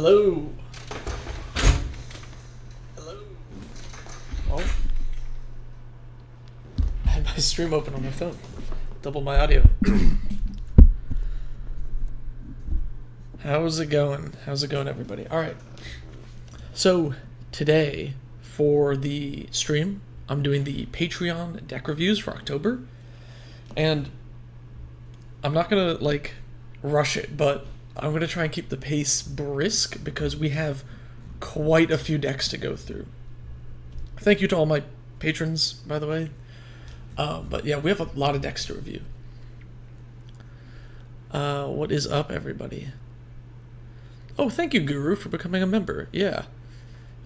Hello. Hello. Oh. I had my stream open on my phone. Double my audio. How's it going? How's it going, everybody? All right. So today, for the stream, I'm doing the Patreon deck reviews for October. And I'm not going to, rush it, but I'm going to try and keep the pace brisk because we have quite a few decks to go through. Thank you to all my patrons, by the way. But yeah, we have a lot of decks to review. What is up, everybody? Oh, thank you, Guru, for becoming a member. Yeah.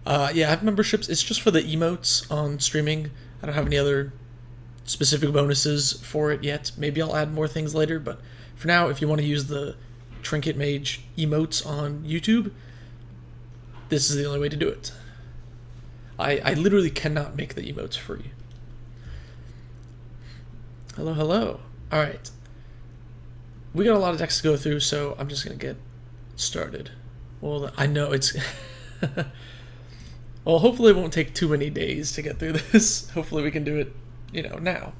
Yeah, I have memberships. It's just for the emotes on streaming. I don't have any other specific bonuses for it yet. Maybe I'll add more things later, but for now, if you want to use the Trinket Mage emotes on YouTube, this is the only way to do it. I literally cannot make the emotes free. Hello, hello. Alright. We got a lot of decks to go through, so I'm just going to get started. Well, I know it's... Well, hopefully it won't take too many days to get through this. Hopefully we can do it, now.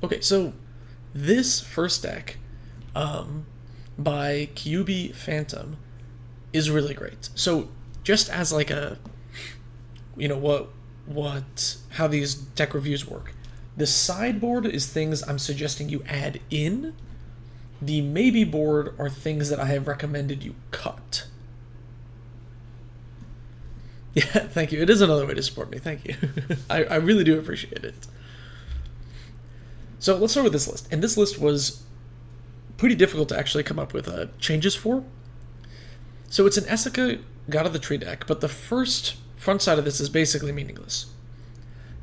Okay, so this first deck by Cubi Phantom is really great. So just as like a, how these deck reviews work. The sideboard is things I'm suggesting you add in. The maybe board are things that I have recommended you cut. Yeah, thank you. It is another way to support me. Thank you. I really do appreciate it. So let's start with this list. And this list was pretty difficult to actually come up with changes for. So it's an Essex Gata the Tree deck, but the front side of this is basically meaningless.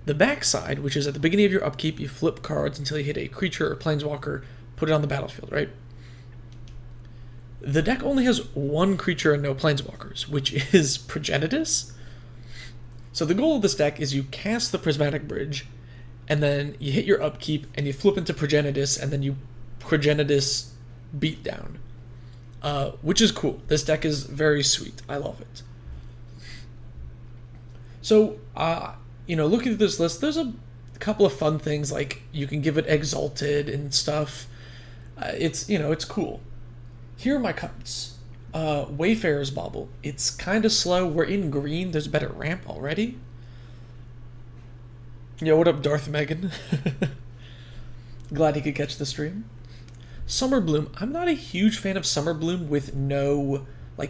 The back side, which is at the beginning of your upkeep, you flip cards until you hit a creature or planeswalker, put it on the battlefield, right? The deck only has one creature and no planeswalkers, which is Progenitus. So the goal of this deck is you cast the Prismatic Bridge, and then you hit your upkeep, and you flip into Progenitus, and then you Progenitus Beatdown, which is cool. This deck is very sweet. I love it. So, looking at this list, there's a couple of fun things, like you can give it Exalted and stuff. It's cool. Here are my cuts. Wayfarer's Bauble. It's kind of slow. We're in green. There's a better ramp already. Yo, what up, Darth Megan? Glad he could catch the stream. Summer Bloom. I'm not a huge fan of Summer Bloom with no,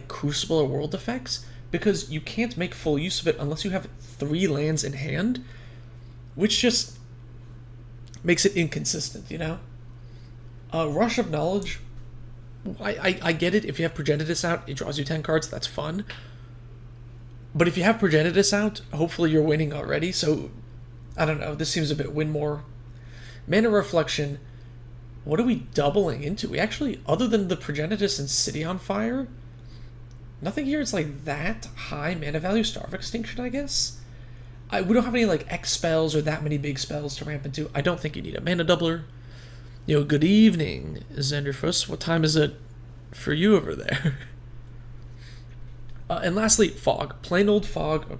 Crucible or World effects, because you can't make full use of it unless you have 3 lands in hand, which just makes it inconsistent, Rush of Knowledge. I get it. If you have Progenitus out, it draws you 10 cards. That's fun. But if you have Progenitus out, hopefully you're winning already. So, I don't know. This seems a bit win more. Mana Reflection. What are we doubling into? We actually, other than the Progenitus and City on Fire, nothing here is that high mana value. Star of Extinction, I guess. We don't have any X spells or that many big spells to ramp into. I don't think you need a mana doubler. Good evening, Zenderfuss. What time is it for you over there? And lastly, Fog. Plain old Fog. Oh,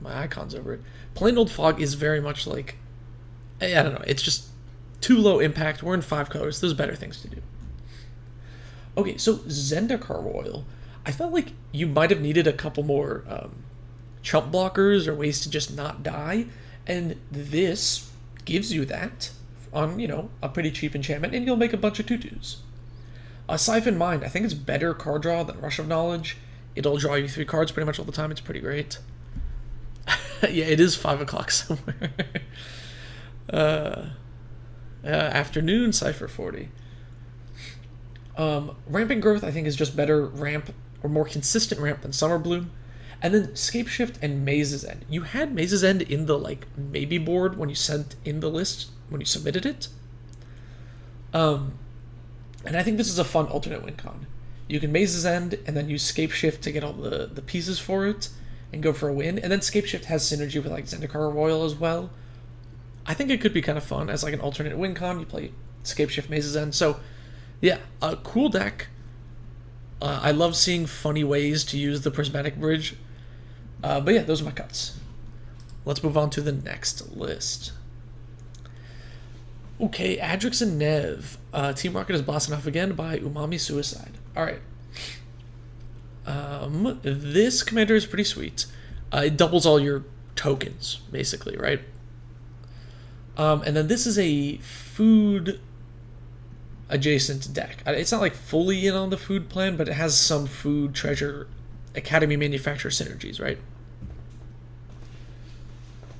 my icon's over it. Plain old Fog is very much I don't know. It's just too low impact. We're in 5 colors. There's better things to do. Okay, so Zendikar Royal. I felt like you might have needed a couple more chump blockers or ways to just not die. And this gives you that on, a pretty cheap enchantment, and you'll make a bunch of tutus. Siphon Mind, I think it's better card draw than Rush of Knowledge. It'll draw you 3 cards pretty much all the time. It's pretty great. Yeah, it is 5 o'clock somewhere. Afternoon, Cypher 40. Ramping Growth, I think, is just better ramp, or more consistent ramp than Summer Bloom. And then Scapeshift and Maze's End. You had Maze's End in the, maybe board when you sent in the list, when you submitted it. And I think this is a fun alternate win con. You can Maze's End, and then use Scapeshift to get all the pieces for it, and go for a win. And then Scapeshift has synergy with, Zendikar Royal as well. I think it could be kind of fun as, an alternate win con. You play Scapeshift, Maze's End. So, yeah, a cool deck. I love seeing funny ways to use the prismatic bridge. But yeah, those are my cuts. Let's move on to the next list. Okay, Adrix and Nev. Team Rocket is blasting off again by Umami Suicide. Alright. This commander is pretty sweet. It doubles all your tokens, basically, right? And then this is a food adjacent deck. It's not like fully in on the food plan, but it has some food, treasure, academy manufacturer synergies, right?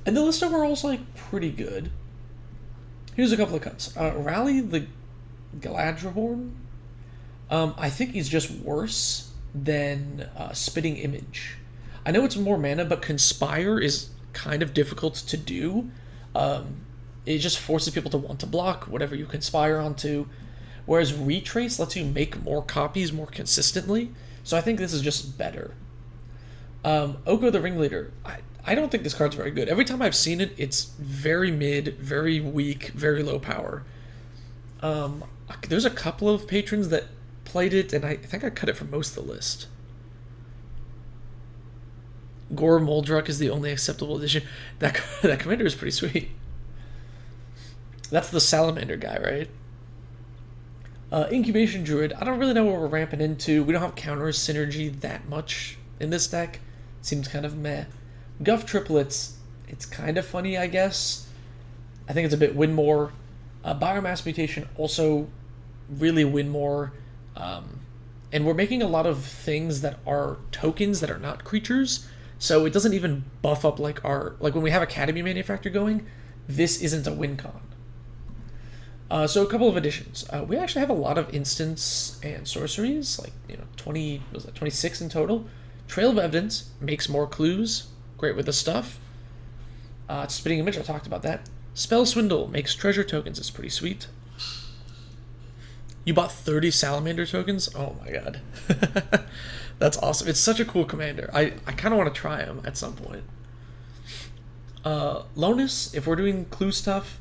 And the list overall is like pretty good. Here's a couple of cuts. Rally the Galadriborn. I think he's just worse than Spitting Image. I know it's more mana, but Conspire is kind of difficult to do. It just forces people to want to block whatever you conspire onto. Whereas Retrace lets you make more copies more consistently. So I think this is just better. Oko the Ringleader. I don't think this card's very good. Every time I've seen it, it's very mid, very weak, very low power. There's a couple of patrons that played it, and I think I cut it from most of the list. Gore Moldruk is the only acceptable addition. That commander is pretty sweet. That's the Salamander guy, right? Incubation Druid. I don't really know what we're ramping into. We don't have counter synergy that much in this deck. Seems kind of meh. Guff Triplets. It's kind of funny, I guess. I think it's a bit win more. Biomass Mutation also really win more. And we're making a lot of things that are tokens that are not creatures. So it doesn't even buff up like when we have Academy Manufactor going, this isn't a win con. So a couple of additions. We actually have a lot of instants and sorceries, like 26 in total. Trail of Evidence makes more clues, great with the stuff. Spitting Image, I talked about that. Spell Swindle makes treasure tokens, it's pretty sweet. You bought 30 Salamander tokens? Oh my god. That's awesome. It's such a cool commander. I kind of want to try him at some point. Lonus, if we're doing clue stuff,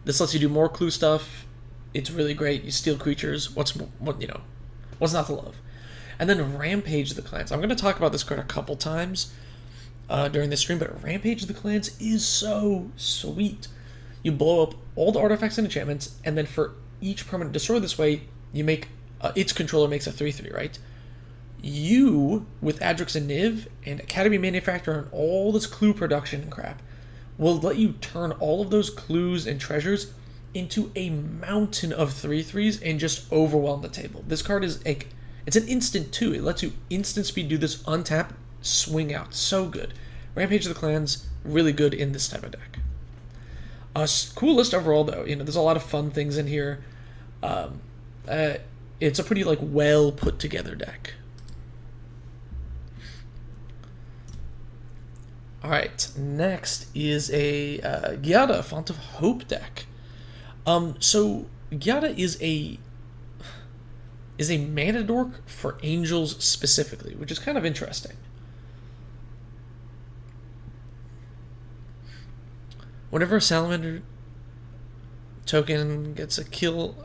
this lets you do more clue stuff. It's really great. You steal creatures. What's not to love? And then Rampage the Clans. I'm going to talk about this card a couple times during this stream, but Rampage the Clans is so sweet. You blow up all the artifacts and enchantments, and then for each permanent destroyed this way, you make its controller makes a 3/3, right? You, with Adrix and Niv and Academy Manufacturer and all this clue production and crap, will let you turn all of those clues and treasures into a mountain of 3/3s and just overwhelm the table. This card is it's an instant too. It lets you instant speed do this, untap, swing out. So good. Rampage of the Clans, really good in this type of deck. Cool list overall though. There's a lot of fun things in here. It's a pretty well put together deck. Alright, next is a Gata, Font of Hope deck. So Gata is a mana dork for angels specifically, which is kind of interesting. Whenever a Salamander token gets a kill,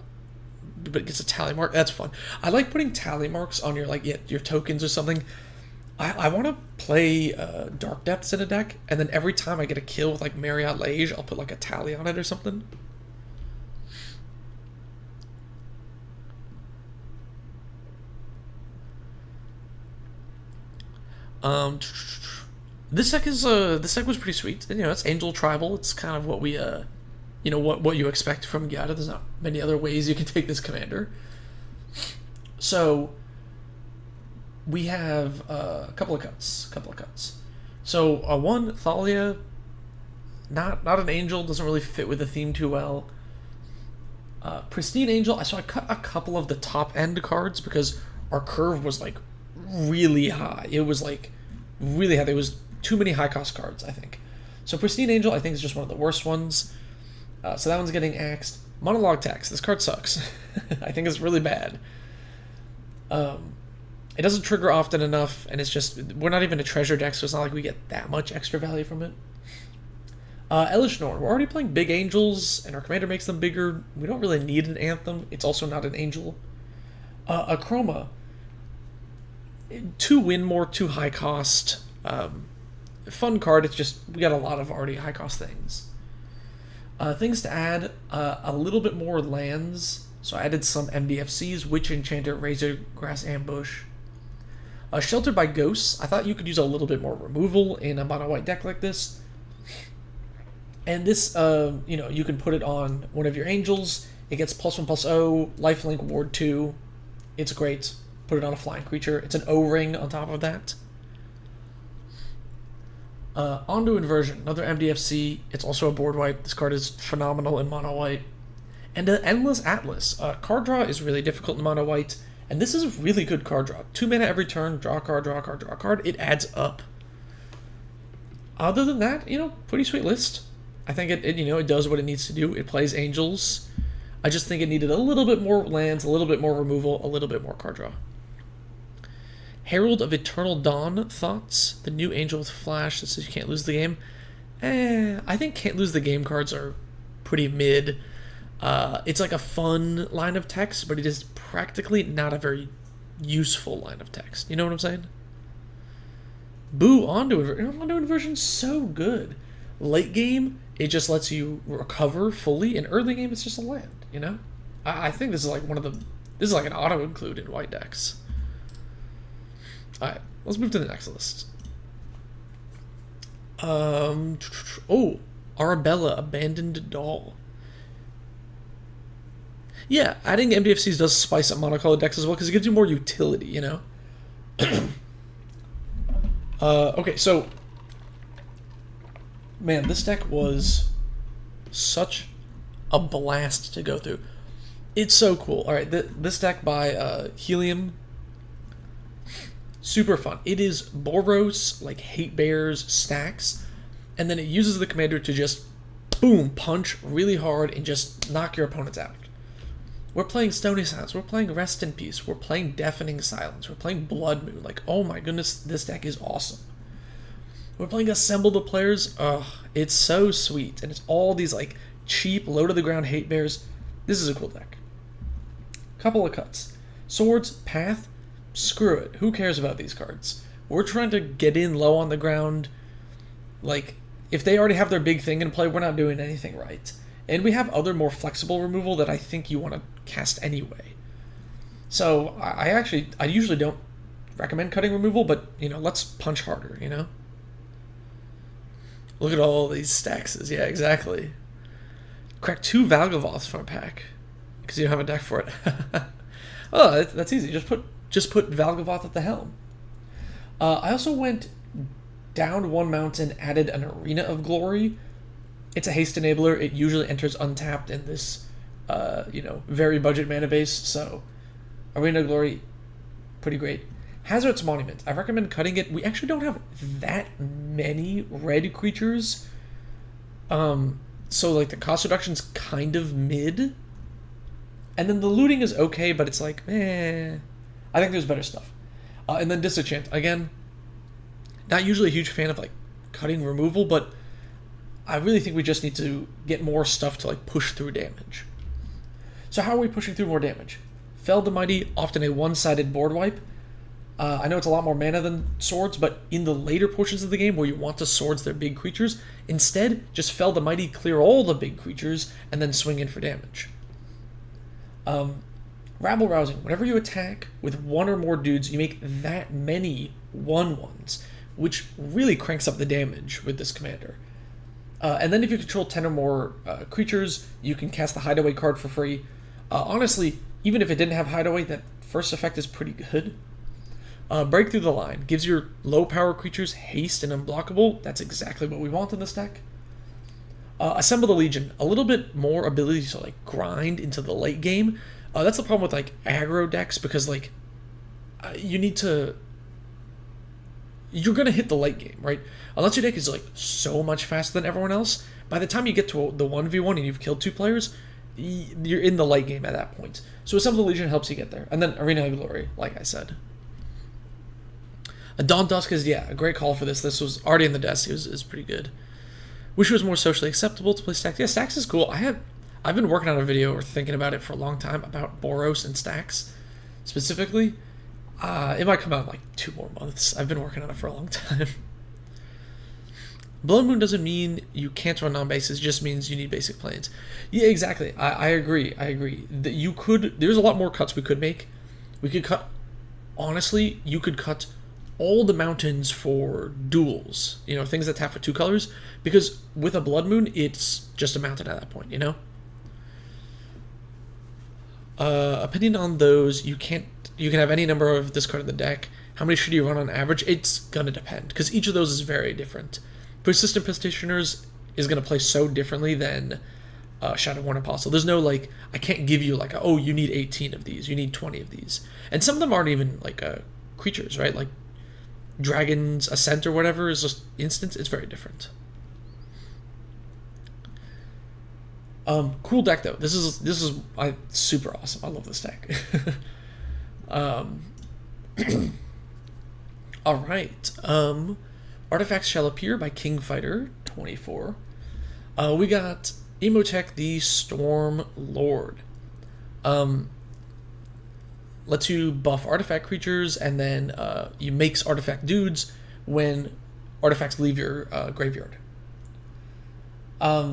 but gets a tally mark, that's fun. I like putting tally marks on your tokens or something. I want to play Dark Depths in a deck, and then every time I get a kill with Marriott Lage, I'll put a tally on it or something. This deck was pretty sweet. It's Angel Tribal. It's kind of what we what you expect from Gata. There's not many other ways you can take this commander. So we have a couple of cuts. So one, Thalia, not an angel, doesn't really fit with the theme too well. Pristine Angel, so I cut a couple of the top end cards because our curve was really high. It was really high. There was too many high cost cards, I think. So Pristine Angel, I think, is just one of the worst ones. So that one's getting axed. Monologue Tax, this card sucks. I think it's really bad. It doesn't trigger often enough, and it's just, we're not even a treasure deck, so it's not like we get that much extra value from it. Elishnor, we're already playing big angels, and our commander makes them bigger. We don't really need an Anthem. It's also not an angel. Achroma, 2 win more, 2 high cost. Fun card. It's just we got a lot of already high cost things. Things to add: a little bit more lands. So I added some MDFCs: Witch Enchanter, Razor Grass Ambush. Sheltered by Ghosts. I thought you could use a little bit more removal in a mono white deck like this. And this, you can put it on one of your angels. It gets +1/+0, lifelink, ward 2. It's great. Put it on a flying creature. It's an O-ring on top of that. Onto Inversion, another MDFC. It's also a board wipe. This card is phenomenal in mono white. And Endless Atlas. Card draw is really difficult in mono white, and this is a really good card draw. 2 mana every turn, draw a card, draw a card, draw a card. It adds up. Other than that, pretty sweet list. I think it does what it needs to do. It plays angels. I just think it needed a little bit more lands, a little bit more removal, a little bit more card draw. Herald of Eternal Dawn, thoughts? The new angel with flash that says you can't lose the game. I think can't lose the game cards are pretty mid. It's like a fun line of text, but it is practically not a very useful line of text. You know what I'm saying? Boo, Onto Inversion's so good. Late game, it just lets you recover fully. In early game, it's just a land, I think this is like this is like an auto-include in white decks. Alright, let's move to the next list. Arabella, Abandoned Doll. Yeah, adding MDFCs does spice up monocolored decks as well, because it gives you more utility, Okay, so man, this deck was such a blast to go through. It's so cool. All right, this deck by Helium, super fun. It is Boros, like Hate Bears stacks, and then it uses the commander to just boom, punch really hard and just knock your opponents out. We're playing Stony Silence, we're playing Rest in Peace, we're playing Deafening Silence, we're playing Blood Moon. Like, oh my goodness, this deck is awesome. We're playing Assemble the Players. It's so sweet. And it's all these like cheap, low-to-the-ground Hate Bears. This is a cool deck. Couple of cuts. Swords, Path, screw it. Who cares about these cards? We're trying to get in low on the ground. Like, if they already have their big thing in play, we're not doing anything right. And we have other more flexible removal that I think you want to cast anyway. So I usually don't recommend cutting removal, but let's punch harder, Look at all these stacks. Yeah, exactly. Crack 2 Valgavoths from a pack because you don't have a deck for it. Oh, that's easy. Just put Valgavoth at the helm. I also went down 1 mountain, added an Arena of Glory. It's a haste enabler. It usually enters untapped in this, very budget mana base. So, Arena of Glory, pretty great. Hazard's Monument. I recommend cutting it. We actually don't have that many red creatures. So like the cost reduction's kind of mid. And then the looting is okay, but it's like, I think there's better stuff. And then Disenchant. Again, not usually a huge fan of like cutting removal, but I really think we just need to get more stuff to like push through damage. So how are we pushing through more damage? Fell the Mighty, often a one-sided board wipe. I know it's a lot more mana than swords, but in the later portions of the game where you want to swords their big creatures, instead, just Fell the Mighty, clear all the big creatures, and then swing in for damage. Rabble Rousing. Whenever you attack with 1 or more dudes, you make that many 1/1s, which really cranks up the damage with this commander. And then if you control 10 or more creatures, you can cast the Hideaway card for free. Honestly, even if it didn't have Hideaway, that first effect is pretty good. Break Through the Line gives your low power creatures haste and unblockable. That's exactly what we want in this deck. Assemble the Legion, a little bit more ability to like grind into the late game. That's the problem with like aggro decks, because like you're gonna hit the late game, right? Unless your deck is like so much faster than everyone else, by the time you get to the 1v1 and you've killed 2 players, you're in the late game at that point. So Assemble the Legion helps you get there. And then Arena of Glory, like I said. Dawn Dusk is, a great call for this. This was already in the desk. It was pretty good. Wish it was more socially acceptable to play Stacks. Yeah, Stacks is cool. I've been working on a video or thinking about it for a long time about Boros and Stacks specifically. It might come out in like 2 more months. I've been working on it for a long time. Blood Moon doesn't mean you can't run on bases, it just means you need basic planes. Yeah, exactly. I agree. I agree. That you could. There's a lot more cuts we could make. We could cut. Honestly, you could cut all the mountains for duels. You know, things that tap for 2 colors. Because with a Blood Moon, it's just a mountain at that point. You know. Opinion on those, you can't. You can have any number of this card in the deck. How many should you run on average? It's gonna depend because each of those is very different. Persistent Petitioners is gonna play so differently than Shadowborn Apostle. There's no like, I can't give you like, oh, you need 18 of these, you need 20 of these, and some of them aren't even like creatures, right? Like Dragon's Ascent or whatever is just instants. It's very different. Cool deck though. This is super awesome. I love this deck. All right. Artifacts Shall Appear by Kingfighter 24. We got Emotech the Storm Lord. Lets you buff artifact creatures, and then you makes artifact dudes when artifacts leave your graveyard.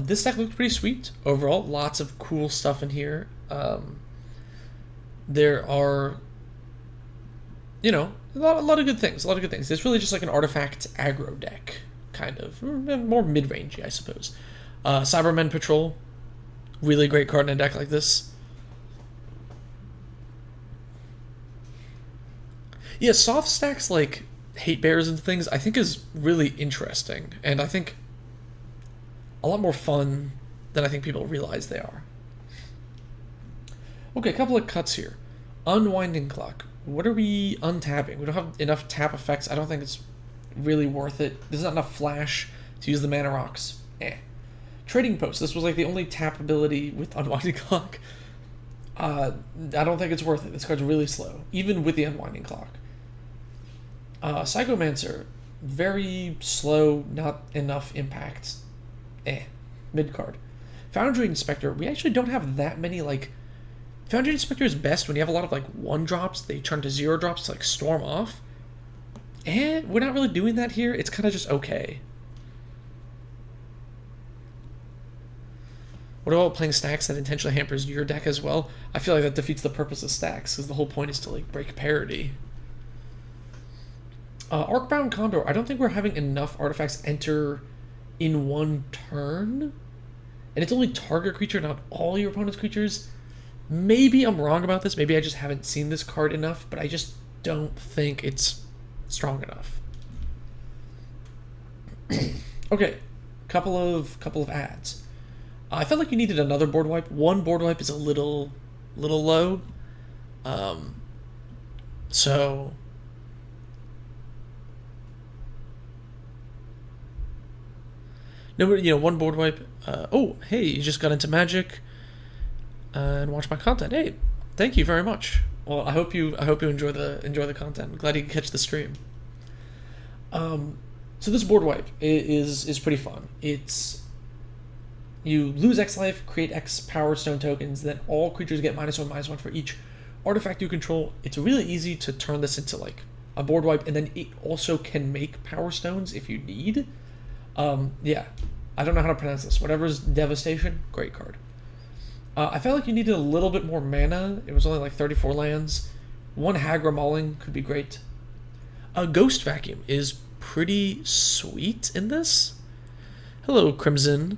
This deck looked pretty sweet overall. Lots of cool stuff in here. There are, you know, a lot of good things. It's really just like an artifact aggro deck, kind of. More mid-rangey, I suppose. Cybermen Patrol. Really great card in a deck like this. Yeah, soft stacks like Hate Bears and things I think is really interesting. And I think a lot more fun than I think people realize they are. Okay, a couple of cuts here. Unwinding Clock. What are we untapping? We don't have enough tap effects. I don't think it's really worth it. There's not enough flash to use the mana rocks. Trading Post. This was like the only tap ability with Unwinding Clock. I don't think it's worth it. This card's really slow, even with the Unwinding Clock. Psychomancer. Very slow, not enough impact. Mid card. Foundry Inspector. We actually don't have that many like. Foundry Inspector is best when you have a lot of like 1-drops. They turn to 0-drops to like storm off. And we're not really doing that here. It's kind of just okay. What about playing stacks that intentionally hampers your deck as well? I feel like that defeats the purpose of stacks because the whole point is to like break parity. Arcbound Condor. I don't think we're having enough artifacts enter in one turn. And it's only target creature, not all your opponent's creatures. Maybe I'm wrong about this. Maybe I just haven't seen this card enough, but I just don't think it's strong enough. Okay, couple of ads. I felt like you needed another board wipe. One board wipe is a little low. So no, but, you know, one board wipe. Oh, hey, you just got into Magic and watch my content. Hey, thank you very much. Well, I hope you enjoy the content. I'm glad you can catch the stream. So this board wipe is pretty fun. It's you lose X life, create X Power Stone tokens, then all creatures get -1/-1 for each artifact you control. It's really easy to turn this into like a board wipe, and then it also can make Power Stones if you need. Yeah, I don't know how to pronounce this. Whatever's Devastation, great card. I felt like you needed a little bit more mana. It was only like 34 lands. One Hagra Mauling could be great. Ghost Vacuum is pretty sweet in this. Hello, Crimson.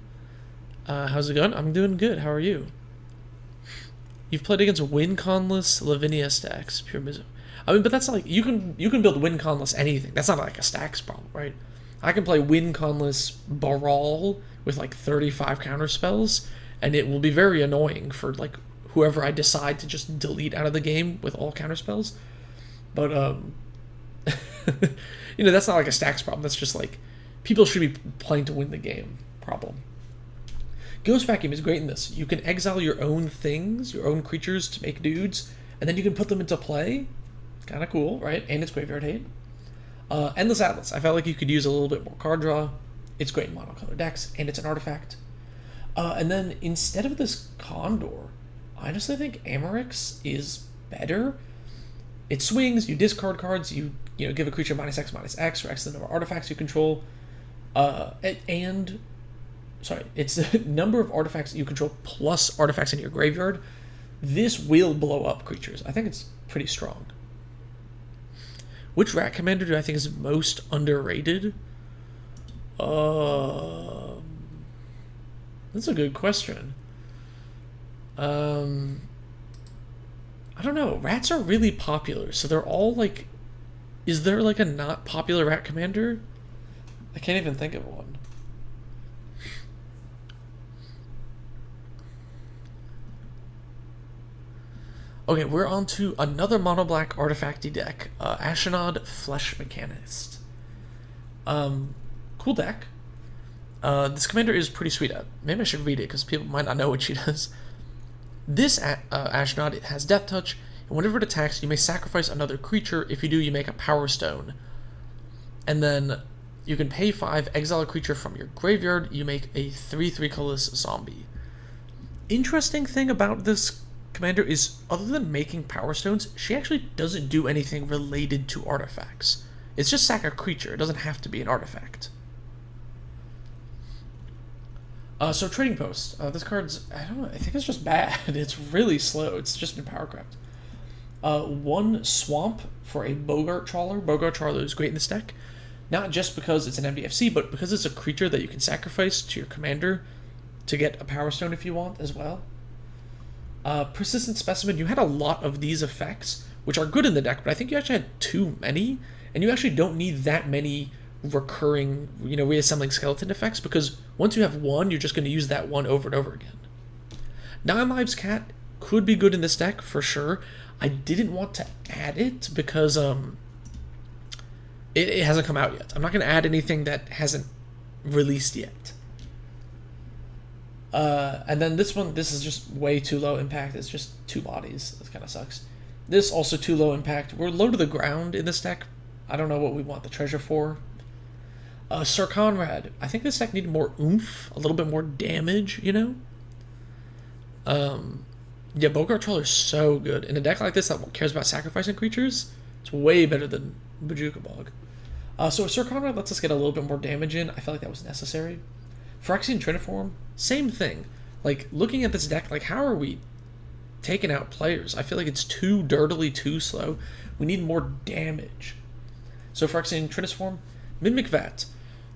How's it going? I'm doing good. How are you? You've played against win-conless Lavinia stacks. Pure misery. I mean, but that's not like you can build win-conless anything. That's not like a stacks problem, right? I can play win-conless Baral with like 35 counter spells, and it will be very annoying for like whoever I decide to just delete out of the game with all counter spells. But you know, that's not like a stacks problem. That's just like people should be playing to win the game problem. Ghost Vacuum is great in this. You can exile your own things, your own creatures to make dudes, and then you can put them into play. Kind of cool, right? And it's graveyard hate. Endless Atlas. I felt like you could use a little bit more card draw. It's great in monocolor decks, and it's an artifact. And then instead of this Condor, I honestly think Amarix is better. It swings, you discard cards, you give a creature -X/-X, or X the number of artifacts you control. It's the number of artifacts you control plus artifacts in your graveyard. This will blow up creatures. I think it's pretty strong. Which rat commander do I think is most underrated? That's a good question. I don't know. Rats are really popular, so they're all like... Is there like a not popular rat commander? I can't even think of one. Okay, we're on to another mono-black artifacty deck. Ashnod Flesh Mechanist. Cool deck. This commander is pretty sweet. Maybe I should read it, because people might not know what she does. This Ashnod, it has Death Touch, and whenever it attacks, you may sacrifice another creature. If you do, you make a Power Stone. And then you can pay 5, exile a creature from your graveyard, you make a 3/3 colorless zombie. Interesting thing about this commander is, other than making Power Stones, she actually doesn't do anything related to artifacts. It's just sack a creature, it doesn't have to be an artifact. So Trading Post. This card's, I don't know, I think it's just bad. It's really slow. It's just been power crept. 1 swamp for a Bogart Trawler. Bogart Trawler is great in this deck. Not just because it's an MDFC, but because it's a creature that you can sacrifice to your commander to get a Power Stone if you want as well. Persistent Specimen. You had a lot of these effects, which are good in the deck, but I think you actually had too many, and you actually don't need that many recurring, reassembling skeleton effects, because once you have one, you're just going to use that one over and over again. 9 Lives Cat could be good in this deck for sure. I didn't want to add it because it hasn't come out yet. I'm not going to add anything that hasn't released yet. And then this one, this is just way too low impact. It's just 2 bodies. That kind of sucks. This also too low impact. We're low to the ground in this deck. I don't know what we want the treasure for. Sir Conrad. I think this deck needed more oomph, a little bit more damage, Yeah, Bogart Troll is so good. In a deck like this that cares about sacrificing creatures, it's way better than Bojuka Bog. So Sir Conrad lets us get a little bit more damage in. I felt like that was necessary. Phyrexian Triniform, same thing. Like, looking at this deck, like, how are we taking out players? I feel like it's too dirtily too slow. We need more damage. So Phyrexian Triniform, Mimic Vat.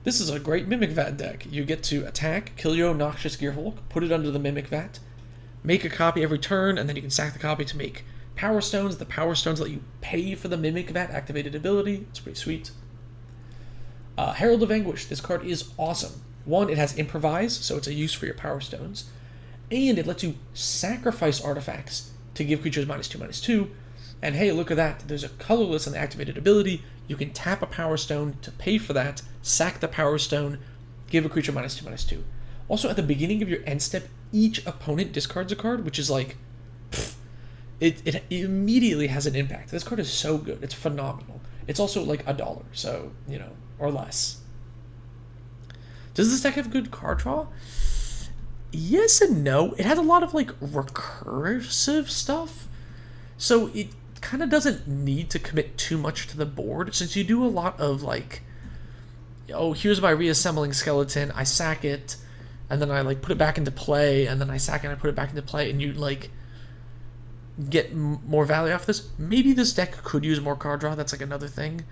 This is a great Mimic Vat deck. You get to attack, kill your Noxious Gearhulk, put it under the Mimic Vat, make a copy every turn, and then you can sack the copy to make Power Stones. The Power Stones let you pay for the Mimic Vat activated ability. It's pretty sweet. Herald of Anguish. This card is awesome. 1, it has Improvise, so it's a use for your Power Stones. And it lets you sacrifice artifacts to give creatures -2/-2. And hey, look at that. There's a colorless on the activated ability. You can tap a Power Stone to pay for that, sack the Power Stone, give a creature -2/-2. Also, at the beginning of your end step, each opponent discards a card, which is like, it immediately has an impact. This card is so good. It's phenomenal. It's also like $1, so, or less. Does this deck have good card draw? Yes and no. It has a lot of, like, recursive stuff. So it kind of doesn't need to commit too much to the board, since you do a lot of, like, oh, here's my reassembling skeleton, I sack it, and then I, like, put it back into play, and then I sack it and I put it back into play, and you, like, get more value off this. Maybe this deck could use more card draw. That's, like, another thing.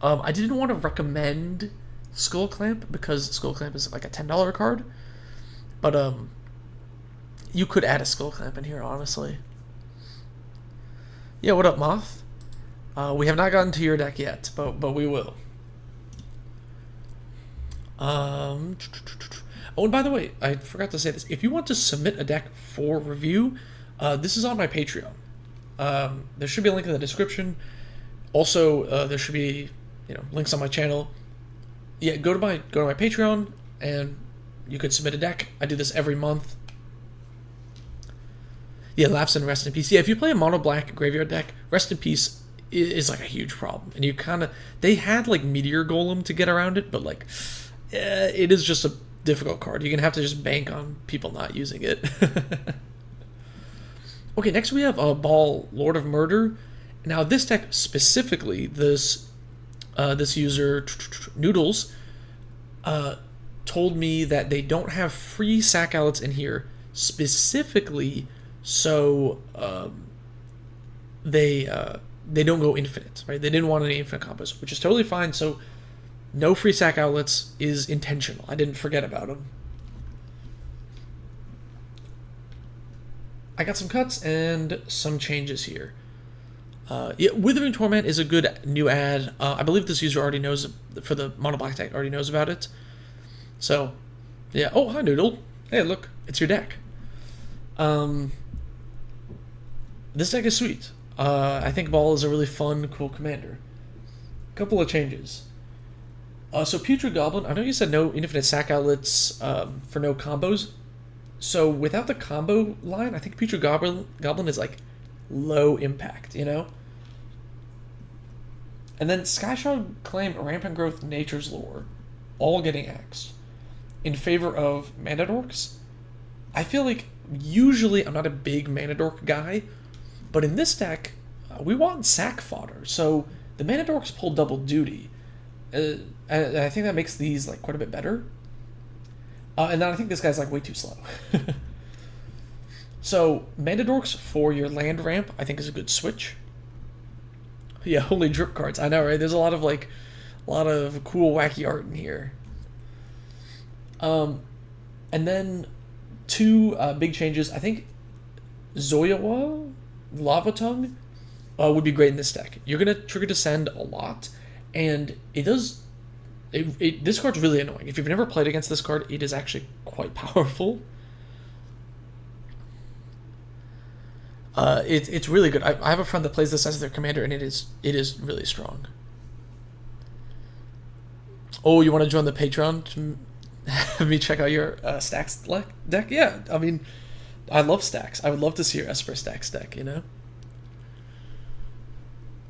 I didn't want to recommend Skull Clamp, because Skull Clamp is, like, a $10 card, but, you could add a Skull Clamp in here, honestly. Yeah, what up, Moth? We have not gotten to your deck yet, but we will. Oh, and by the way, I forgot to say this. If you want to submit a deck for review, this is on my Patreon. There should be a link in the description. Also, there should be, links on my channel. Yeah, go to my Patreon, and you could submit a deck. I do this every month. Yeah, Lapse and Rest in Peace. Yeah, if you play a mono black graveyard deck, Rest in Peace is like a huge problem. And you they had like Meteor Golem to get around it, but like, it is just a difficult card. You're going to have to just bank on people not using it. Okay, next we have Ball, Lord of Murder. Now, this deck specifically, this user, Noodles, told me that they don't have free sack outlets in here specifically so they don't go infinite, right? They didn't want any infinite combos, which is totally fine. So no free sack outlets is intentional. I didn't forget about them. I got some cuts and some changes here. Yeah, Withering Torment is a good new ad. I believe this user already knows, for the mono black deck, already knows about it. So, yeah. Oh, hi, Noodle. Hey, look, it's your deck. This deck is sweet. I think Ball is a really fun, cool commander. Couple of changes. So Putrid Goblin, I know you said no infinite sack outlets for no combos. So without the combo line, I think Putrid Goblin is like low impact, you know? And then Skyshroud Claim, Rampant Growth, Nature's Lore, all getting axed in favor of Mana Dorks. I feel like usually I'm not a big Mana Dork guy, but in this deck, we want sack fodder. So the Mana Dorks pull double duty. And I think that makes these like quite a bit better. And then I think this guy's like way too slow. So Mana Dorks for your land ramp, I think, is a good switch. Yeah, holy drip cards. I know, right? There's a lot of cool, wacky art in here. And then two big changes. I think Zoyawa, Lava Tongue, would be great in this deck. You're gonna trigger Descend a lot, and it does. This card's really annoying. If you've never played against this card, it is actually quite powerful. It's really good. I have a friend that plays this as their commander, and it is really strong. Oh, you want to join the Patreon to have me check out your Stacks deck? Yeah, I mean, I love Stacks. I would love to see your Esper Stacks deck, you know?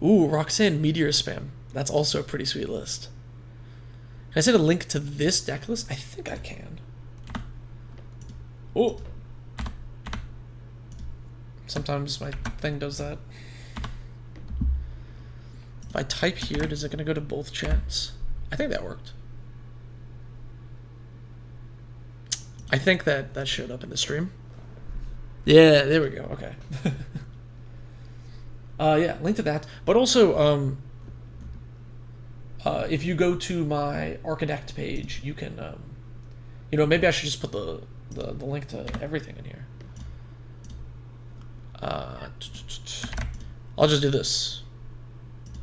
Ooh, Roxanne Meteor Spam. That's also a pretty sweet list. Can I send a link to this deck list? I think I can. Oh. Sometimes my thing does that. If I type here, is it going to go to both chats? I think that worked. I think that showed up in the stream. Yeah, there we go. Okay. Yeah, link to that. But also, if you go to my Architect page, you can, maybe I should just put the link to everything in here. I'll just do this.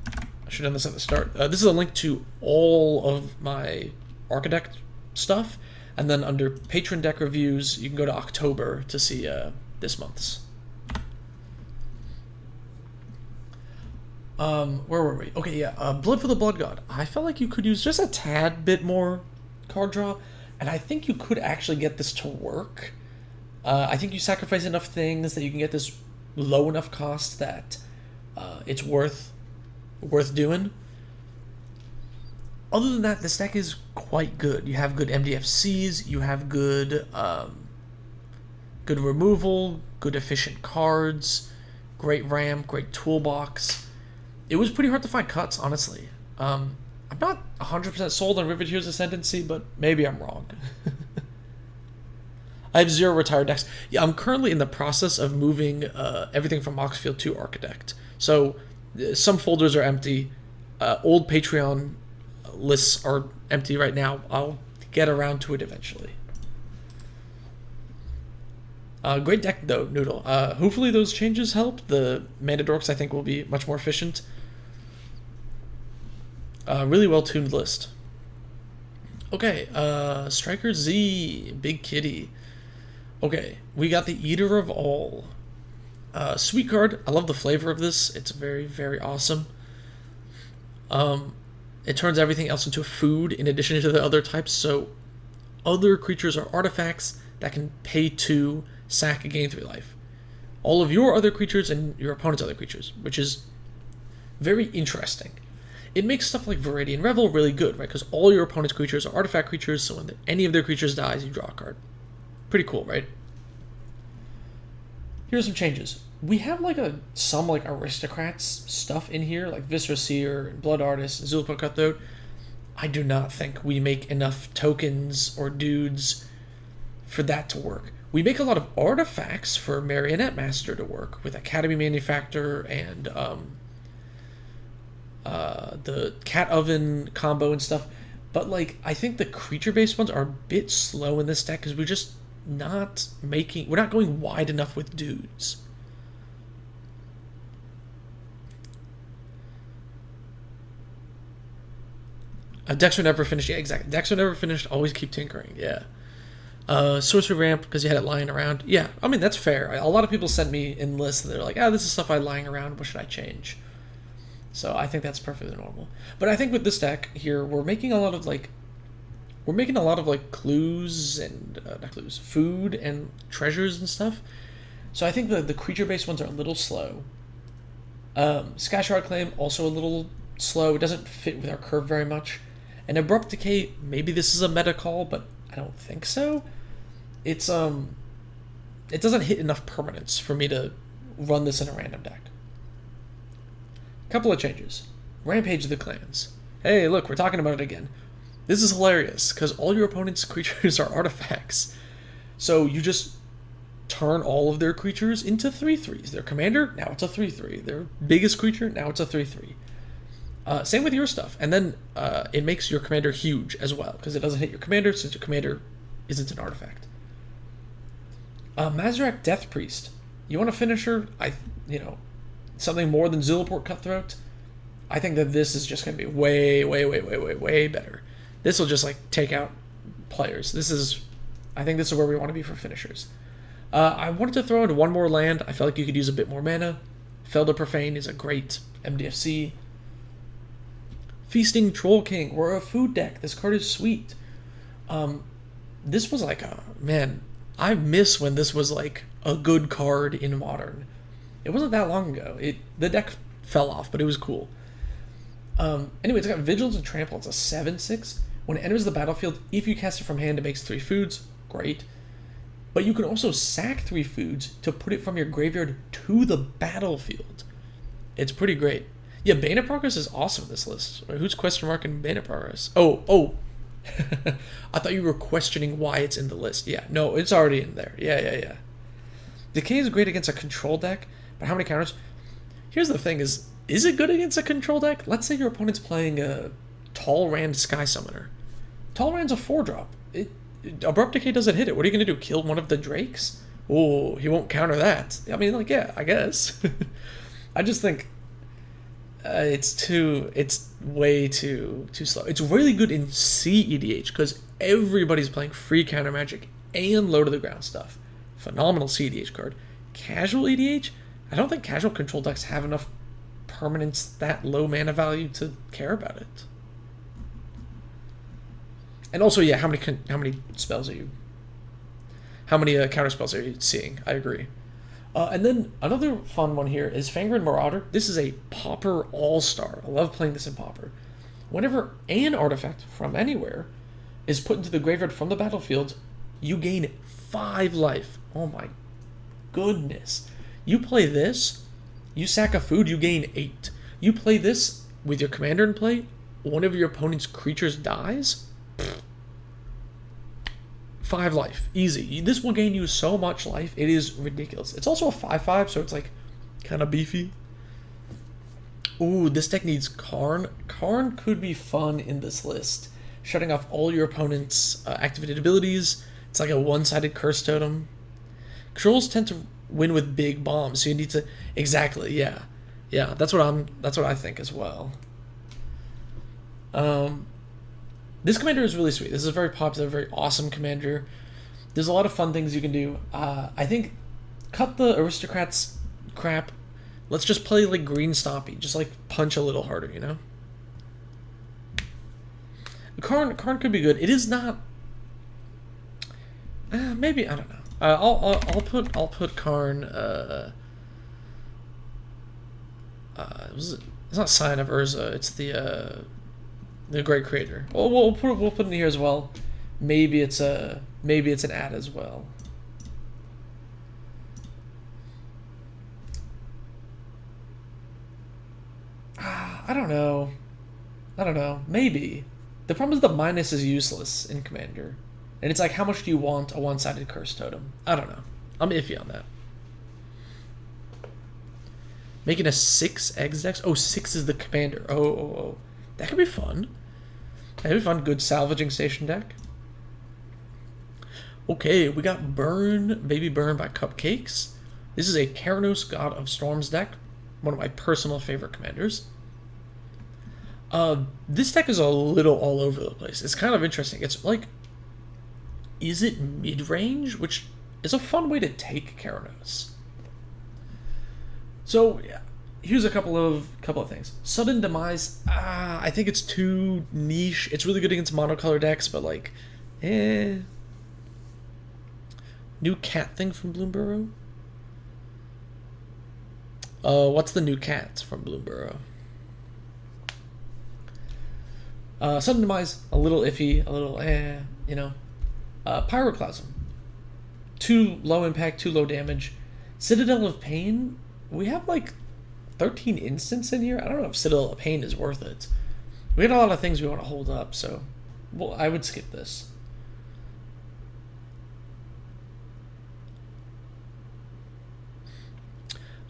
I should have done this at the start. This is a link to all of my Architect stuff, and then under Patron deck reviews, you can go to October to see this month's. Where were we? Okay, yeah, Blood for the Blood God. I felt like you could use just a tad bit more card draw, and I think you could actually get this to work. I think you sacrifice enough things that you can get this low enough cost that it's worth doing. Other than that, this deck is quite good. You have good MDFCs, you have good good removal, good efficient cards, great ramp, great toolbox. It was pretty hard to find cuts, honestly. I'm not 100% sold on Riveteer's Ascendancy, but maybe I'm wrong. I have 0 retired decks. Yeah, I'm currently in the process of moving everything from Moxfield to Architect. So some folders are empty. Old Patreon lists are empty right now. I'll get around to it eventually. Great deck, though, Noodle. Hopefully those changes help. The Mana Dorks, I think, will be much more efficient. Really well-tuned list. Okay, Striker Z, Big Kitty. Okay, we got the Eater of All. Sweet card. I love the flavor of this. It's very, very awesome. It turns everything else into food in addition to the other types, so other creatures are artifacts that can pay 2, sack, gain 3 life. All of your other creatures and your opponent's other creatures, which is very interesting. It makes stuff like Viridian Revel really good, right? Because all your opponent's creatures are artifact creatures, so when any of their creatures dies, you draw a card. Pretty cool, right? Here's some changes. we have like some like aristocrats stuff in here, like Viscera Seer, Blood Artist, Zulpa Cutthroat. I do not think we make enough tokens or dudes for that to work. We make a lot of artifacts for Marionette Master to work with Academy Manufactor and the Cat Oven combo and stuff. But like, I think the creature-based ones are a bit slow in this deck because we're just we're not going wide enough with dudes. Decks are never finished. Yeah, exactly. Decks are never finished. Always keep tinkering. Yeah. Sorcery Ramp because you had it lying around. Yeah, I mean that's fair. A lot of people send me in lists that they're like, this is stuff I lying around. What should I change? So I think that's perfectly normal. But I think with this deck here, we're making a lot of clues and not clues, food and treasures and stuff. So I think the creature-based ones are a little slow. Sky Shard Claim also a little slow. It doesn't fit with our curve very much. And Abrupt Decay, maybe this is a meta call, but I don't think so. It doesn't hit enough permanence for me to run this in a random deck. Couple of changes. Rampage the Clans. Hey, look, we're talking about it again. This is hilarious, because all your opponent's creatures are artifacts. So you just turn all of their creatures into 3/3s. Their commander, now it's a 3/3. Their biggest creature, now it's a 3/3. Same with your stuff. And then it makes your commander huge as well, because it doesn't hit your commander since your commander isn't an artifact. Mazarak Death Priest. You want a finisher? Something more than Zulaport Cutthroat? I think that this is just going to be way, way, way, way, way, way better. This will just take out players. I think this is where we want to be for finishers. I wanted to throw in one more land. I felt like you could use a bit more mana. Felder Profane is a great MDFC. Feasting Troll King. We're a food deck. This card is sweet. This was I miss when this was a good card in Modern. It wasn't that long ago. The deck fell off, but it was cool. Anyway, it's got Vigilance and Trample. It's a 7/6. When it enters the battlefield, if you cast it from hand, it makes 3 foods. Great. But you can also sack 3 foods to put it from your graveyard to the battlefield. It's pretty great. Yeah, Bane of Progress is awesome in this list. Who's question marking Bane of Progress? Oh. I thought you were questioning why it's in the list. Yeah, no, it's already in there. Yeah. Decay is great against a control deck, but how many counters? Here's the thing is it good against a control deck? Let's say your opponent's playing a Tall Rand Sky Summoner. Tall Rand's a 4-drop. Abrupt Decay doesn't hit it. What are you going to do, kill one of the Drakes? Oh, he won't counter that. I mean, I guess. I just think it's way too slow. It's really good in CEDH because everybody's playing free counter magic and low to the ground stuff. Phenomenal CEDH card. Casual EDH, I don't think casual control decks have enough permanence that low mana value to care about it. And also, yeah, how many spells are you? How many counter spells are you seeing? I agree. And then another fun one here is Fangren Marauder. This is a Pauper All-Star. I love playing this in Pauper. Whenever an artifact from anywhere is put into the graveyard from the battlefield, you gain 5 life. Oh my goodness. You play this, you sack a food, you gain 8. You play this with your commander in play, one of your opponent's creatures dies, 5 life. Easy. This will gain you so much life. It is ridiculous. It's also a 5/5, so it's kind of beefy. Ooh, this deck needs Karn. Karn could be fun in this list. Shutting off all your opponent's activated abilities. It's like a one-sided curse totem. Controls tend to win with big bombs, so you need to... Exactly, yeah. Yeah, that's what I think as well. This commander is really sweet. This is a very popular, very awesome commander. There's a lot of fun things you can do. I think cut the aristocrats crap. Let's just play Green Stompy. Just punch a little harder, you know? Karn could be good. It is not... maybe, I don't know. I'll put Karn... it's not Sign of Urza. It's the Great Creator. We'll put it in here as well. Maybe it's an ad as well. I don't know. I don't know. Maybe. The problem is the minus is useless in Commander. And it's like, how much do you want a one-sided curse totem? I don't know. I'm iffy on that. Making a 6 eggs dex? Oh, 6 is the Commander. Oh. That could be fun. That could be fun. Good salvaging station deck. Okay, we got Baby Burn by Cupcakes. This is a Keranos God of Storms deck. One of my personal favorite commanders. This deck is a little all over the place. It's kind of interesting. It's like, is it mid-range? Which is a fun way to take Keranos. So, yeah, here's a couple of things. Sudden Demise, I think it's too niche. It's really good against monocolor decks, but like, New cat thing from Bloomburrow? What's the new cat from Bloomburrow? Sudden Demise, a little iffy, a little you know. Pyroclasm. Too low impact, too low damage. Citadel of Pain, we have like 13 instants in here. I don't know if Citadel of Pain is worth it. We got a lot of things we want to hold up, so well, I would skip this.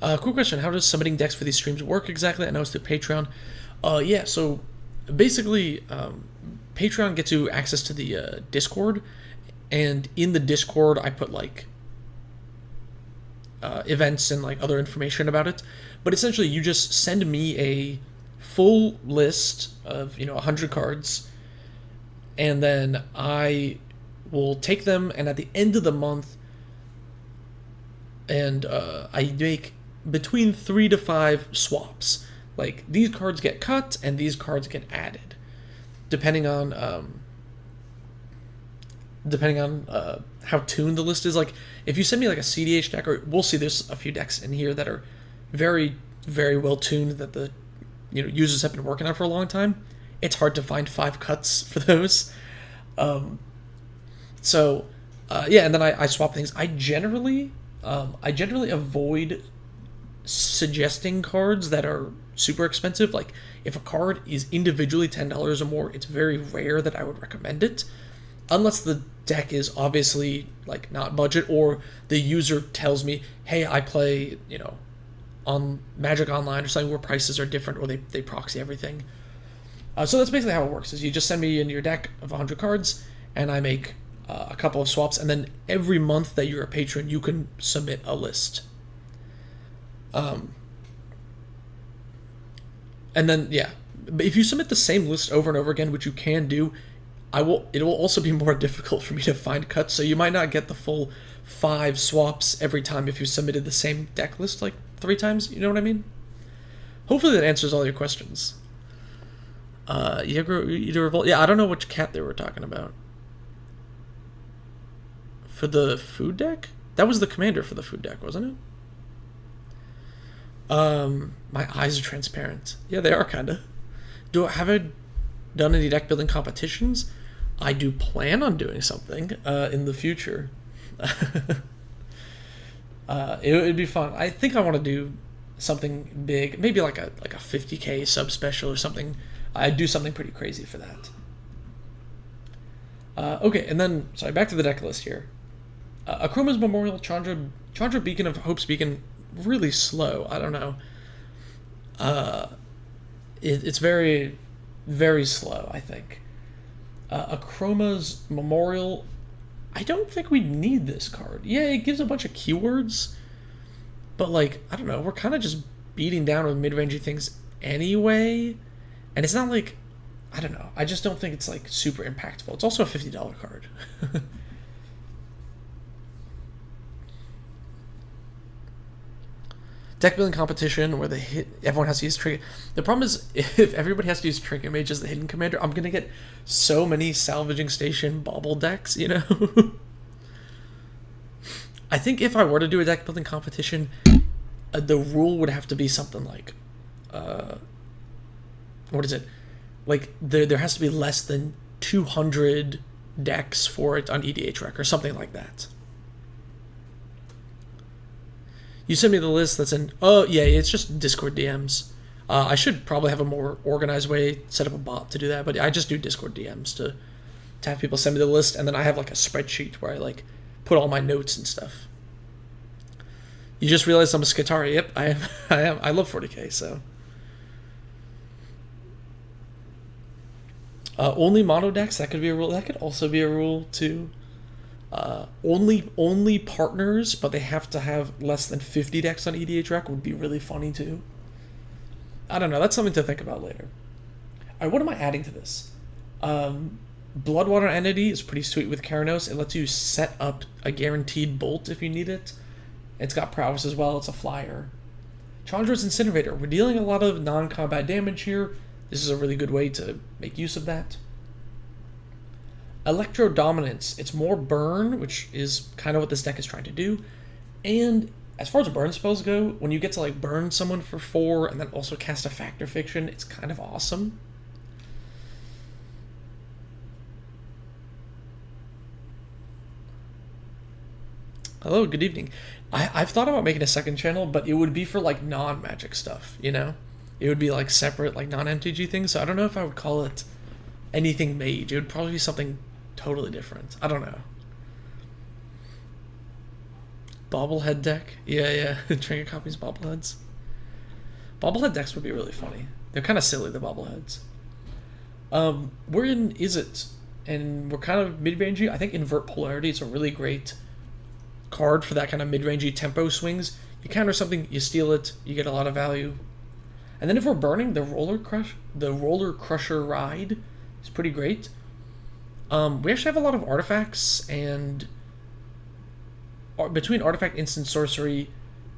Cool question. How does submitting decks for these streams work exactly? I know it's through Patreon. Yeah, so basically, Patreon gets you access to the Discord, and in the Discord, I put like events and like other information about it. But essentially, you just send me a full list of 100 cards, and then I will take them, and at the end of the month, and I make between 3 to 5 swaps. Like, these cards get cut and these cards get added, depending on how tuned the list is. Like, if you send me like a CDH deck, or we'll see there's a few decks in here that are very, very well tuned that the users have been working on for a long time. It's hard to find 5 cuts for those. Yeah, and then I swap things. I generally avoid suggesting cards that are super expensive. Like, if a card is individually $10 or more, it's very rare that I would recommend it, unless the deck is obviously like not budget, or the user tells me, hey, I play on Magic Online or something where prices are different, or they proxy everything. So that's basically how it works, is you just send me in your deck of 100 cards, and I make a couple of swaps, and then every month that you're a patron, you can submit a list. And then, yeah, but if you submit the same list over and over again, which you can do, it will also be more difficult for me to find cuts, so you might not get the full 5 swaps every time if you submitted the same deck list like 3 times, you know what I mean? Hopefully that answers all your questions. Revolt. Yeah, I don't know which cat they were talking about. For the food deck? That was the commander for the food deck, wasn't it? My eyes are transparent. Yeah, they are kinda. Have I done any deck building competitions? I do plan on doing something in the future. It would be fun. I think I want to do something big, maybe like a 50K sub special or something. I'd do something pretty crazy for that. Okay, and then back to the deck list here. Akroma's Memorial, Chandra Beacon of Hope's Beacon, really slow. I don't know. It's very, very slow, I think. Akroma's Memorial, I don't think we need this card. Yeah, it gives a bunch of keywords, but like, I don't know, we're kind of just beating down with mid-rangey things anyway, and it's not like, I don't know, I just don't think it's like super impactful. It's also a $50 card. Deck building competition where everyone has to use Trinket. The problem is, if everybody has to use Trinket Mage as the hidden commander, I'm gonna get so many salvaging station bauble decks, I think if I were to do a deck building competition, the rule would have to be something like, what is it? Like, there has to be less than 200 decks for it on EDH Rec or something like that. You send me the list that's in... Oh, yeah, it's just Discord DMs. I should probably have a more organized way, set up a bot to do that, but I just do Discord DMs to have people send me the list, and then I have like a spreadsheet where I like put all my notes and stuff. You just realized I'm a Skitari. Yep, I am. I am. I love 40k, so. Only mono decks, that could be a rule. That could also be a rule too. Only partners, but they have to have less than 50 decks on EDH Rec would be really funny too. I don't know. That's something to think about later. All right, what am I adding to this? Bloodwater Entity is pretty sweet with Keranos. It lets you set up a guaranteed bolt if you need it. It's got prowess as well. It's a flyer. Chandra's Incinerator. We're dealing a lot of non-combat damage here. This is a really good way to make use of that. Electro Dominance. It's more burn, which is kind of what this deck is trying to do. And as far as burn spells go, when you get to like burn someone for 4 and then also cast a Factor Fiction, it's kind of awesome. Hello, good evening. I've thought about making a second channel, but it would be for like non-magic stuff, you know? It would be like separate, like non-MTG things, so I don't know if I would call it anything mage. It would probably be something totally different. I don't know. Bobblehead deck? Yeah. Trinket copies bobbleheads. Bobblehead decks would be really funny. They're kind of silly, the bobbleheads. We're in Is It, and we're kind of mid-rangey. I think Invert Polarity is a really great card for that kind of mid-rangey tempo swings. You counter something, you steal it, you get a lot of value. And then if we're burning, the Roller Crusher Ride is pretty great. We actually have a lot of artifacts, and between artifact, instant, sorcery,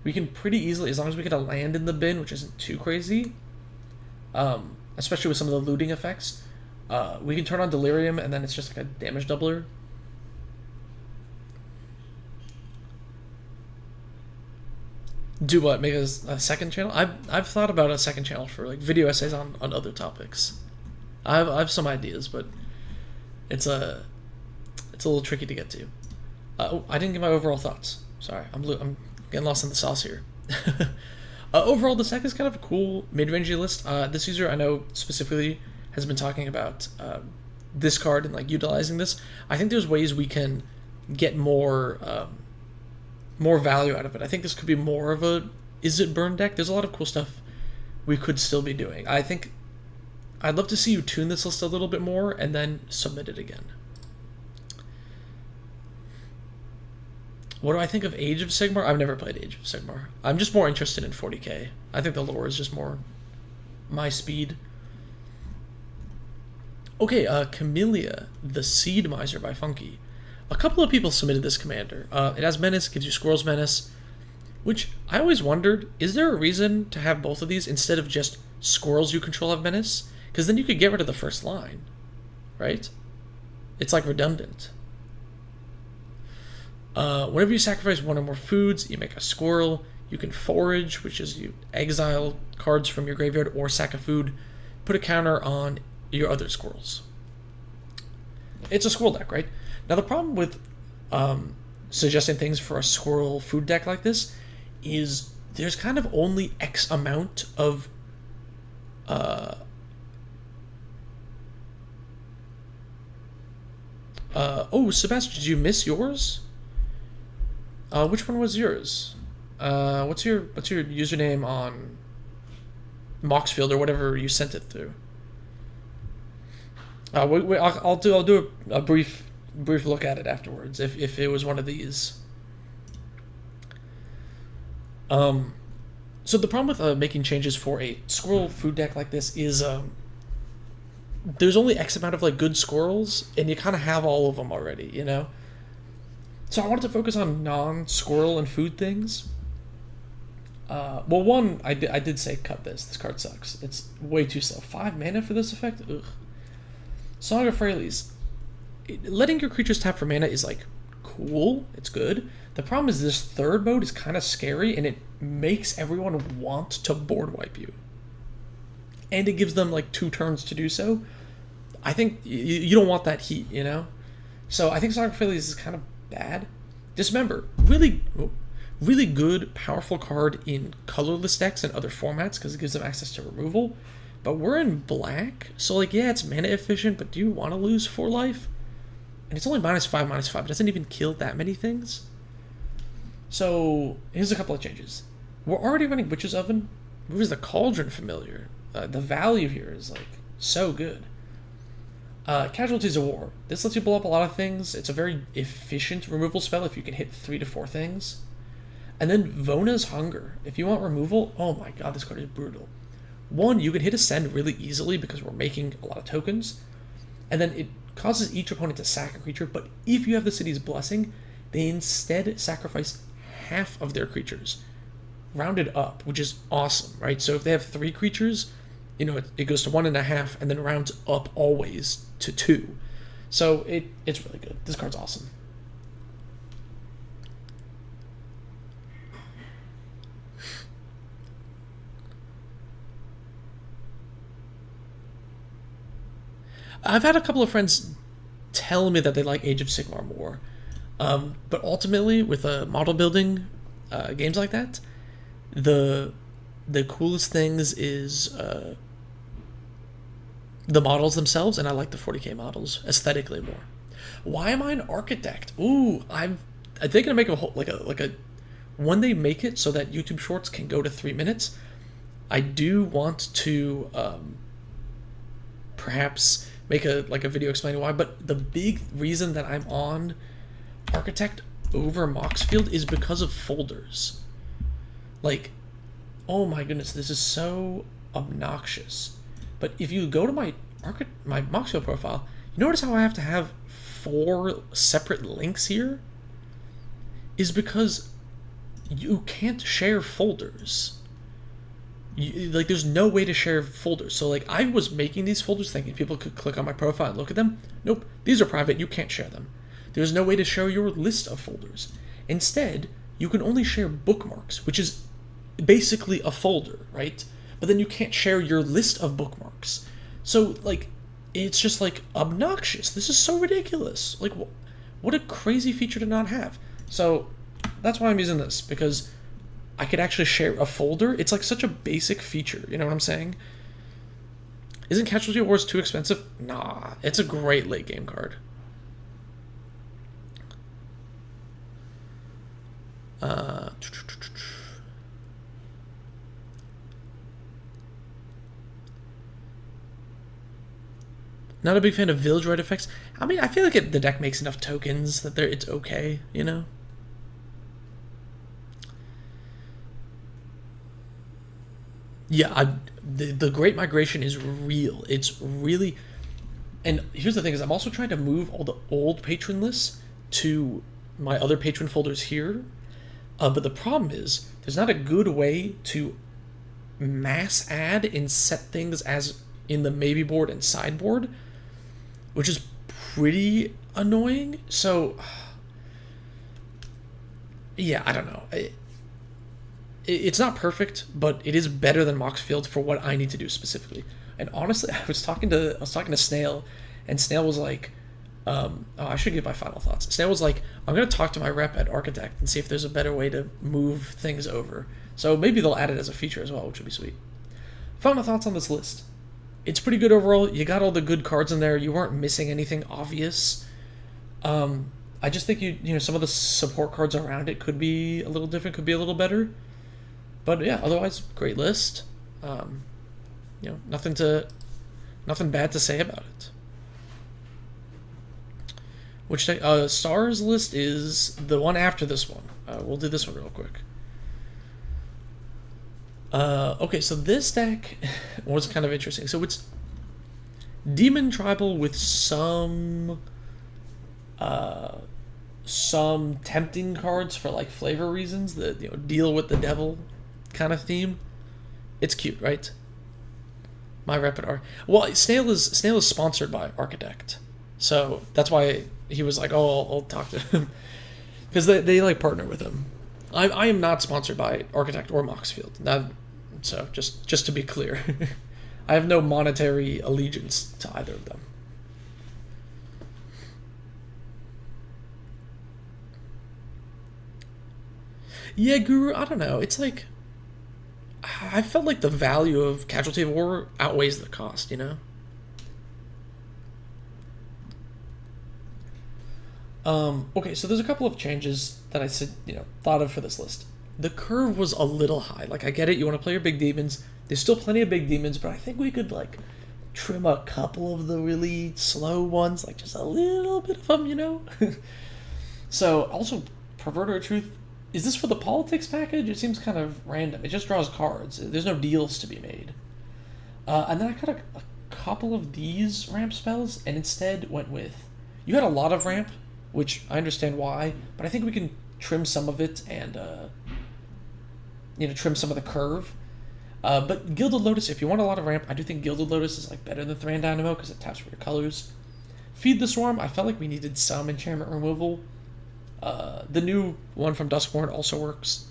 we can pretty easily, as long as we get a land in the bin, which isn't too crazy, especially with some of the looting effects, we can turn on Delirium, and then it's just like a damage doubler. Do what? Make a second channel? I've thought about a second channel for like video essays on other topics. I have some ideas, but it's a little tricky to get to. I didn't get my overall thoughts. Sorry, I'm getting lost in the sauce here. Overall, this deck is kind of a cool mid-rangey list. This user I know specifically has been talking about this card and like utilizing this. I think there's ways we can get more value out of it. I think this could be more of a Is It burn deck. There's a lot of cool stuff we could still be doing. I think I'd love to see you tune this list a little bit more and then submit it again. What do I think of Age of Sigmar? I've never played Age of Sigmar. I'm just more interested in 40k. I think the lore is just more my speed. Okay, Chamelia, the Seed Miser by Funky. A couple of people submitted this commander. It has Menace, gives you Squirrel's Menace, which I always wondered, is there a reason to have both of these instead of just Squirrels you control have Menace? Because then you could get rid of the first line, right? It's like redundant. Whenever you sacrifice one or more foods, you make a squirrel. You can forage, which is you exile cards from your graveyard or sack a food. Put a counter on your other squirrels. It's a squirrel deck, right? Now the problem with suggesting things for a squirrel food deck like this is there's kind of only X amount of oh, Sebastian, did you miss yours? Which one was yours? What's your username on Moxfield or whatever you sent it through? I'll do a brief look at it afterwards if it was one of these. So the problem with making changes for a squirrel food deck like this is there's only X amount of like good squirrels, and you kind of have all of them already, you know. So I wanted to focus on non-squirrel and food things. Well, one, I did say cut this. This card sucks. It's way too slow. 5 mana for this effect? Ugh. Song of Freyalise. Letting your creatures tap for mana is, like, cool. It's good. The problem is this third mode is kind of scary, and it makes everyone want to board wipe you. And it gives them, like, 2 turns to do so. I think you don't want that heat, you know? So I think Song of Freyalise is kind of bad. Just remember, really really good, powerful card in colorless decks and other formats because it gives them access to removal. But we're in black, so like, yeah, it's mana efficient, but do you want to lose 4 life? And it's only -5/-5. It doesn't even kill that many things. So here's a couple of changes. We're already running Witch's Oven. Moves the Cauldron Familiar. The value here is like so good. Casualties of War. This lets you blow up a lot of things. It's a very efficient removal spell if you can hit 3 to 4 things. And then Vona's Hunger. If you want removal, oh my god, this card is brutal. 1, you can hit Ascend really easily because we're making a lot of tokens. And then it causes each opponent to sack a creature, but if you have the City's Blessing, they instead sacrifice half of their creatures. Rounded up, which is awesome, right? So if they have 3 creatures, you know, it goes to 1.5 and then rounds up always to 2. So it's really good. This card's awesome. I've had a couple of friends tell me that they like Age of Sigmar more. But ultimately, with model building games like that, the coolest things is the models themselves, and I like the 40k models aesthetically more. Why am I an architect? Ooh, I'm thinking of making a whole like a when they make it so that YouTube Shorts can go to 3 minutes. I do want to perhaps make a video explaining why, but the big reason that I'm on Architect over Moxfield is because of folders. Like, oh my goodness, this is so obnoxious. But if you go to my Moxfield profile, you notice how I have to have 4 separate links here? Is because you can't share folders. Like, there's no way to share folders. So like, I was making these folders thinking people could click on my profile and look at them. Nope, these are private, you can't share them. There's no way to share your list of folders. Instead, you can only share bookmarks, which is basically a folder, right? But then you can't share your list of bookmarks. So like, it's just like obnoxious. This is so ridiculous. Like, what a crazy feature to not have. So that's why I'm using this, because I could actually share a folder. It's like such a basic feature, you know what I'm saying? Isn't Casualty Wars too expensive? Nah, it's a great late game card. Not a big fan of Village Right effects. I mean, I feel like the deck makes enough tokens that it's okay, you know? Yeah, the Great Migration is real. It's really... And here's the thing, is I'm also trying to move all the old patron lists to my other patron folders here. But the problem is, there's not a good way to mass add and set things as in the maybe board and sideboard, which is pretty annoying. So, yeah, I don't know. It's not perfect, but it is better than Moxfield for what I need to do specifically. And honestly, I was talking to Snail, and Snail was like, I should give my final thoughts. Snail was like, I'm going to talk to my rep at Architect and see if there's a better way to move things over. So maybe they'll add it as a feature as well, which would be sweet. Final thoughts on this list. It's pretty good overall. You got all the good cards in there. You weren't missing anything obvious. I just think you know some of the support cards around it could be a little different, could be a little better. But yeah, otherwise, great list. You know, nothing bad to say about it. Which stars list is the one after this one. We'll do this one real quick. Okay, so this deck was kind of interesting. So it's Demon Tribal with some tempting cards for like flavor reasons that, you know, deal with the devil kind of theme. It's cute, right? My repertoire. Well, Snail is sponsored by Architect, so that's why he was like, "Oh, I'll talk to him," because they like partner with him. I am not sponsored by Architect or Moxfield. So just to be clear, I have no monetary allegiance to either of them. Yeah, Guru, I don't know. It's like I felt like the value of Casualty of War outweighs the cost, you know? Okay, so there's a couple of changes that I said, thought of for this list. The curve was a little high. Like, I get it, you want to play your big demons. There's still plenty of big demons, but I think we could, like, trim a couple of the really slow ones, like just a little bit of them, you know? So, also, Perverter of Truth, is this for the politics package? It seems kind of random. It just draws cards. There's no deals to be made. And then I cut a couple of these ramp spells, and instead went with... You had a lot of ramp, which I understand why, but I think we can trim some of it and, trim some of the curve. But Gilded Lotus, if you want a lot of ramp, I do think Gilded Lotus is like better than Thran Dynamo because it taps for your colors. Feed the Swarm, I felt like we needed some enchantment removal. The new one from Duskborn also works.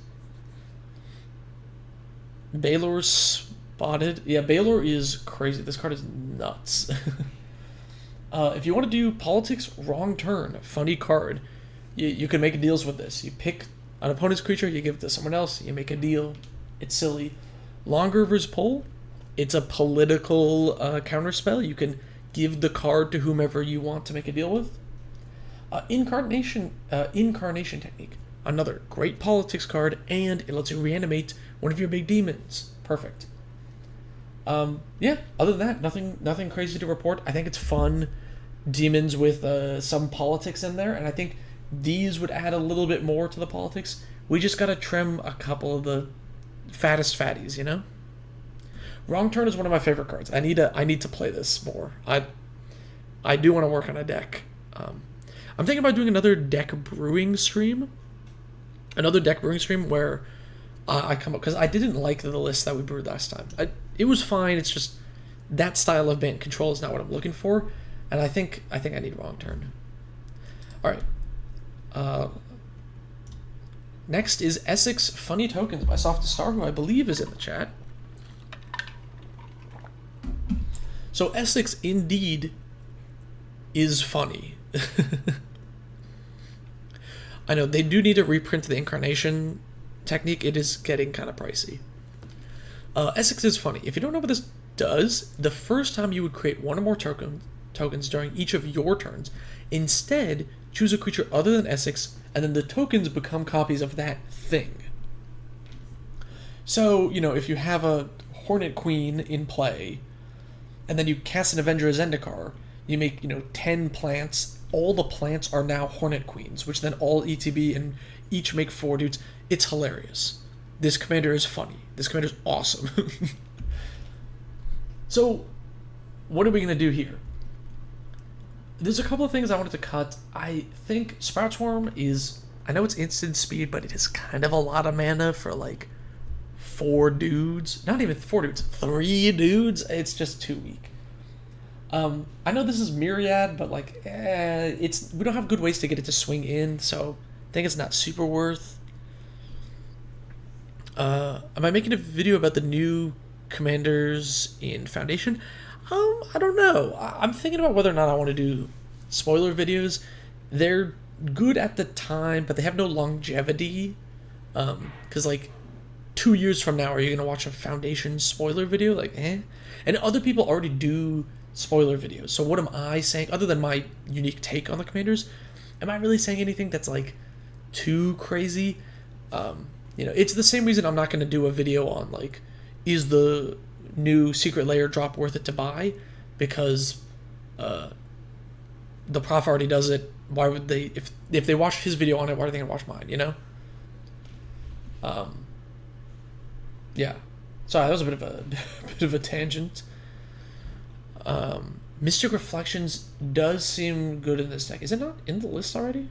Balor spotted. Yeah, Balor is crazy. This card is nuts. If you want to do politics, Wrong Turn, funny card. You can make deals with this. You pick an opponent's creature, you give it to someone else, you make a deal. It's silly. Longriver's Pull, it's a political counterspell. You can give the card to whomever you want to make a deal with. Incarnation Technique, another great politics card, and it lets you reanimate one of your big demons. Perfect. Yeah, other than that, nothing crazy to report. I think it's fun. Demons with some politics in there, and I think these would add a little bit more to the politics. We just gotta trim a couple of the fattest fatties, you know? Wrong Turn is one of my favorite cards. I need to play this more. I do want to work on a deck. I'm thinking about doing another deck brewing stream. Where I come up, because I didn't like the list that we brewed last time. It was fine. It's just that style of band control is not what I'm looking for, and I think I need Wrong Turn. All right. Next is Essex Funny Tokens by Soft Star, who I believe is in the chat. So Essex indeed is funny. I know they do need to reprint the Incarnation Technique. It is getting kind of pricey. Essex is funny. If you don't know what this does, the first time you would create one or more tokens during each of your turns. Instead, choose a creature other than Essex, and then the tokens become copies of that thing. So, if you have a Hornet Queen in play, and then you cast an Avenger of Zendikar, you make, 10 plants. All the plants are now Hornet Queens, which then all ETB and each make 4 dudes. It's hilarious. This commander is funny. This commander is awesome. So, what are we going to do here? There's a couple of things I wanted to cut. I think Sprout Swarm is... I know it's instant speed, but it is kind of a lot of mana for, 4 dudes. Not even 4 dudes. 3 dudes? It's just too weak. I know this is Myriad, but, we don't have good ways to get it to swing in, so I think it's not super worth. Am I making a video about the new commanders in Foundation? I don't know. I'm thinking about whether or not I want to do spoiler videos. They're good at the time, but they have no longevity. Because, 2 years from now, are you going to watch a Foundation spoiler video? And other people already do spoiler videos. So what am I saying, other than my unique take on the commanders? Am I really saying anything that's, too crazy? It's the same reason I'm not going to do a video on, is the new Secret Lair drop worth it to buy? Because the prof already does it. Why would they, if they watched his video on it, why are they going to watch mine, Yeah. Sorry, that was a bit of a tangent. Mystic Reflections does seem good in this deck. Is it not in the list already?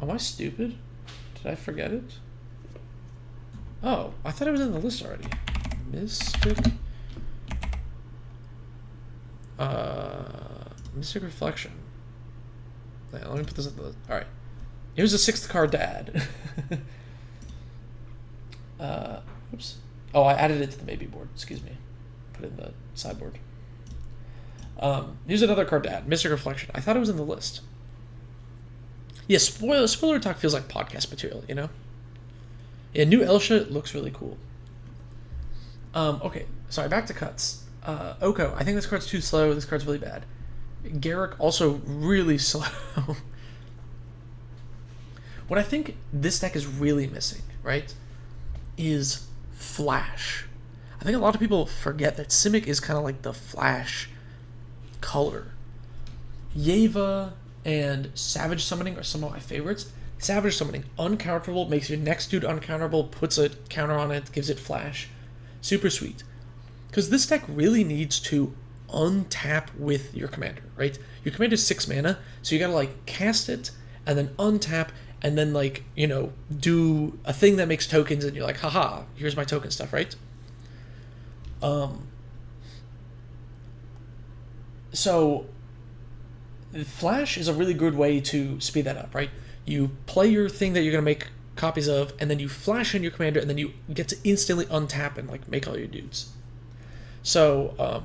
Am I stupid? Did I forget it? Oh, I thought it was in the list already. Mystic Reflection. Yeah, let me put this in the list. Alright. Here's a 6th card to add. Oops. Oh, I added it to the maybe board. Excuse me. Put it in the sideboard. Here's another card to add. Mystic Reflection. I thought it was in the list. Yeah, spoiler talk feels like podcast material, Yeah, new Elsha looks really cool. Okay, sorry, back to cuts. Oko, I think this card's too slow. This card's really bad. Garrick, also really slow. What I think this deck is really missing, right, is Flash. I think a lot of people forget that Simic is kind of like the Flash color. Yeva and Savage Summoning are some of my favorites. Savage Summoning, uncounterable, makes your next dude uncounterable, puts a counter on it, gives it Flash. Super sweet. Because this deck really needs to untap with your commander, right? Your commander's 6 mana, so you gotta like cast it, and then untap, and then like, you know, do a thing that makes tokens, and you're like, haha, here's my token stuff, right? So Flash is a really good way to speed that up, right? You play your thing that you're gonna make copies of, and then you flash in your commander, and then you get to instantly untap and like make all your dudes. So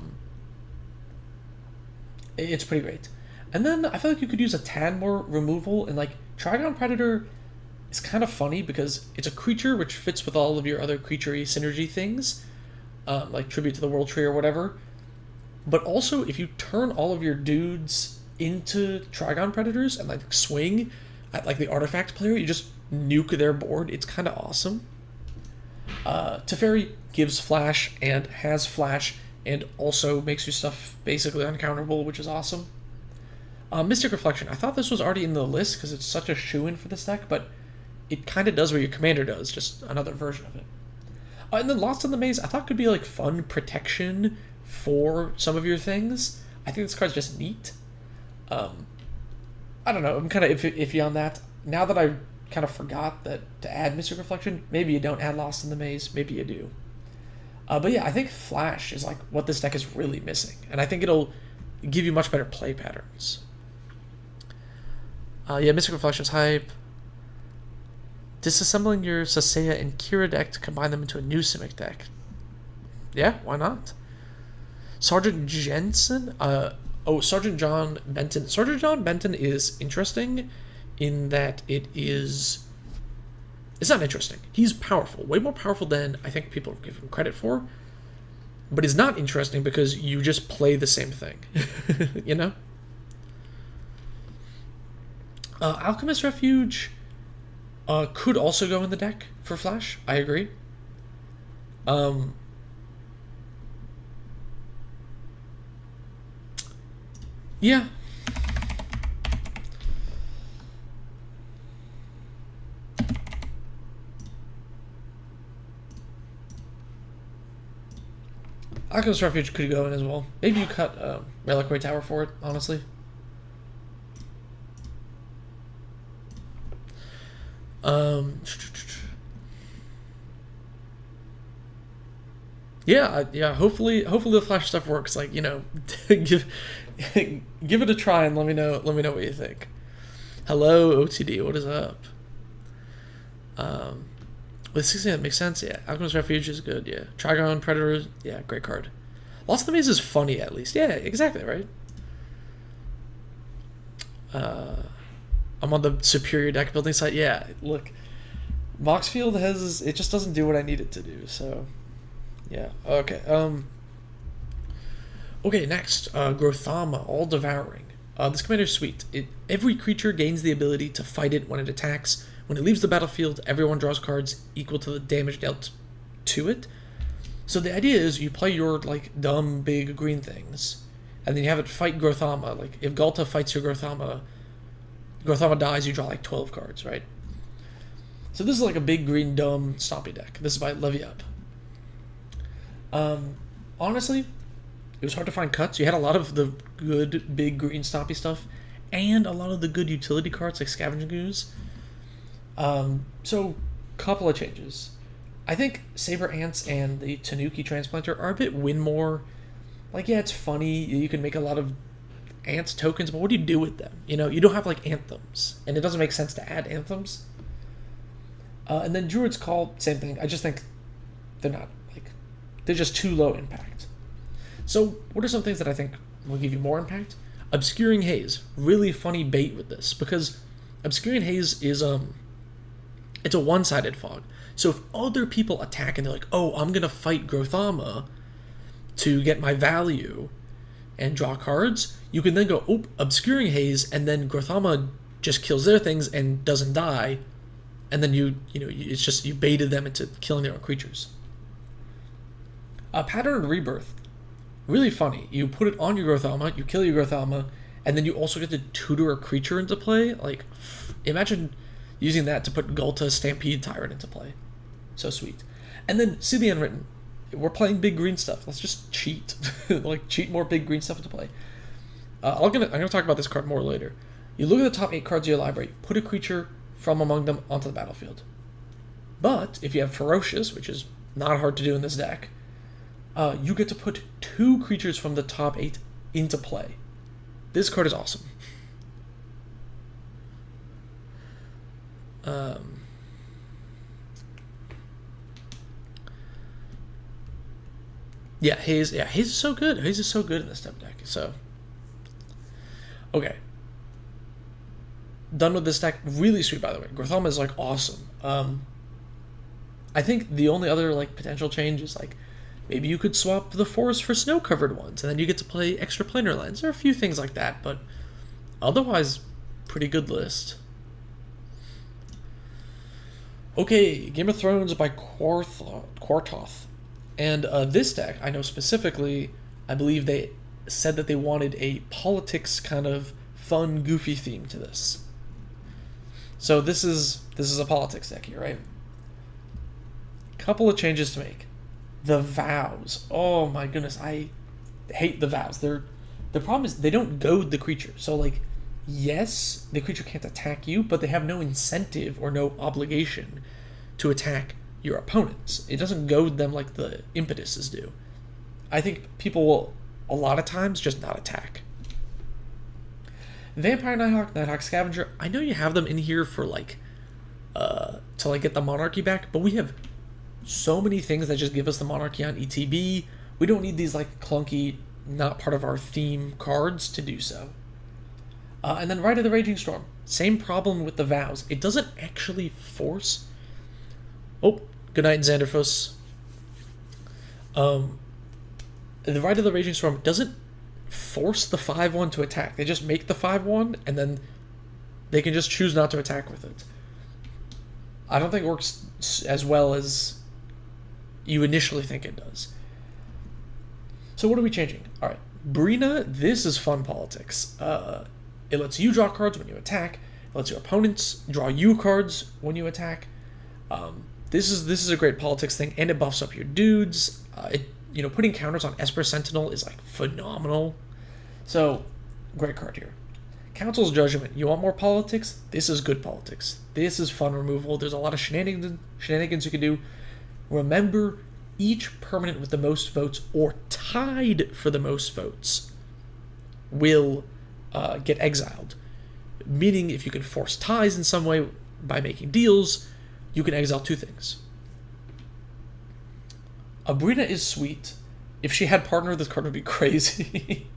it's pretty great. And then I feel like you could use a tad more removal, and like Trigon Predator is kind of funny because it's a creature which fits with all of your other creature-y synergy things, like Tribute to the World Tree or whatever. But also, if you turn all of your dudes into Trigon Predators and like swing at like the artifact player, you just nuke their board. It's kind of awesome. Teferi gives Flash and has Flash and also makes your stuff basically uncounterable, which is awesome. Mystic Reflection. I thought this was already in the list because it's such a shoo-in for this deck, but it kind of does what your commander does, just another version of it. And then Lost in the Maze, I thought could be like fun protection for some of your things. I think this card's just neat. I don't know, I'm kind of iffy on that. Now that I kind of forgot that to add Mystic Reflection, maybe you don't add Lost in the Maze, maybe you do. But yeah, I think Flash is like what this deck is really missing, and I think it'll give you much better play patterns. Yeah, Mystic Reflection's hype. Disassembling your Sasea and Kira deck to combine them into a new Simic deck. Yeah, why not? Sergeant Jensen? Sergeant John Benton. Sergeant John Benton is interesting in that it's not interesting. He's powerful, way more powerful than I think people give him credit for. But he's not interesting because you just play the same thing, you know? Alchemist Refuge could also go in the deck for Flash. I agree. Yeah. Alchemist Refuge could go in as well. Maybe you cut Reliquary Tower for it, honestly. Yeah. Hopefully the Flash stuff works. Like, you know, give it a try and let me know what you think. Hello, OTD. What is up? With 16, that makes sense. Yeah, Alchemist Refuge is good. Yeah, Trigon Predator. Yeah, great card. Lost in the Maze is funny at least. Yeah, exactly right. I'm on the superior deck building site. Yeah, look, Moxfield it just doesn't do what I need it to do. So, yeah. Okay. Okay. Next, Grothama, All Devouring. This commander's sweet. Every creature gains the ability to fight it when it attacks. When it leaves the battlefield, everyone draws cards equal to the damage dealt to it. So the idea is you play your like dumb big green things, and then you have it fight Grothama. Like if Gata fights your Grothama dies, you draw like 12 cards, right? So this is like a big green dumb stompy deck. This is by Levy Up. Honestly, it was hard to find cuts. You had a lot of the good big green stompy stuff, and a lot of the good utility cards like Scavenging Ooze. So, couple of changes. I think Saber Ants and the Tanuki Transplanter are a bit win more. Like, yeah, it's funny. You can make a lot of Ants tokens, but what do you do with them? You know, you don't have, like, Anthems. And it doesn't make sense to add Anthems. And then Druid's Call, same thing. I just think they're not, like, they're just too low impact. So, what are some things that I think will give you more impact? Obscuring Haze. Really funny bait with this, because Obscuring Haze is, it's a one-sided fog. So if other people attack and they're like, oh, I'm going to fight Grothama to get my value and draw cards, you can then go, oh, Obscuring Haze, and then Grothama just kills their things and doesn't die, and then it's just you baited them into killing their own creatures. Pattern of Rebirth, really funny. You put it on your Grothama, you kill your Grothama, and then you also get to tutor a creature into play. Like, imagine using that to put Gata Stampede Tyrant into play. So sweet. And then see the unwritten. We're playing big green stuff. Let's just cheat. Like, cheat more big green stuff into play. I'm gonna talk about this card more later. You look at the top 8 cards of your library, put a creature from among them onto the battlefield. But if you have Ferocious, which is not hard to do in this deck, you get to put 2 creatures from the top 8 into play. This card is awesome. Haze is so good. Haze is so good in this type of deck. So, okay. Done with this deck. Really sweet, by the way. Grothama is, like, awesome. I think the only other, like, potential change is, like, maybe you could swap the forest for snow-covered ones, and then you get to play extra planar lands. There are a few things like that, but otherwise, pretty good list. Okay, Game of Thrones by Quartoth. And this deck, I know specifically, I believe they said that they wanted a politics kind of fun, goofy theme to this. So this is a politics deck here, right? Couple of changes to make. The vows. Oh my goodness, I hate the vows. The problem is they don't goad the creature. So, like, yes, the creature can't attack you, but they have no incentive or no obligation to attack your opponents. It doesn't goad them like the impetuses do. I think people will, a lot of times, just not attack. Vampire Nighthawk Scavenger, I know you have them in here for, like, to, like, get the Monarchy back, but we have so many things that just give us the Monarchy on ETB. We don't need these, like, clunky, not part of our theme cards to do so. And then Rite of the Raging Storm. Same problem with the vows. It doesn't actually force... Oh, good night, Xanderfuss. The Rite of the Raging Storm doesn't force the 5/1 to attack. They just make the 5/1, and then they can just choose not to attack with it. I don't think it works as well as you initially think it does. So what are we changing? All right, Brina, this is fun politics. It lets you draw cards when you attack. It lets your opponents draw you cards when you attack. This is a great politics thing, and it buffs up your dudes. Putting counters on Esper Sentinel is, like, phenomenal. So, great card here. Council's Judgment. You want more politics? This is good politics. This is fun removal. There's a lot of shenanigans you can do. Remember, each permanent with the most votes or tied for the most votes will get exiled. Meaning, if you can force ties in some way by making deals, you can exile 2 things. Abrina is sweet. If she had partner, this card would be crazy.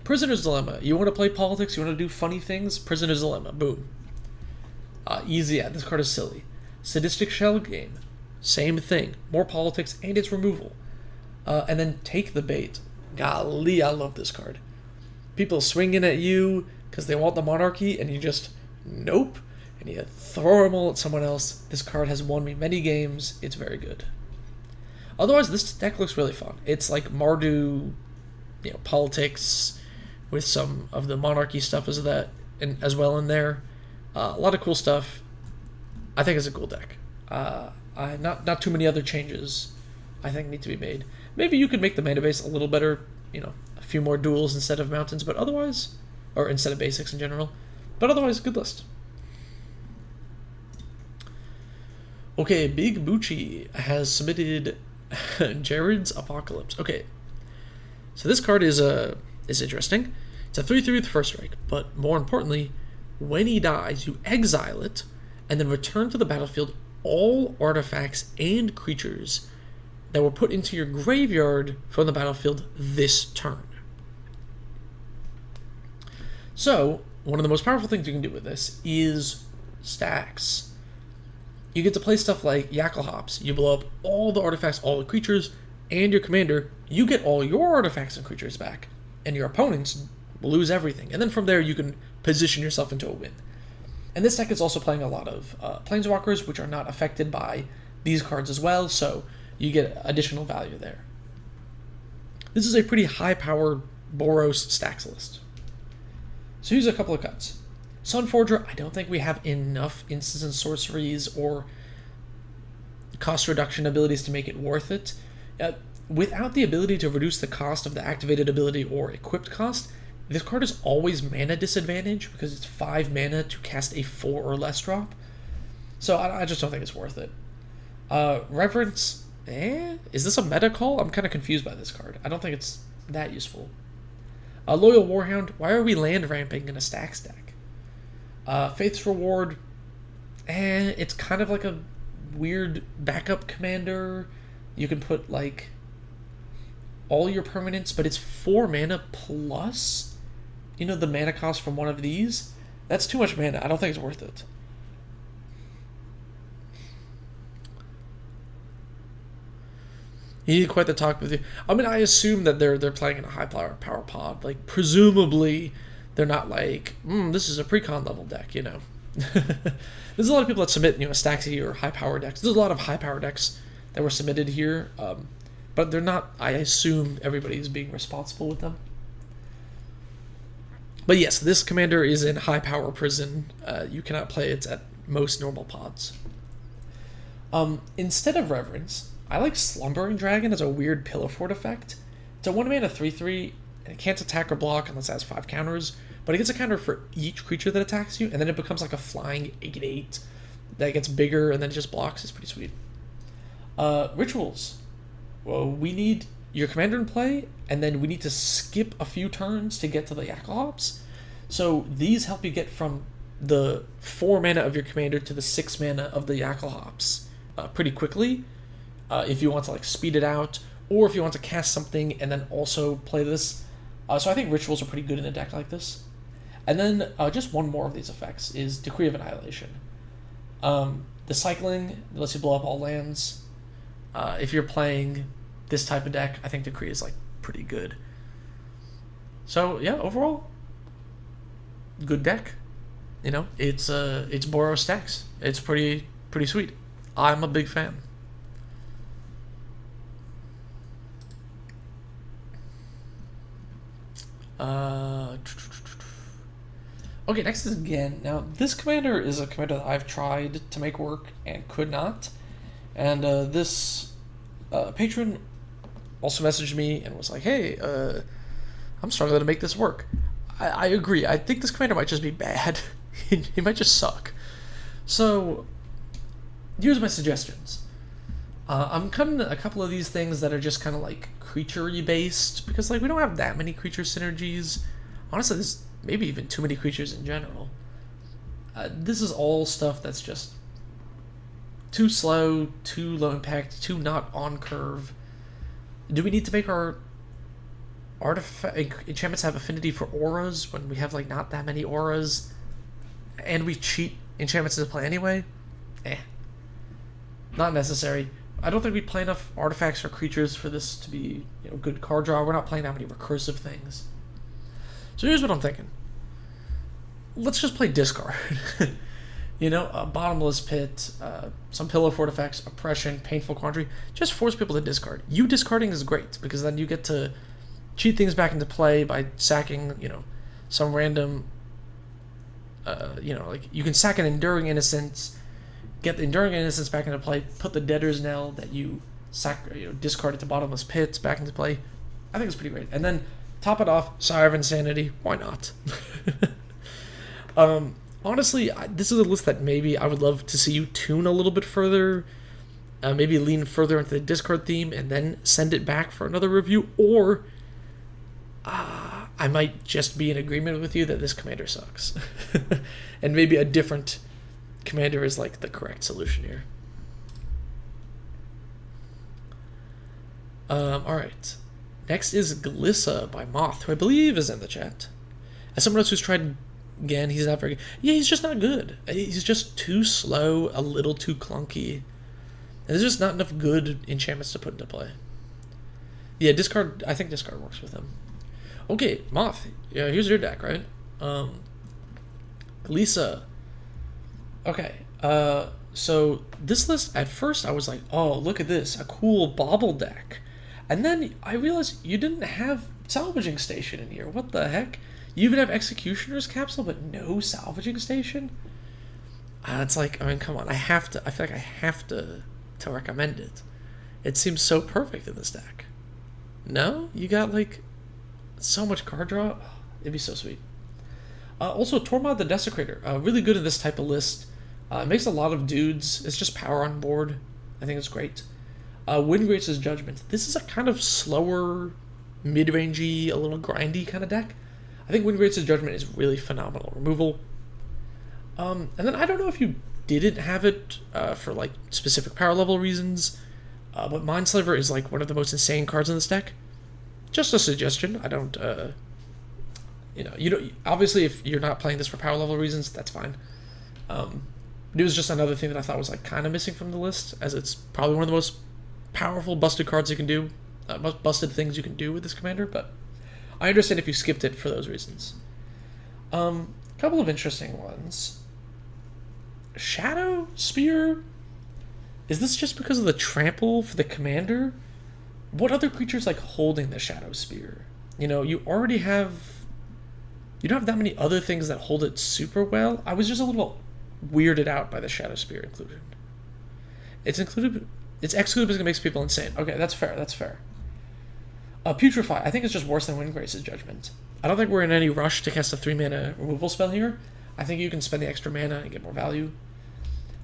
Prisoner's Dilemma. You want to play politics? You want to do funny things? Prisoner's Dilemma. Boom. Easy. Yeah, this card is silly. Sadistic Shell Game. Same thing. More politics and its removal. And then Take the Bait. Golly, I love this card. People swinging at you because they want the Monarchy, and you just, nope. And you throw them all at someone else. This card has won me many games. It's very good. Otherwise, this deck looks really fun. It's like Mardu, politics with some of the Monarchy stuff as well in there. A lot of cool stuff. I think it's a cool deck. Not too many other changes I think need to be made. Maybe you could make the mana base a little better, a few more duels instead of mountains, but otherwise, or instead of basics in general. But otherwise, good list. Okay, Big Bucci has submitted Jared's Apocalypse. Okay, so this card is interesting. It's a 3/3 with first strike, but more importantly, when he dies, you exile it, and then return to the battlefield all artifacts and creatures that were put into your graveyard from the battlefield this turn. So, one of the most powerful things you can do with this is stacks. you get to play stuff like Yackle Hops. You blow up all the artifacts, all the creatures, and your commander, you get all your artifacts and creatures back. And your opponents will lose everything. And then from there, you can position yourself into a win. And this deck is also playing a lot of Planeswalkers, which are not affected by these cards as well, so you get additional value there. This is a pretty high-powered Boros stacks list. So here's a couple of cuts. Sunforger, I don't think we have enough instants and sorceries or cost reduction abilities to make it worth it. Without the ability to reduce the cost of the activated ability or equipped cost, this card is always mana disadvantage because it's 5 mana to cast a 4 or less drop. So I just don't think it's worth it. Reverence, is this a meta call? I'm kind of confused by this card. I don't think it's that useful. Loyal Warhound, why are we land ramping in a stacks deck? Faith's Reward, it's kind of like a weird backup commander. You can put like all your permanents, but it's 4 mana plus, you know, the mana cost from one of these. That's too much mana. I don't think it's worth it. You need quite the talk with you. I mean, I assume that they're playing in a high power pod. Like, presumably, they're not like, this is a precon level deck, you know. There's a lot of people that submit, you know, Staxy or high power decks. There's a lot of high power decks that were submitted here, but they're not. I assume everybody is being responsible with them. But yes, this commander is in high power prison. You cannot play it at most normal pods. Instead of Reverence, I like Slumbering Dragon as a weird Pillow Fort effect. It's a 1-mana 3/3, and it can't attack or block unless it has 5 counters, but it gets a counter for each creature that attacks you, and then it becomes like a flying 8/8 that gets bigger and then it just blocks. It's pretty sweet. Rituals. Well, we need your commander in play, and then we need to skip a few turns to get to the Yackle Hops. So these help you get from the 4 mana of your commander to the 6 mana of the Yackle Hops pretty quickly. If you want to like speed it out, or if you want to cast something and then also play this. So I think Rituals are pretty good in a deck like this. And then just one more of these effects is Decree of Annihilation. The cycling lets you blow up all lands. If you're playing this type of deck, I think Decree is like pretty good. So yeah, overall, good deck. You know, it's Boros stacks. It's pretty sweet. I'm a big fan. Okay, next is Again. Now, this commander is a commander that I've tried to make work and could not. And this patron also messaged me and was like, hey, I'm struggling to make this work. I agree. I think this commander might just be bad. He might just suck. So, here's my suggestions. I'm cutting a couple of these things that are just kind of like creature-y based, because like we don't have that many creature synergies. Honestly, there's maybe even too many creatures in general. This is all stuff that's just too slow, too low impact, too not on curve. Do we need to make our enchantments have affinity for auras when we have like not that many auras, and we cheat enchantments into play anyway? Not necessary. I don't think we play enough artifacts or creatures for this to be, you know, good card draw. We're not playing that many recursive things. So here's what I'm thinking. Let's just play discard. You know, a bottomless pit, some pillow fort effects, oppression, painful quandary. Just force people to discard. You discarding is great because then you get to cheat things back into play by sacking, you know, some random, you know, like you can sack an Enduring Innocence, get the Enduring Innocence back into play, put the Debtor's Knell that you discarded to bottomless pits back into play. I think it's pretty great. And then top it off, Sire of Insanity. Why not? Honestly, this is a list that maybe I would love to see you tune a little bit further. Maybe lean further into the discard theme and then send it back for another review. Or I might just be in agreement with you that this commander sucks. And maybe a different commander is like the correct solution here. Alright. Next is Glissa by Moth, who I believe is in the chat. As someone else who's tried Again, he's not very good. Yeah, he's just not good. He's just too slow, a little too clunky. And there's just not enough good enchantments to put into play. Yeah, discard. I think discard works with him. Okay, Moth. Yeah, here's your deck, right? Lisa. Okay. So this list, at first I was like, oh, look at this, a cool bobble deck. And then I realized you didn't have salvaging station in here. What the heck? You even have executioner's capsule, but no salvaging station? It's like, I mean, come on. I feel like I have to recommend it. It seems so perfect in this deck. No? You got, like, so much card draw? Oh, it'd be so sweet. Also, Tormod the Desecrator. Really good in this type of list. It makes a lot of dudes. It's just power on board. I think it's great. Windgrace's Judgment. This is a kind of slower, mid-rangey, a little grindy kind of deck. I think Windgrace's Judgment is really phenomenal removal. And then I don't know if you didn't have it for like specific power level reasons, but Mindslaver is like one of the most insane cards in this deck. Just a suggestion. I don't, you don't. Obviously, if you're not playing this for power level reasons, that's fine. It was just another thing that I thought was like kind of missing from the list, as it's probably one of the most powerful busted cards you can do, busted things you can do with this commander. But I understand if you skipped it for those reasons. Couple of interesting ones. Shadow Spear. Is this just because of the trample for the commander? What other creatures like holding the Shadow Spear? You know, you don't have that many other things that hold it super well. I was just a little weirded out by the Shadow Spear inclusion. It's excluded because it makes people insane. Okay, that's fair. Putrefy, I think it's just worse than Windgrace's Judgment. I don't think we're in any rush to cast a 3-mana removal spell here. I think you can spend the extra mana and get more value.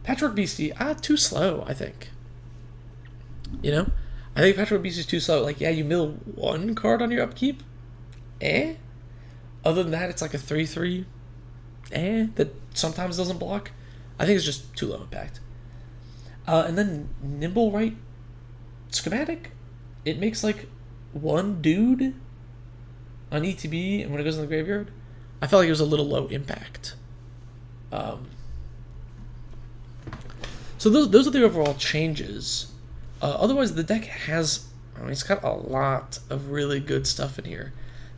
Patchwork Beastie, too slow, I think. You know? I think Patchwork Beastie is too slow. Like, yeah, you mill one card on your upkeep. Other than that, it's like a 3/3. That sometimes doesn't block. I think it's just too low impact. And then Nimble Right Schematic. It makes like one dude on ETB, and when it goes in the graveyard, I felt like it was a little low impact. So those are the overall changes. Otherwise, the deck has, it's got a lot of really good stuff in here.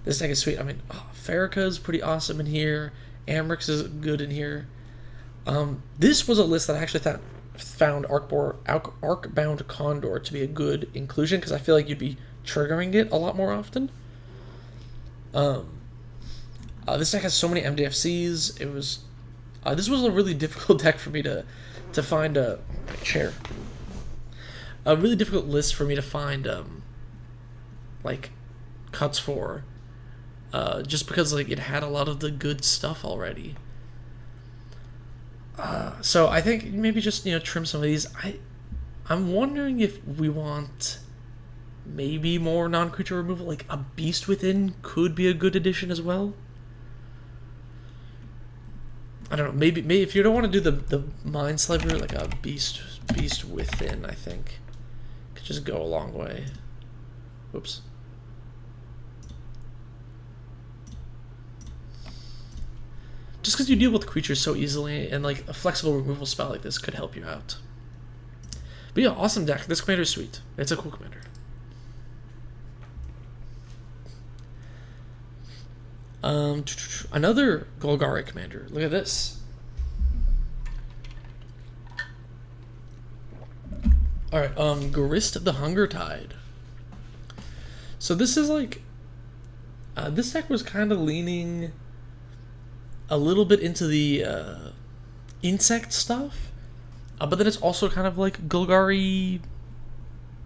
This deck is sweet. I mean, Farrakha is pretty awesome in here. Amrix is good in here. This was a list that I actually found Arcbound Condor to be a good inclusion, because I feel like you'd be triggering it a lot more often. This deck has so many MDFCs. This was a really difficult deck for me to find a chair. A really difficult list for me to find like cuts for, just because like it had a lot of the good stuff already. So I think maybe just trim some of these. I'm wondering if we want maybe more non-creature removal. Like a Beast Within could be a good addition as well. I don't know. Maybe if you don't want to do the Mindslaver, like a Beast Within, I think could just go a long way. Whoops. Just because you deal with creatures so easily, and like a flexible removal spell like this could help you out. But yeah, awesome deck. This commander is sweet. It's a cool commander. Another Golgari commander. Look at this. Alright, Grist the Hunger Tide. So this is like, this deck was kind of leaning a little bit into the insect stuff, but then it's also kind of like Golgari,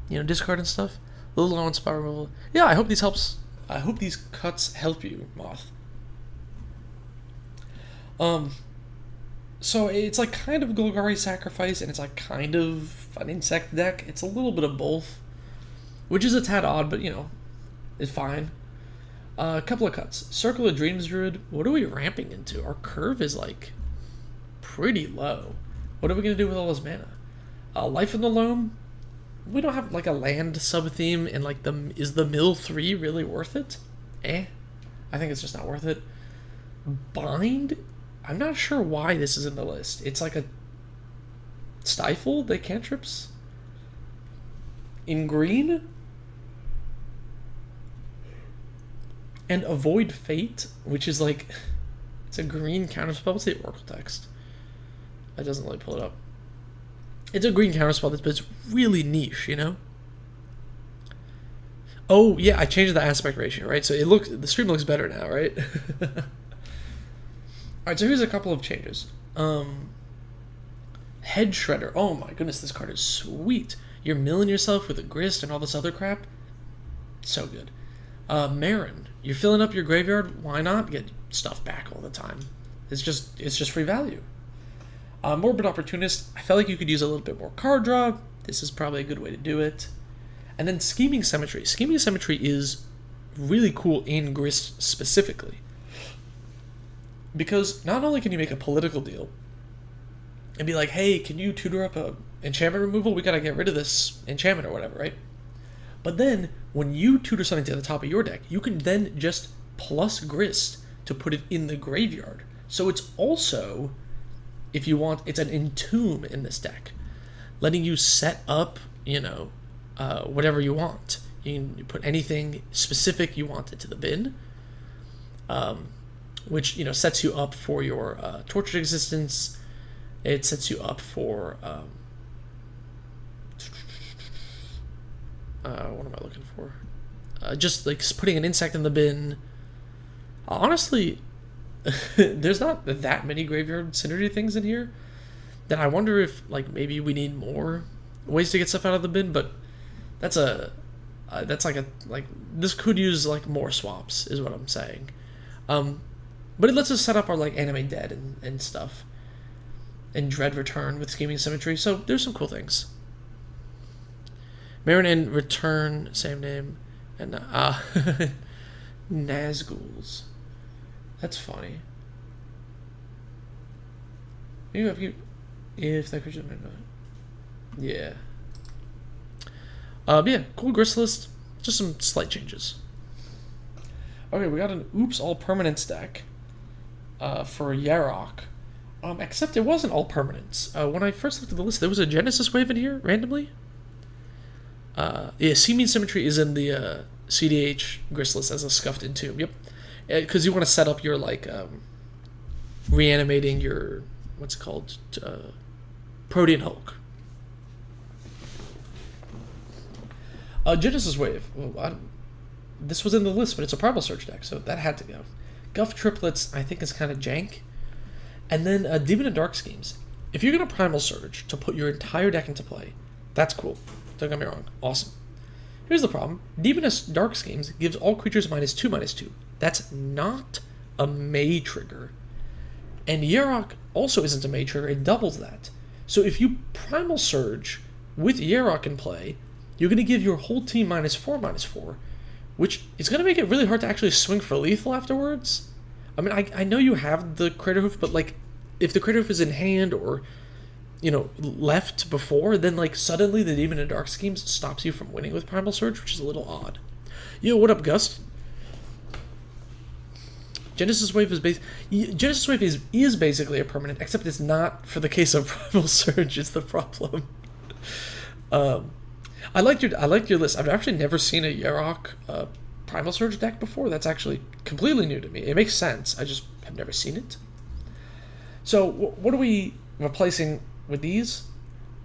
discard and stuff. A little low on spell removal. Yeah, I hope these helps. I hope these cuts help you, Moth. So it's like kind of Golgari Sacrifice, and it's like kind of an insect deck. It's a little bit of both, which is a tad odd, but it's fine. A couple of cuts. Circle of Dreams Druid. What are we ramping into? Our curve is like pretty low. What are we gonna do with all this mana? Life in the Loam. We don't have like a land sub-theme, and like is the mill 3 really worth it? I think it's just not worth it. Bind, I'm not sure why this is in the list. It's like a Stifle, the cantrips? In green? And Avoid Fate, which is like, it's a green counterspell. What's the Oracle text? That doesn't really pull it up. It's a green counterspell, but it's really niche, you know? Oh, yeah, I changed the aspect ratio, right? So the stream looks better now, right? Alright, so here's a couple of changes. Head Shredder. Oh my goodness, this card is sweet. You're milling yourself with a grist and all this other crap. So good. Marin. You're filling up your graveyard. Why not get stuff back all the time? It's just free value. Morbid Opportunist. I felt like you could use a little bit more card draw. This is probably a good way to do it. And then Scheming Symmetry. Scheming Symmetry is really cool in Grist specifically. Because not only can you make a political deal and be like, hey, can you tutor up a enchantment removal? We gotta get rid of this enchantment or whatever, right? But then, when you tutor something to the top of your deck, you can then just plus Grist to put it in the graveyard. So it's also, if you want, it's an entomb in this deck, letting you set up, whatever you want. You can put anything specific you want into the bin, which, sets you up for your Tortured Existence. It sets you up for, what am I looking for? Just like putting an insect in the bin. Honestly, there's not that many graveyard synergy things in here that I wonder if maybe we need more ways to get stuff out of the bin. But this could use more swaps, is what I'm saying. But it lets us set up our Animate Dead and stuff, and Dread Return with Scheming Symmetry. So there's some cool things. Marin and Return, same name, and Nazguls. That's funny. Maybe if that creature might not. Yeah. Yeah, cool Grist list. Just some slight changes. Okay, we got an Oops All Permanents deck for Yarok. Except it wasn't all permanents. When I first looked at the list, there was a Genesis Wave in here randomly. Yeah, Scheming Symmetry is in the CDH Grist list as a Scuffed Entomb. Yep. Because you want to set up your, reanimating your, what's it called? Protean Hulk. Genesis Wave. Well, this was in the list, but it's a Primal Surge deck, so that had to go. Guff Triplets, I think, is kind of jank. And then Demon and Dark Schemes. If you're going to Primal Surge to put your entire deck into play, that's cool. Don't get me wrong. Awesome. Here's the problem. Demonist Dark Schemes gives all creatures -2/-2. That's not a May trigger. And Yarok also isn't a May trigger. It doubles that. So if you Primal Surge with Yarok in play, you're going to give your whole team -4/-4, which is going to make it really hard to actually swing for lethal afterwards. I mean, I know you have the Craterhoof, but if the Craterhoof is in hand or left before, then suddenly the Demon and Dark Schemes stops you from winning with Primal Surge, which is a little odd. Yo, what up, Gust? Genesis Wave is basically a permanent, except it's not for the case of Primal Surge. Is the problem. I liked your list. I've actually never seen a Yarok Primal Surge deck before. That's actually completely new to me. It makes sense. I just have never seen it. So what are we replacing with these?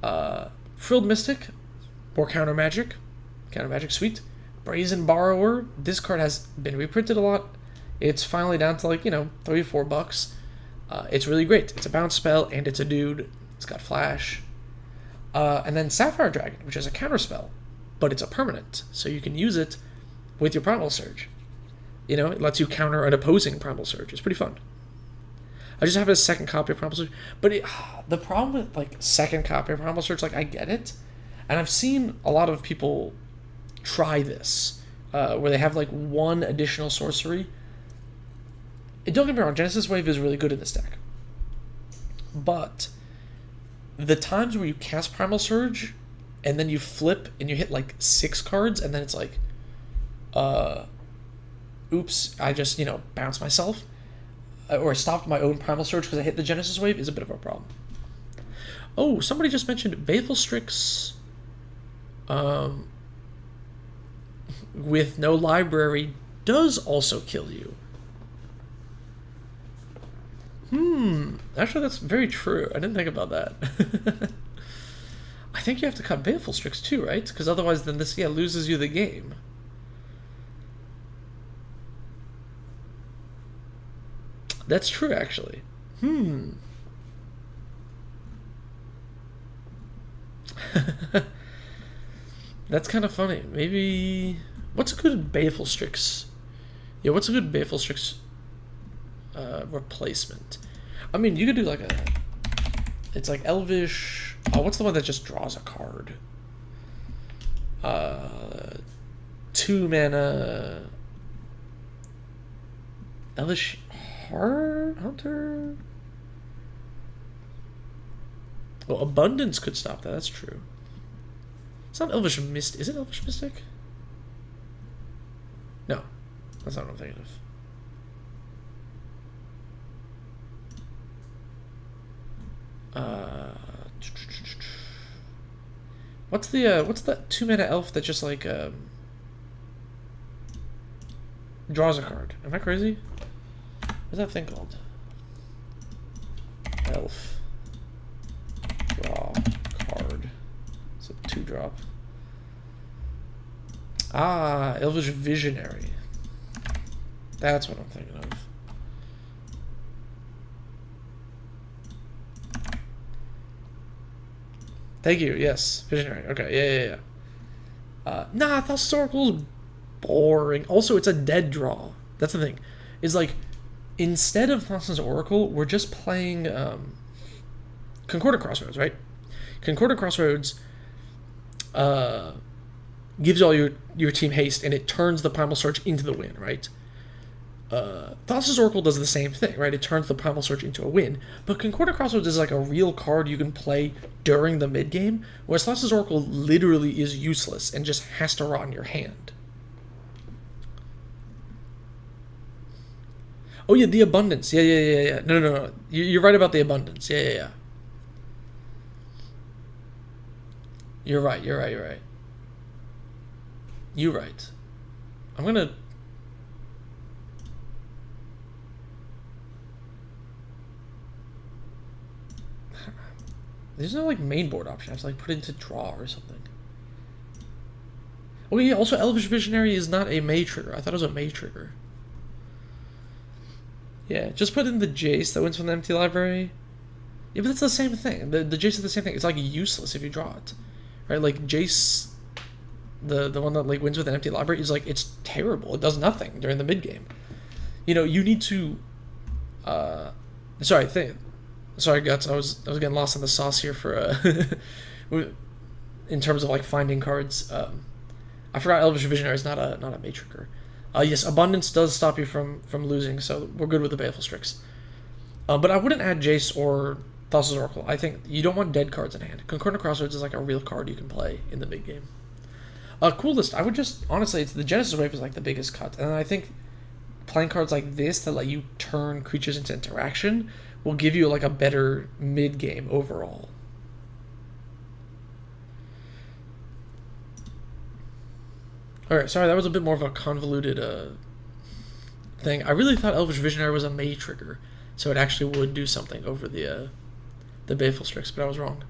Frilled Mystic, more counter magic sweet. Brazen Borrower. This card has been reprinted a lot. It's finally down to $3-4. It's really great. It's a bounce spell and it's a dude. It's got flash. And then Sapphire Dragon, which is a counter spell, but it's a permanent, so you can use it with your Primal Surge. It lets you counter an opposing Primal Surge. It's pretty fun. I just have a second copy of Primal Surge, but the problem with second copy of Primal Surge, I get it, and I've seen a lot of people try this, where they have one additional sorcery. And don't get me wrong, Genesis Wave is really good in this deck, but the times where you cast Primal Surge and then you flip and you hit 6 cards and then it's oops, I just bounce myself. or stopped my own Primal Surge because I hit the Genesis Wave is a bit of a problem. Oh, somebody just mentioned Baleful Strix with no library does also kill you. Actually, that's very true. I didn't think about that. I think you have to cut Baleful Strix too, right? Because otherwise then this, loses you the game. That's true, actually. That's kind of funny. Maybe... What's a good Baleful Strix? Yeah, what's a good Baleful Strix replacement? I mean, you could do like a... It's like Elvish... Oh, what's the one that just draws a card? 2 mana... Elvish Hunter? Well, Abundance could stop that, that's true. It's not Elvish Mystic. Is it Elvish Mystic? No. That's not what I'm thinking of. What's that 2 mana elf that just like draws a card? Am I crazy? What's that thing called? Elf. Draw card. It's a 2-drop. Elvish Visionary. That's what I'm thinking of. Thank you. Yes, Visionary. Okay, yeah. Nah, Thassa's Oracle's boring. Also, it's a dead draw. That's the thing. Is like, instead of Thassa's Oracle, we're just playing Concordant Crossroads, right? Concordant Crossroads gives all your team haste, and it turns the Primal Surge into the win, right? Thassa's Oracle does the same thing, right? It turns the Primal Surge into a win, but Concordant Crossroads is like a real card you can play during the mid-game, whereas Thassa's Oracle literally is useless and just has to rot in your hand. Oh yeah, the Abundance. Yeah. No. You're right about the Abundance. Yeah. You're right. You're right. I'm gonna... There's no like main board option. I have to like put it into draw or something. Oh yeah, also Elvish Visionary is not a May trigger. I thought it was a May trigger. Yeah, just put in the Jace that wins from the empty library. Yeah, but that's the same thing. The Jace is the same thing. It's like useless if you draw it. Right? Like Jace, the one that like wins with an empty library is like, it's terrible. It does nothing during the mid game. You know, you need to sorry Guts, I was getting lost in the sauce here for in terms of like finding cards. I forgot Elvish Visionary is not a May trigger. Yes, Abundance does stop you from losing, so we're good with the Baleful Strix. But I wouldn't add Jace or Thassa's Oracle. I think you don't want dead cards in hand. Concordant Crossroads is like a real card you can play in the big game. Coolest, I would just, honestly, it's the Genesis Wave is like the biggest cut. And I think playing cards like this that let you turn creatures into interaction will give you like a better mid-game overall. Alright, sorry, that was a bit more of a convoluted thing. I really thought Elvish Visionary was a May trigger, so it actually would do something over the Baleful Strix, but I was wrong.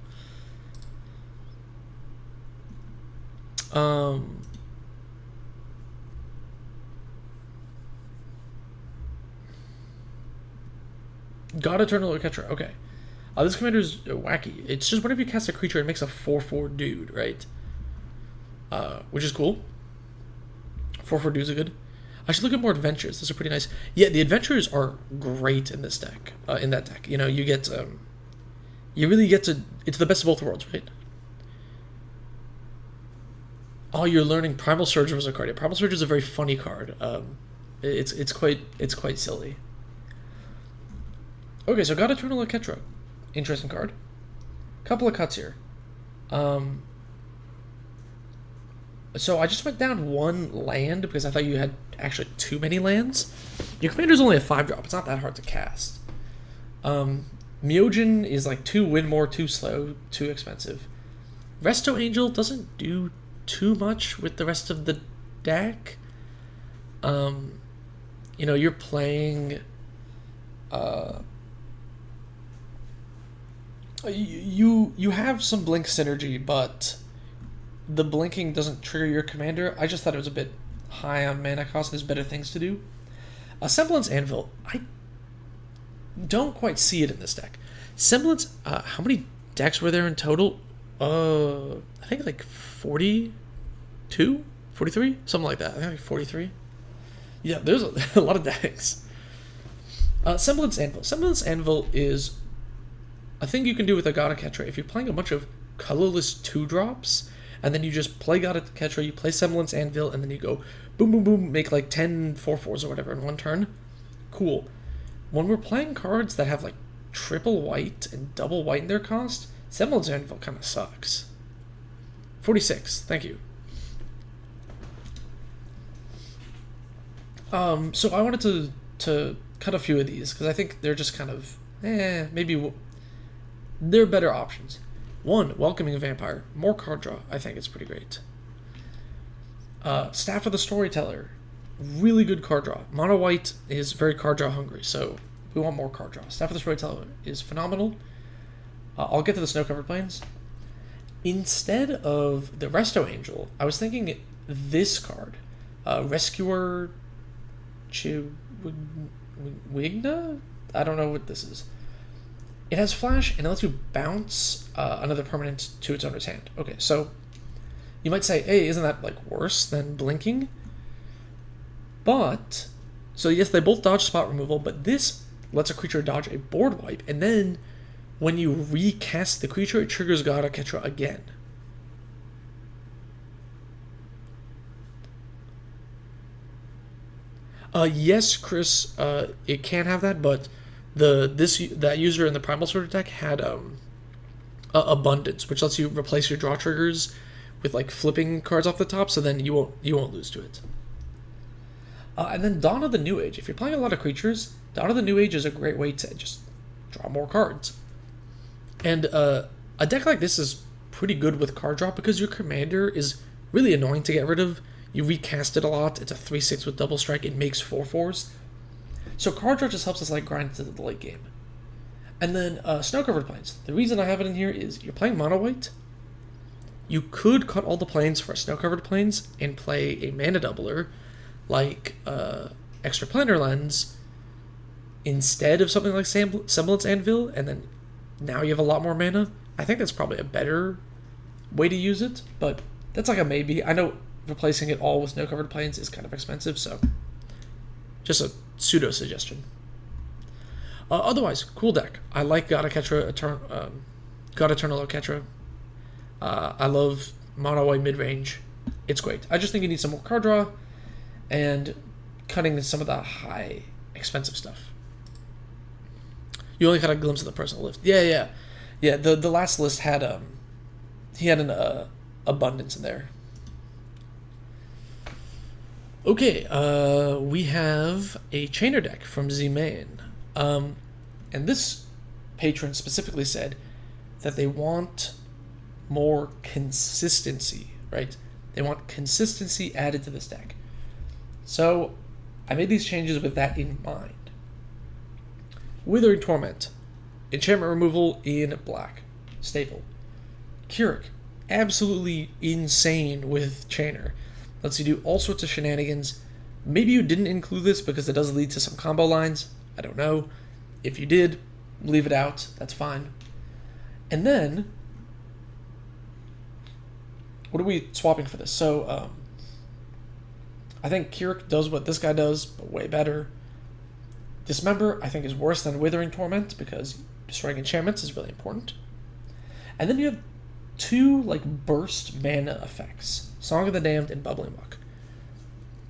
God Eternal Orchestra, okay. This commander is wacky. It's just whenever you cast a creature, it makes a 4/4 dude, right? Which is cool. 4/4 dudes are good. I should look at more adventures. Those are pretty nice. Yeah, the adventures are great in this deck. In that deck, you know, you get, you really get to. It's the best of both worlds, right? Oh, you're learning Primal Surge was a card. Yeah, Primal Surge is a very funny card. It's quite silly. Okay, so got Eternal Orchestra. Interesting card. Couple of cuts here. So I just went down one land because I thought you had actually too many lands. Your commander's only a 5-drop. It's not that hard to cast. Myojin is like 2 win more, too slow, too expensive. Resto Angel doesn't do too much with the rest of the deck. You know, you're playing you have some blink synergy, but the blinking doesn't trigger your commander. I just thought it was a bit high on mana cost. There's better things to do. A Semblance Anvil, I don't quite see it in this deck. Semblance, how many decks were there in total? I think like 42? 43? Something like that. I think like 43. Yeah, there's a lot of decks. Semblance Anvil. Semblance Anvil is a thing you can do with a Gata Ketra. If you're playing a bunch of colorless 2-drops, and then you just play Gata Ketra, you play Semblance Anvil, and then you go boom, boom, boom, make like 10 4/4s or whatever in one turn. Cool. When we're playing cards that have like triple white and double white in their cost, Semblance Anvil kind of sucks. 46, thank you. So I wanted to cut a few of these, because I think they're just kind of, maybe they're better options. 1, Welcoming a Vampire. More card draw. I think it's pretty great. Staff of the Storyteller. Really good card draw. Mono white is very card draw hungry, so we want more card draw. Staff of the Storyteller is phenomenal. I'll get to the Snow-Covered Plains. Instead of the Resto Angel, I was thinking this card. Rescuer Wigna? I don't know what this is. It has flash, and it lets you bounce another permanent to its owner's hand. Okay, so you might say, hey, isn't that like worse than blinking? But, so yes, they both dodge spot removal, but this lets a creature dodge a board wipe, and then when you recast the creature, it triggers Gata Ketra again. Yes, Chris, it can have that, but that user in the Primal Sorter deck had Abundance, which lets you replace your draw triggers with like flipping cards off the top, so then you won't lose to it. And then Dawn of the New Age. If you're playing a lot of creatures, Dawn of the New Age is a great way to just draw more cards. And a deck like this is pretty good with card draw because your commander is really annoying to get rid of. You recast it a lot. It's a 3/6 with double strike. It makes 4/4s. So card draw just helps us like grind to the late game. And then Snow-Covered Plains. The reason I have it in here is you're playing mono white. You could cut all the plains for Snow-Covered Plains and play a mana doubler like Extraplanar Lens instead of something like Semblance Anvil, and then now you have a lot more mana. I think that's probably a better way to use it, but that's like a maybe. I know replacing it all with Snow-Covered Plains is kind of expensive, so just a pseudo suggestion. Otherwise, cool deck. I like Gata Ketra, Gata Eternal Ketra. I love mono white mid range. It's great. I just think you need some more card draw and cutting some of the high expensive stuff. You only got a glimpse of the personal list. Yeah. The last list had he had an abundance in there. Okay, we have a Chainer deck from Z-Main. And this patron specifically said that they want more consistency, right? They want consistency added to this deck. So I made these changes with that in mind. Withering Torment. Enchantment removal in black. Staple. Keurig. Absolutely insane with Chainer. Lets you do all sorts of shenanigans. Maybe you didn't include this because it does lead to some combo lines. I don't know. If you did, leave it out. That's fine. And then, what are we swapping for this? So, I think Keurig does what this guy does, but way better. Dismember, I think, is worse than Withering Torment because destroying enchantments is really important. And then you have two burst mana effects: Song of the Damned and Bubbling Muck.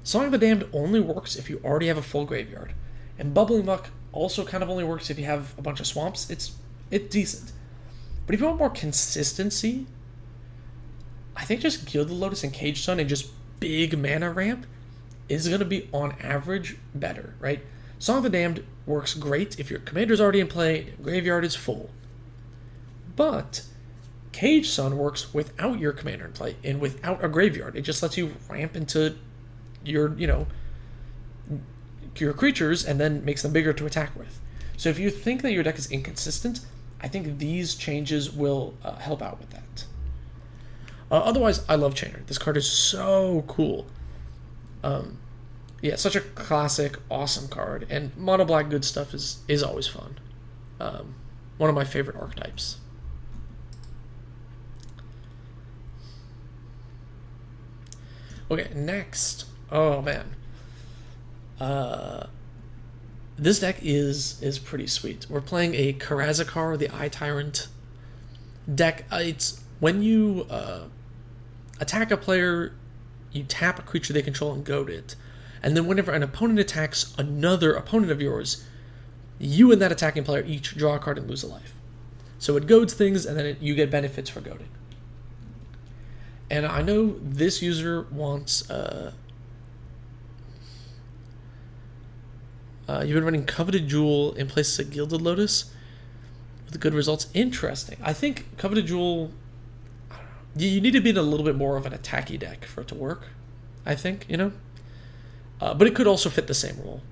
Song of the Damned only works if you already have a full graveyard, and Bubbling Muck also kind of only works if you have a bunch of swamps. It's decent, but if you want more consistency, I think just Gilded Lotus and Cage Sun and just big mana ramp is going to be on average better, right? Song of the Damned works great if your commander's already in play and your graveyard is full. But Cage Sun works without your commander in play and without a graveyard. It just lets you ramp into your, your creatures and then makes them bigger to attack with. So if you think that your deck is inconsistent, I think these changes will help out with that. Otherwise, I love Chainer. This card is so cool. Yeah, such a classic, awesome card. And mono black good stuff is always fun. One of my favorite archetypes. Okay, next. Oh, man. This deck is pretty sweet. We're playing a Karazakar, the Eye Tyrant deck. It's when you attack a player, you tap a creature they control and goad it. And then whenever an opponent attacks another opponent of yours, you and that attacking player each draw a card and lose a life. So it goads things, and then you get benefits for goading. And I know this user wants... you've been running Coveted Jewel in place of Gilded Lotus with good results. Interesting. I think Coveted Jewel... You need to be in a little bit more of an attacky deck for it to work, I think, but it could also fit the same role.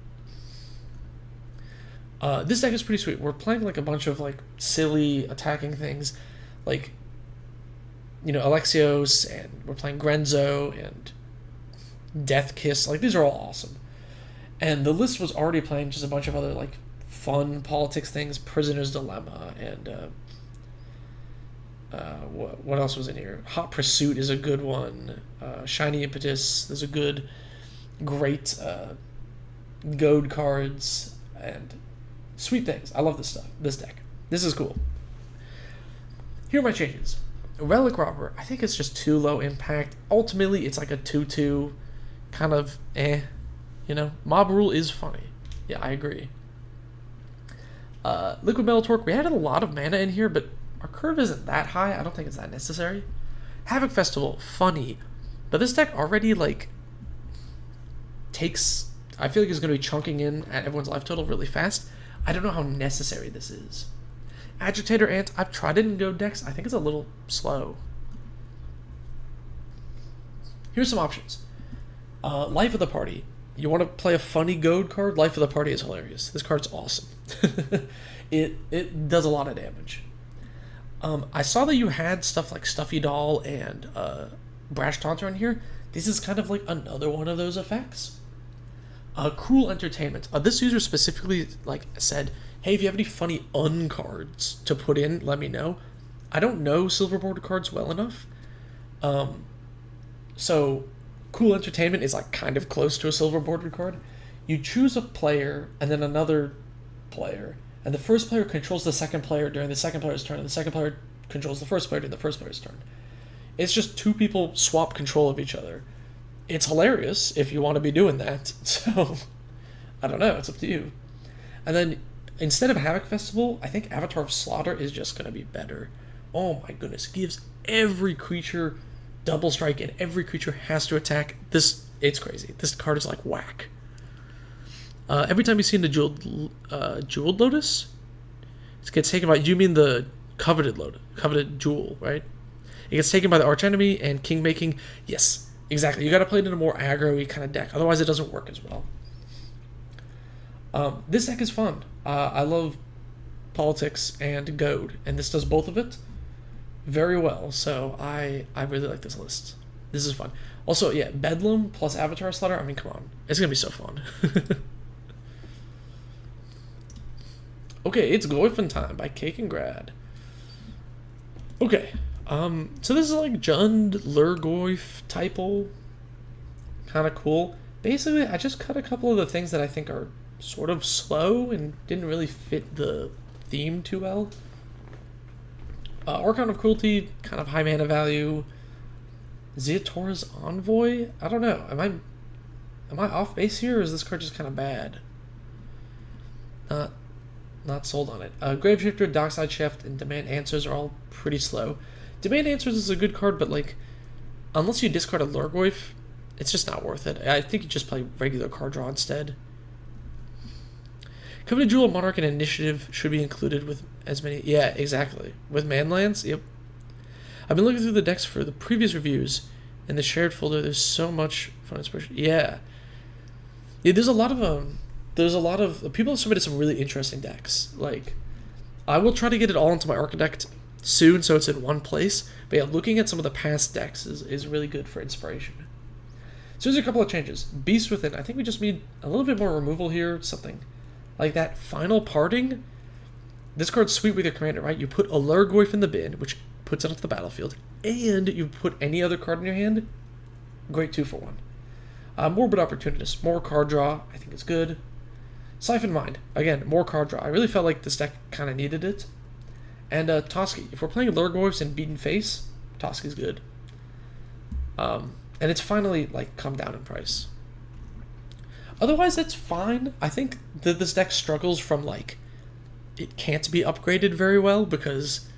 This deck is pretty sweet. We're playing like a bunch of like silly attacking things, like Alexios, and we're playing Grenzo and Death Kiss. Like these are all awesome. And the list was already playing just a bunch of other like fun politics things, Prisoner's Dilemma, and what else was in here? Hot Pursuit is a good one. Shiny Impetus. There's a good, great goad cards and sweet things. I love this stuff. This deck. This is cool. Here are my changes. Relic Robber, I think it's just too low impact. Ultimately, it's like a 2/2, kind of Mob Rule is funny. Yeah, I agree. Liquid Metal Torque, we added a lot of mana in here, but our curve isn't that high. I don't think it's that necessary. Havoc Festival, funny. But this deck already, takes... I feel like it's going to be chunking in at everyone's life total really fast. I don't know how necessary this is. Agitator Ant, I've tried it in Goad decks. I think it's a little slow. Here's some options. Life of the Party. You want to play a funny Goad card? Life of the Party is hilarious. This card's awesome. It does a lot of damage. I saw that you had stuff like Stuffy Doll and Brash Taunter in here. This is kind of like another one of those effects. Cruel Entertainment. This user specifically said, hey, if you have any funny cards to put in, let me know. I don't know silver border cards well enough. So Cruel Entertainment is kind of close to a silver border card. You choose a player and then another player, and the first player controls the second player during the second player's turn, and the second player controls the first player during the first player's turn. It's just two people swap control of each other. It's hilarious if you want to be doing that. So, I don't know. It's up to you. And then, instead of Havoc Festival, I think Avatar of Slaughter is just going to be better. Oh my goodness. It gives every creature double strike, and every creature has to attack. It's crazy. This card is like whack. Every time you see the Jeweled Lotus, it gets taken by... You mean the Coveted Lotus? Coveted Jewel, right? It gets taken by the Archenemy and King Making. Yes, exactly. You got to play it in a more aggro-y kind of deck. Otherwise, it doesn't work as well. This deck is fun. I love politics and goad, and this does both of it very well. So I really like this list. This is fun. Also, yeah, Bedlam plus Avatar Slaughter. I mean, come on. It's going to be so fun. Okay, it's Goifin time by Cake and Grad. Okay. So this is like Jund, Lurgoyf, Typal. Kind of cool. Basically, I just cut a couple of the things that I think are sort of slow and didn't really fit the theme too well. Archon of Cruelty, kind of high mana value. Zeatora's Envoy? I don't know. Am I off base here, or is this card just kind of bad? Not sold on it. Graveshifter, Dockside Chef, and Demand Answers are all pretty slow. Demand Answers is a good card, but unless you discard a Lurgoyf, it's just not worth it. I think you just play regular card draw instead. Coveted Jewel, Monarch, and Initiative should be included with as many... Yeah, exactly. With Manlands, yep. I've been looking through the decks for the previous reviews. In the shared folder, there's so much fun inspiration. Yeah. Yeah, there's a lot of... People have submitted some really interesting decks. Like, I will try to get it all into my Architect soon, so it's in one place. But yeah, looking at some of the past decks is really good for inspiration. So there's a couple of changes. Beast Within, I think we just need a little bit more removal here. Something like that. Final Parting. This card's sweet with your commander, right? You put a Lurgoyf in the bin, which puts it onto the battlefield, and you put any other card in your hand. Great 2-for-1. Morbid Opportunist, more card draw, I think is good. Siphon Mind, again, more card draw. I really felt like this deck kind of needed it. And Toski, if we're playing Lurgoyfs and Beaten Face, Toski's good. And it's finally like come down in price. Otherwise, it's fine. I think that this deck struggles from like it can't be upgraded very well because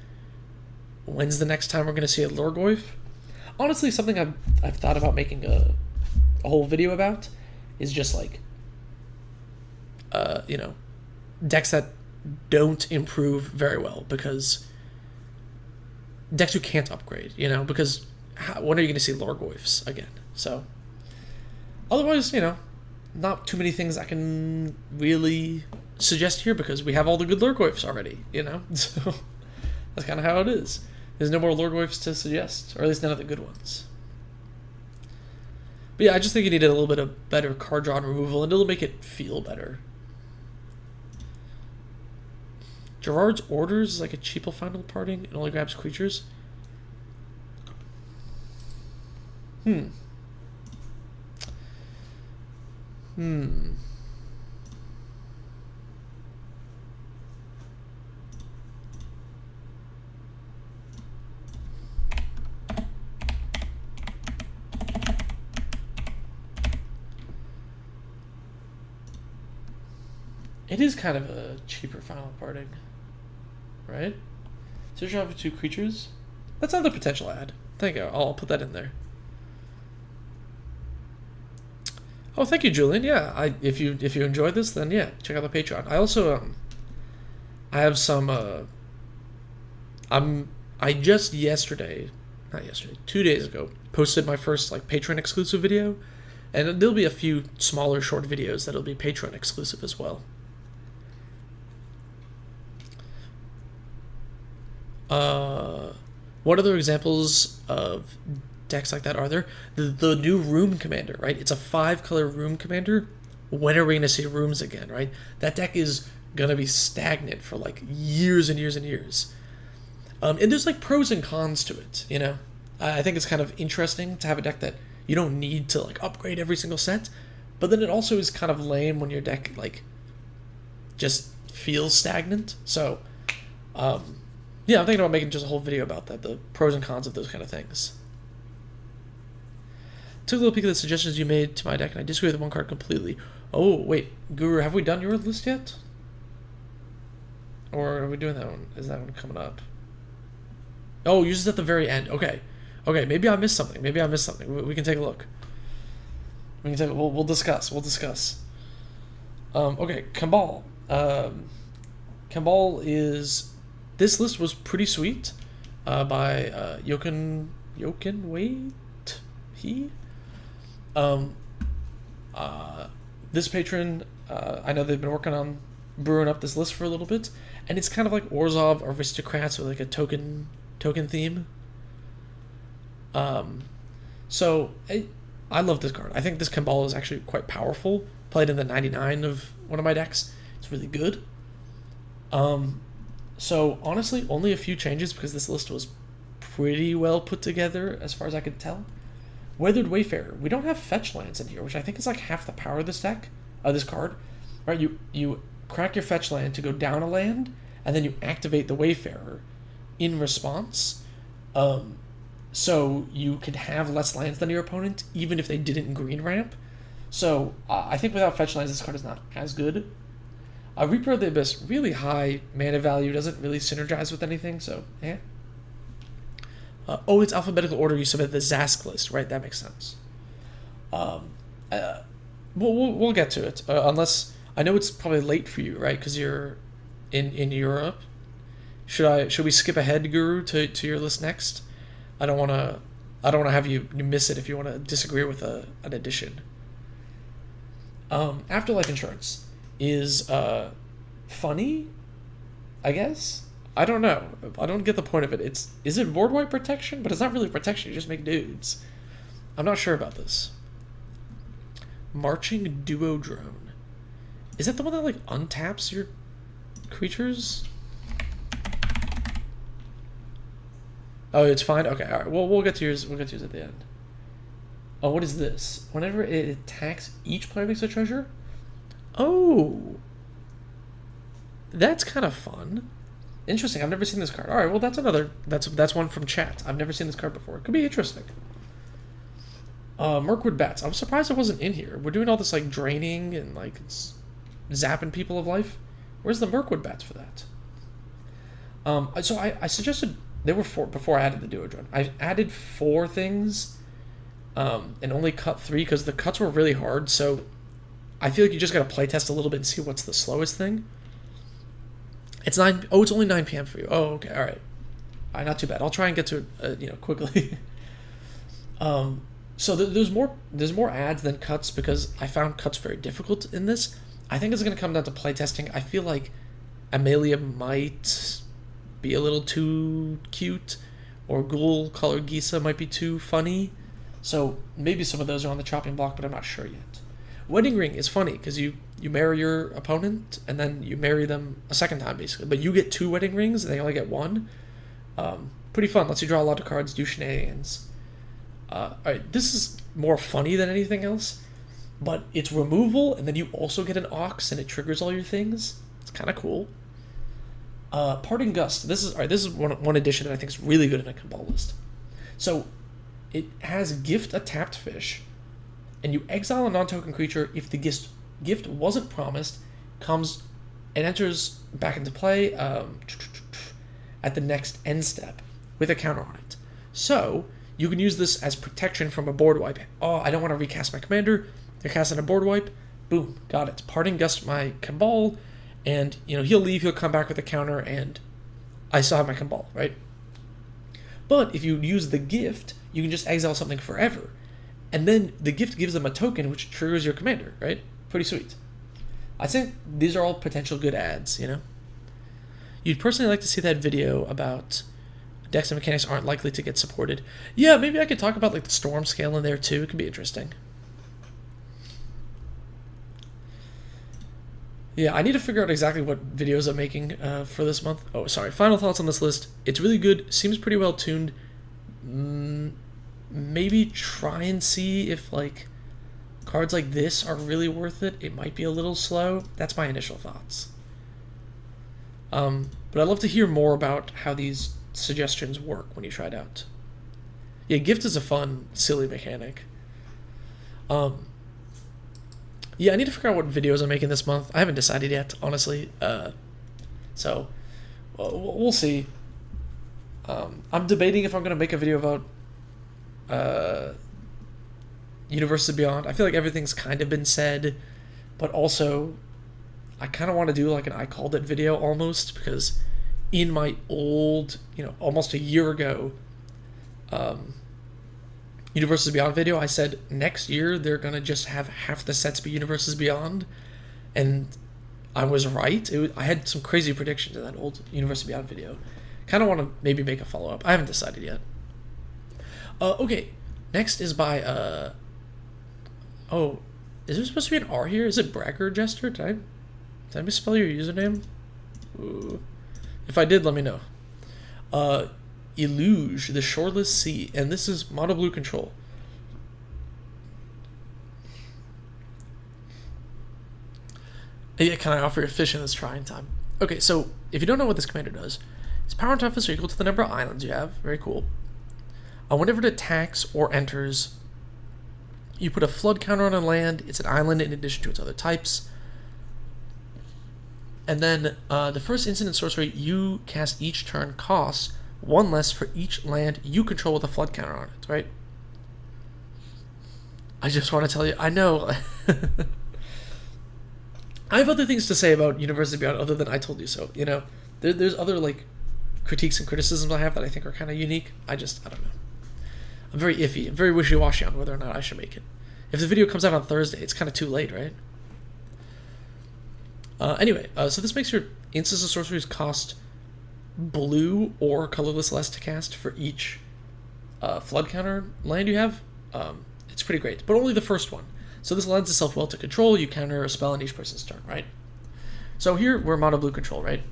when's the next time we're going to see a Lurgoyf? Honestly, something I've thought about making a whole video about is just like decks that don't improve very well because decks who can't upgrade, because when are you going to see Lurgoyfs again? So otherwise, not too many things I can really suggest here because we have all the good Lurgoyfs already, so that's kind of how it is. There's no more Lurgoyfs to suggest, or at least none of the good ones. But yeah, I just think you needed a little bit of better card draw and removal, and it'll make it feel better. Gerard's Orders is like a cheaper Final Parting. It only grabs creatures. It is kind of a cheaper Final Parting, right? So you have 2 creatures. That's another potential add. Thank you. I'll put that in there. Oh, thank you, Julian. Yeah, if you enjoyed this, then yeah, check out the Patreon. I also I have some I just 2 days ago posted my first like Patreon exclusive video, and there'll be a few smaller short videos that'll be Patreon exclusive as well. What other examples of decks like that are there? The new Room Commander, right? It's a 5-color Room Commander. When are we going to see Rooms again, right? That deck is going to be stagnant for like years and years and years. And there's like pros and cons to it, I think it's kind of interesting to have a deck that you don't need to like upgrade every single set, but then it also is kind of lame when your deck like just feels stagnant. So, yeah, I'm thinking about making just a whole video about that, the pros and cons of those kind of things. Took a little peek at the suggestions you made to my deck, and I disagree with one card completely. Oh, wait, Guru, have we done your list yet? Or are we doing that one? Is that one coming up? Oh, yours is at the very end. Okay. Okay, maybe I missed something. We can take a look. We'll discuss. Okay, Kambal. Kambal is... This list was pretty sweet by Jochen Wait. This patron, I know they've been working on brewing up this list for a little bit, and it's kind of like Orzhov Aristocrats with like a token theme. So I love this card. I think this Kambal is actually quite powerful. Played in the 99 of one of my decks. It's really good. So honestly, only a few changes because this list was pretty well put together as far as I could tell. Weathered Wayfarer. We don't have fetch lands in here, which I think is like half the power of this deck, this card. Right? You crack your fetch land to go down a land, and then you activate the Wayfarer in response. So you could have less lands than your opponent, even if they didn't green ramp. So I think without fetch lands, this card is not as good. Reaper of the Abyss, really high mana value, doesn't really synergize with anything, so yeah. It's alphabetical order. You submit the Zask list, right? That makes sense. We'll get to it. Unless I know it's probably late for you, right? Because you're in Europe. Should we skip ahead, Guru, to your list next? I don't wanna have you miss it if you want to disagree with an addition. Afterlife insurance is funny, I guess. I don't know. I don't get the point of it. Is it board wipe protection? But it's not really protection. You just make dudes. I'm not sure about this. Marching duo drone. Is that the one that like untaps your creatures? Oh, it's fine. Okay, all right. Well, we'll get to yours. We'll get to yours at the end. Oh, what is this? Whenever it attacks, each player makes a treasure. Oh, that's kind of fun. Interesting. I've never seen this card. All right. Well, that's one from chat. I've never seen this card before. It could be interesting. Mirkwood Bats. I'm surprised it wasn't in here. We're doing all this like draining and like zapping people of life. Where's the Mirkwood Bats for that? So I suggested there were 4 before I added the Duodrone. I added 4 things, and only cut 3 because the cuts were really hard. So I feel like you just gotta play test a little bit and see what's the slowest thing. It's 9. Oh, it's only 9 p.m. for you. Oh, okay, all right. Not too bad. I'll try and get to it, quickly. So there's more ads than cuts because I found cuts very difficult in this. I think it's going to come down to playtesting. I feel like Amelia might be a little too cute, or Ghoul Colored Gisa might be too funny. So maybe some of those are on the chopping block, but I'm not sure yet. Wedding Ring is funny because you marry your opponent and then you marry them a second time basically, but you get 2 wedding rings and they only get 1. Pretty fun. Lets you draw a lot of cards, do shenanigans. Alright, this is more funny than anything else, but it's removal, and then you also get an Ox, and it triggers all your things. It's kind of cool. Parting Gust. This is one addition that I think is really good in a Cabal list. So, it has gift a tapped fish, and you exile a non-token creature if the gift wasn't promised, it enters back into play at the next end step with a counter on it. So, you can use this as protection from a board wipe. Oh, I don't want to recast my commander. They're casting a board wipe. Boom, got it. Parting Gust my Cabal, and he'll leave. He'll come back with a counter, and I still have my Cabal, right? But if you use the gift, you can just exile something forever, and then the gift gives them a token which triggers your commander, right? Pretty sweet. I think these are all potential good ads. You'd personally like to see that video about decks and mechanics aren't likely to get supported. Yeah, maybe I could talk about like the storm scale in there too. It could be interesting. Yeah, I need to figure out exactly what videos I'm making for this month. Oh, sorry. Final thoughts on this list. It's really good. Seems pretty well tuned. Maybe try and see if like cards like this are really worth it. It might be a little slow. That's my initial thoughts. But I'd love to hear more about how these suggestions work when you try it out. Yeah, gift is a fun, silly mechanic. Yeah, I need to figure out what videos I'm making this month. I haven't decided yet, honestly. So we'll see. I'm debating if I'm going to make a video about Universes Beyond. I feel like everything's kind of been said, but also I kind of want to do like an I Called It video almost, because in my old, almost a year ago, Universes Beyond video, I said next year they're going to just have half the sets be Universes Beyond, and I was right. I had some crazy predictions in that old Universes Beyond video. Kind of want to maybe make a follow-up. I haven't decided yet. Okay, next is by, oh, is there supposed to be an R here? Is it Bragger Jester? Did I misspell your username? Ooh. If I did, let me know. Illuge, the Shoreless Sea, and this is mono blue control. Yeah, can I offer you a fish in this trying time? Okay, so if you don't know what this commander does, its power and toughness are equal to the number of islands you have. Very cool. Whenever it attacks or enters, you put a flood counter on a land. It's an island in addition to its other types. And then the first instant sorcery you cast each turn costs 1 less for each land you control with a flood counter on it, right? I just want to tell you, I know. I have other things to say about University Beyond other than I told you so. You know, there's other like critiques and criticisms I have that I think are kind of unique. I don't know. I'm very iffy. I'm very wishy-washy on whether or not I should make it. If the video comes out on Thursday, it's kind of too late, right? Anyway, so this makes your instants of sorceries cost blue or colorless less to cast for each flood counter land you have. It's pretty great, but only the first one. So this lends itself well to control. You counter a spell on each person's turn, right? So here we're mono blue control, right?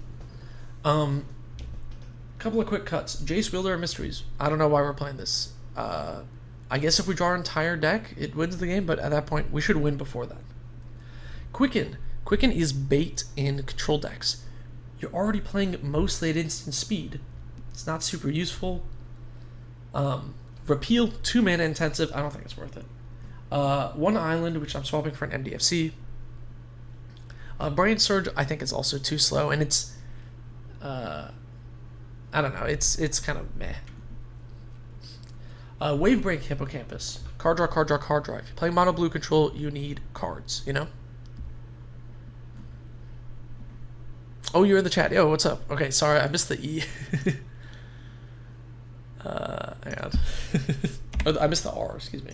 Couple of quick cuts. Jace, Wielder, and Mysteries. I don't know why we're playing this. I guess if we draw our entire deck, it wins the game, but at that point, we should win before that. Quicken. Quicken is bait in control decks. You're already playing mostly at instant speed. It's not super useful. Repeal, 2 mana intensive. I don't think it's worth it. 1 island, which I'm swapping for an MDFC. Brain Surge, I think it's also too slow, and it's I don't know, it's kind of meh. Wave Break, Hippocampus. Card draw, card draw, card draw. If you're playing mono blue control, you need cards, you know? Oh, you're in the chat. Yo, what's up? Okay, sorry, I missed the E. Hang on. I missed the R, excuse me.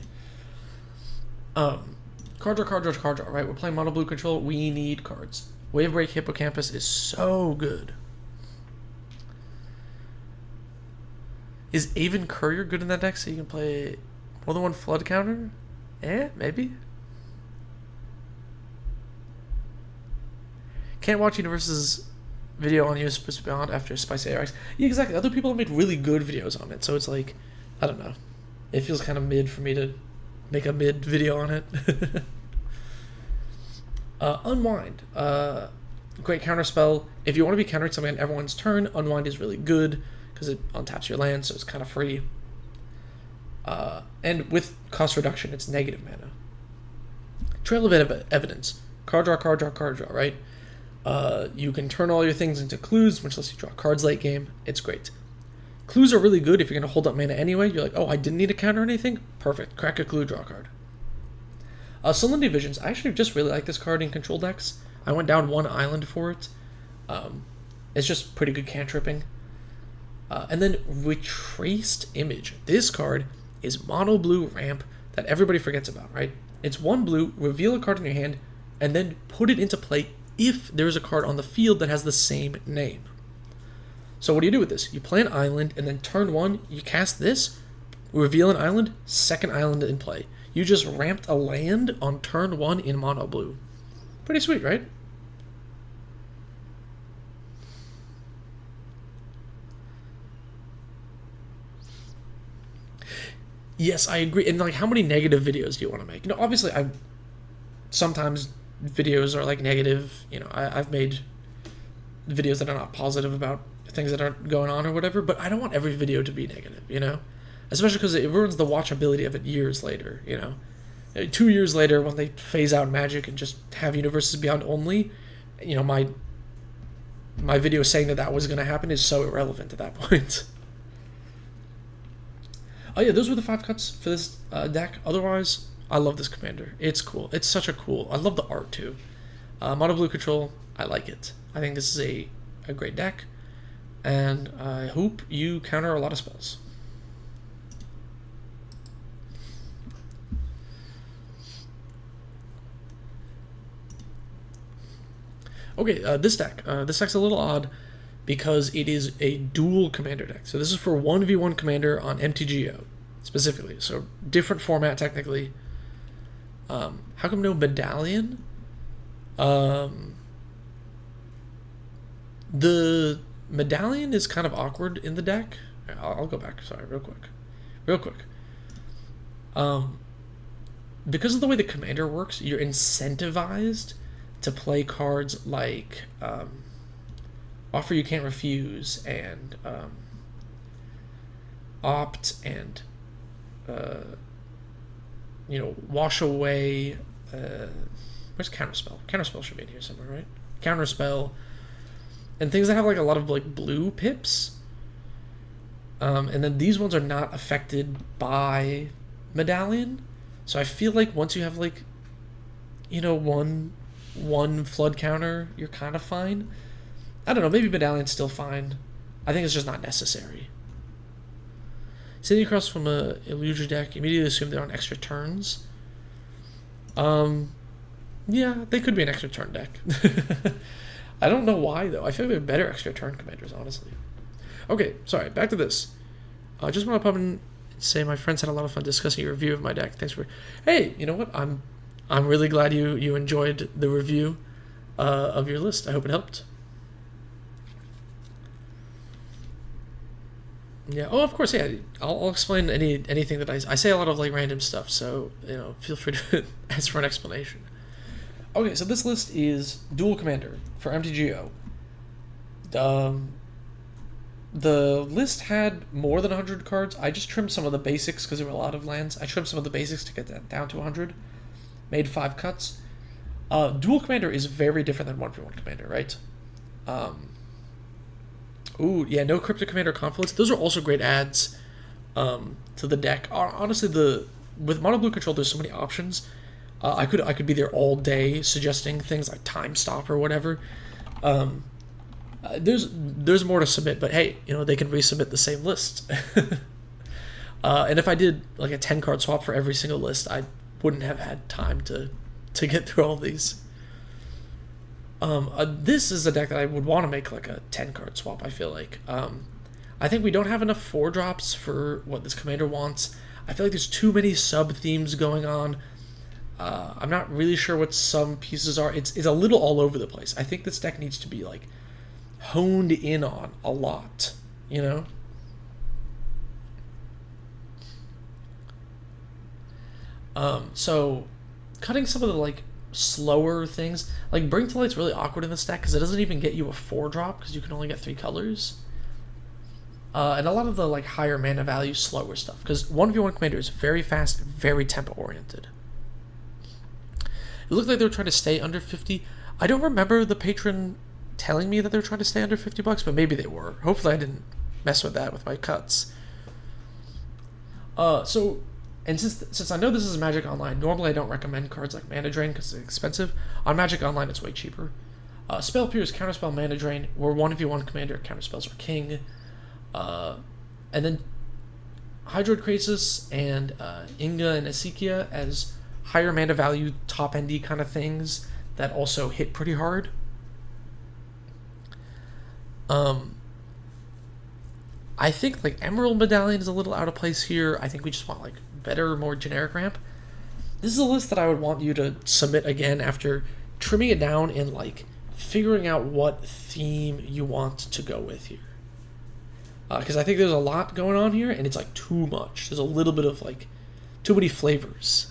Card draw, card draw, card draw, right? We're playing mono blue control, we need cards. Wave Break, Hippocampus is so good. Is Avon Courier good in that deck so you can play more than one flood counter? Maybe. Can't watch Universe's video on US Beyond after Spicy ARX. Yeah, exactly. Other people have made really good videos on it, so it's like, I don't know. It feels kind of mid for me to make a mid video on it. Unwind. Great counter spell. If you want to be countering something on everyone's turn, Unwind is really good because it untaps your land, so it's kind of free. And with cost reduction, it's negative mana. Trail of Evidence. Card draw, card draw, card draw, right? You can turn all your things into clues, which lets you draw cards late game. It's great. Clues are really good if you're going to hold up mana anyway. You're like, oh, I didn't need to counter anything? Perfect. Crack a clue, draw a card. Salinity Visions. I actually just really like this card in control decks. I went down 1 island for it. It's just pretty good cantripping. And then Retraced Image. This card is mono blue ramp that everybody forgets about, right? It's 1 blue, reveal a card in your hand, and then put it into play if there's a card on the field that has the same name. So what do you do with this? You play an island, and then turn 1, you cast this, reveal an island, second island in play. You just ramped a land on turn 1 in mono blue. Pretty sweet, right? Yes, I agree. And like, how many negative videos do you want to make? You know, obviously, sometimes videos are like negative. You know, I've made videos that are not positive about things that aren't going on or whatever. But I don't want every video to be negative. You know, especially because it ruins the watchability of it years later. You know, 2 years later when they phase out Magic and just have Universes Beyond only, you know, my video saying that was going to happen is so irrelevant at that point. Oh yeah, those were the 5 cuts for this deck. Otherwise, I love this commander. It's cool. It's such a cool. I love the art too. Mono blue control. I like it. I think this is a great deck, and I hope you counter a lot of spells. Okay, this deck. This deck's a little odd because it is a dual commander deck. So this is for 1v1 commander on MTGO, specifically. So different format, technically. How come no medallion? The medallion is kind of awkward in the deck. I'll go back, sorry, real quick. Because of the way the commander works, you're incentivized to play cards like Offer You Can't Refuse, and Opt, and you know, Wash Away. Where's Counterspell? Counterspell should be in here somewhere, right? Counterspell, and things that have like a lot of like blue pips. And then these ones are not affected by Medallion. So I feel like once you have like, you know, one one flood counter, you're kind of fine. I don't know, maybe Medallion's still fine. I think it's just not necessary. Sitting across from a illusion deck, immediately assume they're on extra turns. Yeah, they could be an extra turn deck. I don't know why, though. I feel like we have better extra turn commanders, honestly. Okay, sorry, back to this. I just want to pop in and say my friends had a lot of fun discussing your review of my deck. Thanks for... Hey, you know what? I'm really glad you enjoyed the review of your list. I hope it helped. Yeah. Oh, of course. Yeah. I'll explain anything that I say a lot of like random stuff. So feel free to ask for an explanation. Okay. So this list is dual commander for MTGO. The list had more than 100 cards. I just trimmed some of the basics because there were a lot of lands. I trimmed some of the basics to get that down to 100. Made 5 cuts. Dual commander is very different than 1v1 commander, right? Ooh, yeah, no Cryptic Commander Conflicts. Those are also great adds to the deck. Honestly, with Mono Blue Control, there's so many options. I could be there all day suggesting things like Time Stop or whatever. There's more to submit, but hey, they can resubmit the same list. And if I did like a 10-card swap for every single list, I wouldn't have had time to get through all these. This is a deck that I would want to make like a 10-card swap, I feel like. I think we don't have enough 4-drops for what this commander wants. I feel like there's too many sub-themes going on. I'm not really sure what some pieces are. It's a little all over the place. I think this deck needs to be like honed in on a lot, So cutting some of the like slower things, like Bring to Light's really awkward in this deck because it doesn't even get you a 4-drop because you can only get 3 colors. And a lot of the like higher mana value slower stuff, because 1v1 commander is very fast, very tempo oriented. It looked like they were trying to stay under 50. I don't remember the patron telling me that they were trying to stay under $50, but maybe they were. Hopefully I didn't mess with that with my cuts. And since I know this is Magic Online, normally I don't recommend cards like Mana Drain because it's expensive. On Magic Online, it's way cheaper. Spell Pierce, Counterspell, Mana Drain, where 1v1 commander counterspells are king. And then Hydroid Krasis and Inga and Esikia as higher mana value, top-endy kind of things that also hit pretty hard. I think like Emerald Medallion is a little out of place here. I think we just want like better, more generic ramp. This is a list that I would want you to submit again after trimming it down and like figuring out what theme you want to go with here. Because I think there's a lot going on here and it's like too much. There's a little bit of like too many flavors.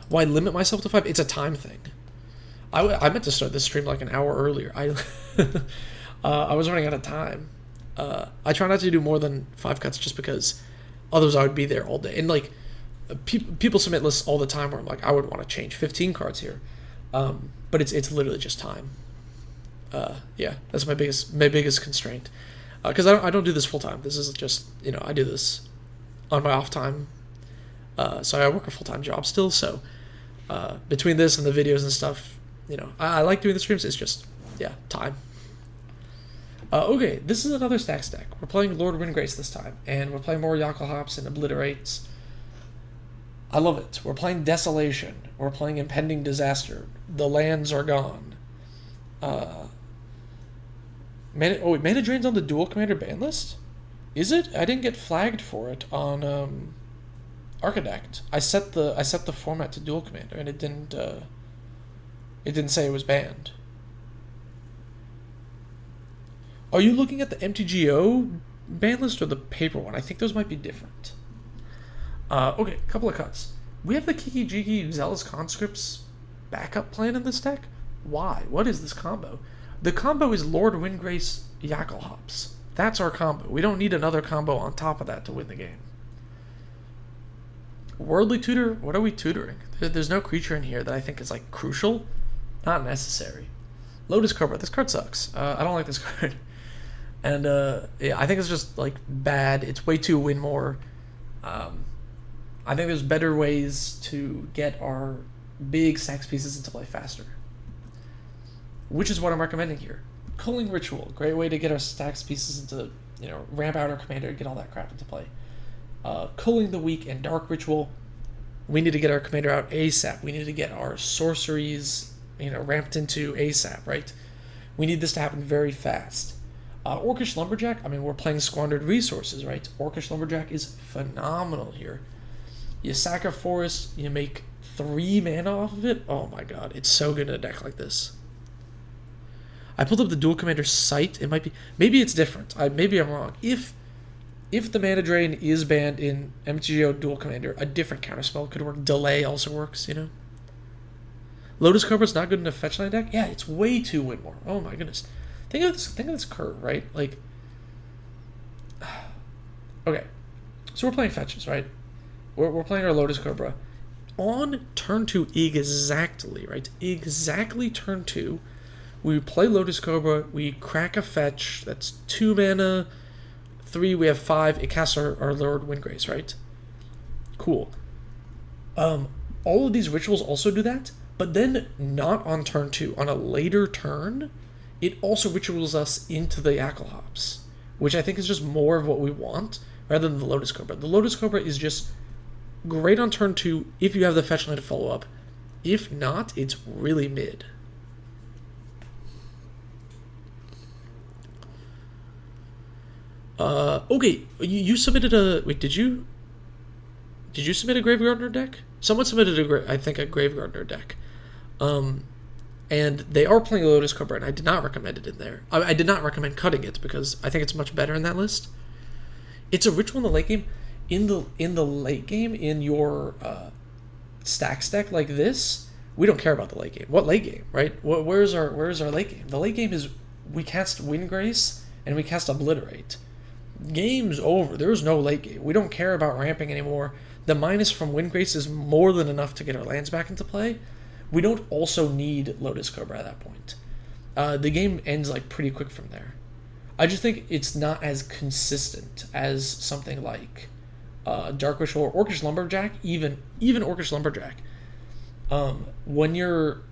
Why limit myself to 5? It's a time thing. I meant to start this stream like an hour earlier. I was running out of time. I try not to do more than 5 cuts just because otherwise I would be there all day. And like people submit lists all the time where I'm like, I would want to change 15 cards here. But it's literally just time. Yeah, that's my biggest constraint. Because I don't do this full time. This is just, I do this on my off time. So I work a full-time job still. So between this and the videos and stuff, I like doing the streams. It's just, time. Okay, this is another Stacks deck. We're playing Lord Windgrace this time, and we're playing more Yakalhops and Obliterates. I love it. We're playing Desolation. We're playing Impending Disaster. The lands are gone. Mana Drain's on the Dual Commander ban list? Is it? I didn't get flagged for it on Architect. I set the format to Dual Commander, and it didn't say it was banned. Are you looking at the MTGO ban list or the paper one? I think those might be different. Okay, couple of cuts. We have the Kiki Jiki Zealous Conscripts backup plan in this deck. Why? What is this combo? The combo is Lord Windgrace Yakalhops. That's our combo. We don't need another combo on top of that to win the game. Worldly Tutor? What are we tutoring? There's no creature in here that I think is like crucial. Not necessary. Lotus Cobra. This card sucks. I don't like this card. And I think it's just like bad. It's way too win more. I think there's better ways to get our big stacks pieces into play faster. Which is what I'm recommending here. Culling Ritual, great way to get our stacks pieces into, ramp out our commander and get all that crap into play. Culling the Weak and Dark Ritual, we need to get our commander out ASAP. We need to get our sorceries, ramped into ASAP, right? We need this to happen very fast. Orcish Lumberjack, we're playing Squandered Resources, right? Orcish Lumberjack is phenomenal here. You sack a forest, you make 3 mana off of it. Oh my god, it's so good in a deck like this. I pulled up the Dual Commander site. It might be, maybe it's different. Maybe I'm wrong. If the mana drain is banned in MTGO Dual Commander, a different counterspell could work. Delay also works, Lotus Cobra's not good in a fetch line deck. Yeah, it's way too win more. Oh my goodness. Think of this curve, right? Like, okay, so we're playing fetches, right? We're playing our Lotus Cobra on turn 2 exactly, right? Exactly turn 2. We play Lotus Cobra, we crack a fetch, that's 2 mana, 3, we have 5, it casts our Lord Windgrace, right? Cool. All of these rituals also do that, but then not on turn 2. On a later turn, it also rituals us into the Acklehops, which I think is just more of what we want, rather than the Lotus Cobra. The Lotus Cobra is just great on turn 2 if you have the fetch line to follow up. If not, it's really mid. Okay, you submitted a... Wait, did you submit a Gravegardener deck? Someone submitted a Gravegardener deck. And they are playing Lotus Cobra, and I did not recommend it in there. I did not recommend cutting it, because I think it's much better in that list. It's a ritual in the late game. In the late game, in your stacks deck like this, we don't care about the late game. What late game, right? Where's our late game? The late game is we cast Windgrace, and we cast Obliterate. Game's over. There's no late game. We don't care about ramping anymore. The minus from Windgrace is more than enough to get our lands back into play. We don't also need Lotus Cobra at that point. The game ends like pretty quick from there. I just think it's not as consistent as something like Dark Ritual or Orcish Lumberjack, even Orcish Lumberjack. When you're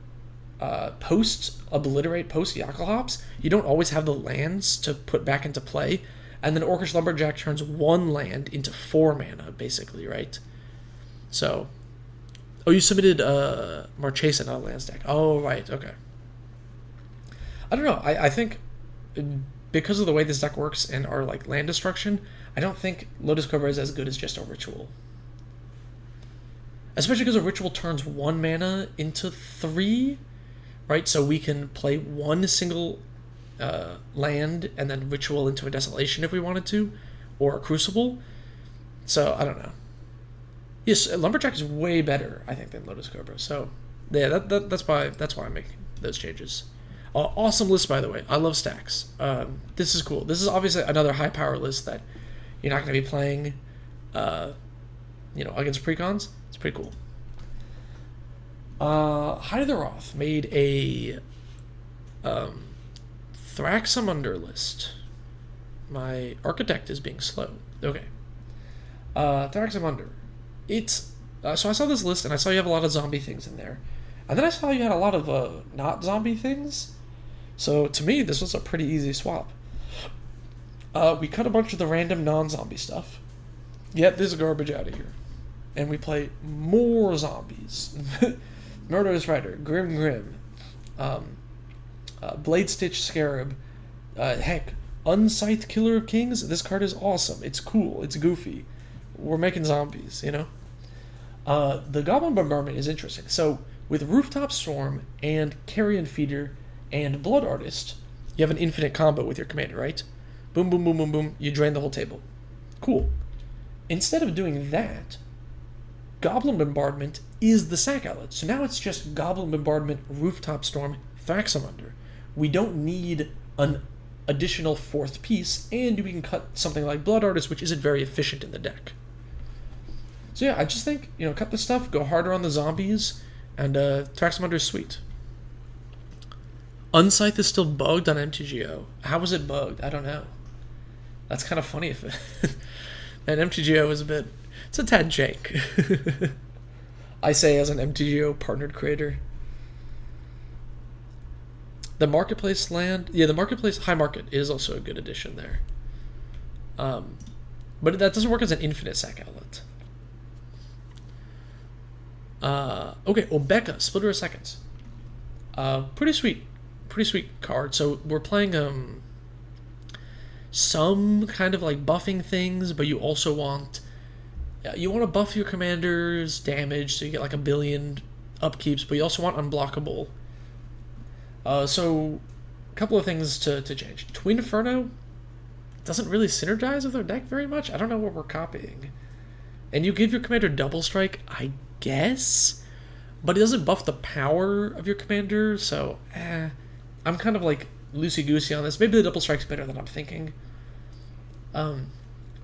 post Obliterate, post Yacklehops, you don't always have the lands to put back into play. And then Orcish Lumberjack turns 1 land into 4 mana, basically, right? So, oh, you submitted Marchesa, not a lands deck. Oh, right, okay. I don't know. I think because of the way this deck works and our like land destruction, I don't think Lotus Cobra is as good as just a ritual. Especially because a ritual turns 1 mana into 3, right? So we can play 1 single land and then ritual into a Desolation if we wanted to, or a Crucible. So I don't know. Yes, Lumberjack is way better, I think, than Lotus Cobra. So yeah, that's why I'm making those changes. Awesome list, by the way. I love stacks. This is cool. This is obviously another high power list that you're not going to be playing, against precons. It's pretty cool. Hide of the Roth made a Thraxamunder list. My architect is being slow. Okay. Thraxamunder. It's so I saw this list and I saw you have a lot of zombie things in there, and then I saw you had a lot of not zombie things. So to me, this was a pretty easy swap. We cut a bunch of the random non-zombie stuff, get this garbage out of here, and we play more zombies. Murderous Rider, Grim, Blade Stitch Scarab, heck, Unscythed Killer of Kings. This card is awesome. It's cool. It's goofy. We're making zombies, The Goblin Bombardment is interesting. So with Rooftop Storm and Carrion Feeder and Blood Artist, you have an infinite combo with your commander, right? Boom, boom, boom, boom, boom. You drain the whole table. Cool. Instead of doing that, Goblin Bombardment is the sack outlet. So now it's just Goblin Bombardment, Rooftop Storm, Thraxamunder. We don't need an additional 4th piece, and we can cut something like Blood Artist, which isn't very efficient in the deck. So yeah, I just think, cut this stuff, go harder on the zombies, and Thraxamunder is sweet. Unscythe is still bugged on MTGO. How was it bugged? I don't know. That's kind of funny if it... And MTGO is it's a tad jank. I say as an MTGO partnered creator. The marketplace land, yeah, the marketplace high market is also a good addition there. But that doesn't work as an infinite sack outlet. Okay, Obeka, Splitter of Seconds. Pretty sweet card. So we're playing some kind of like buffing things, but you also want to buff your commander's damage, so you get like 1 billion upkeeps, but you also want unblockable. So a couple of things to change. Twin Inferno doesn't really synergize with our deck very much. I don't know what we're copying. And you give your commander double strike, I guess, but it doesn't buff the power of your commander, so I'm kind of like loosey-goosey on this. Maybe the double strike's better than I'm thinking.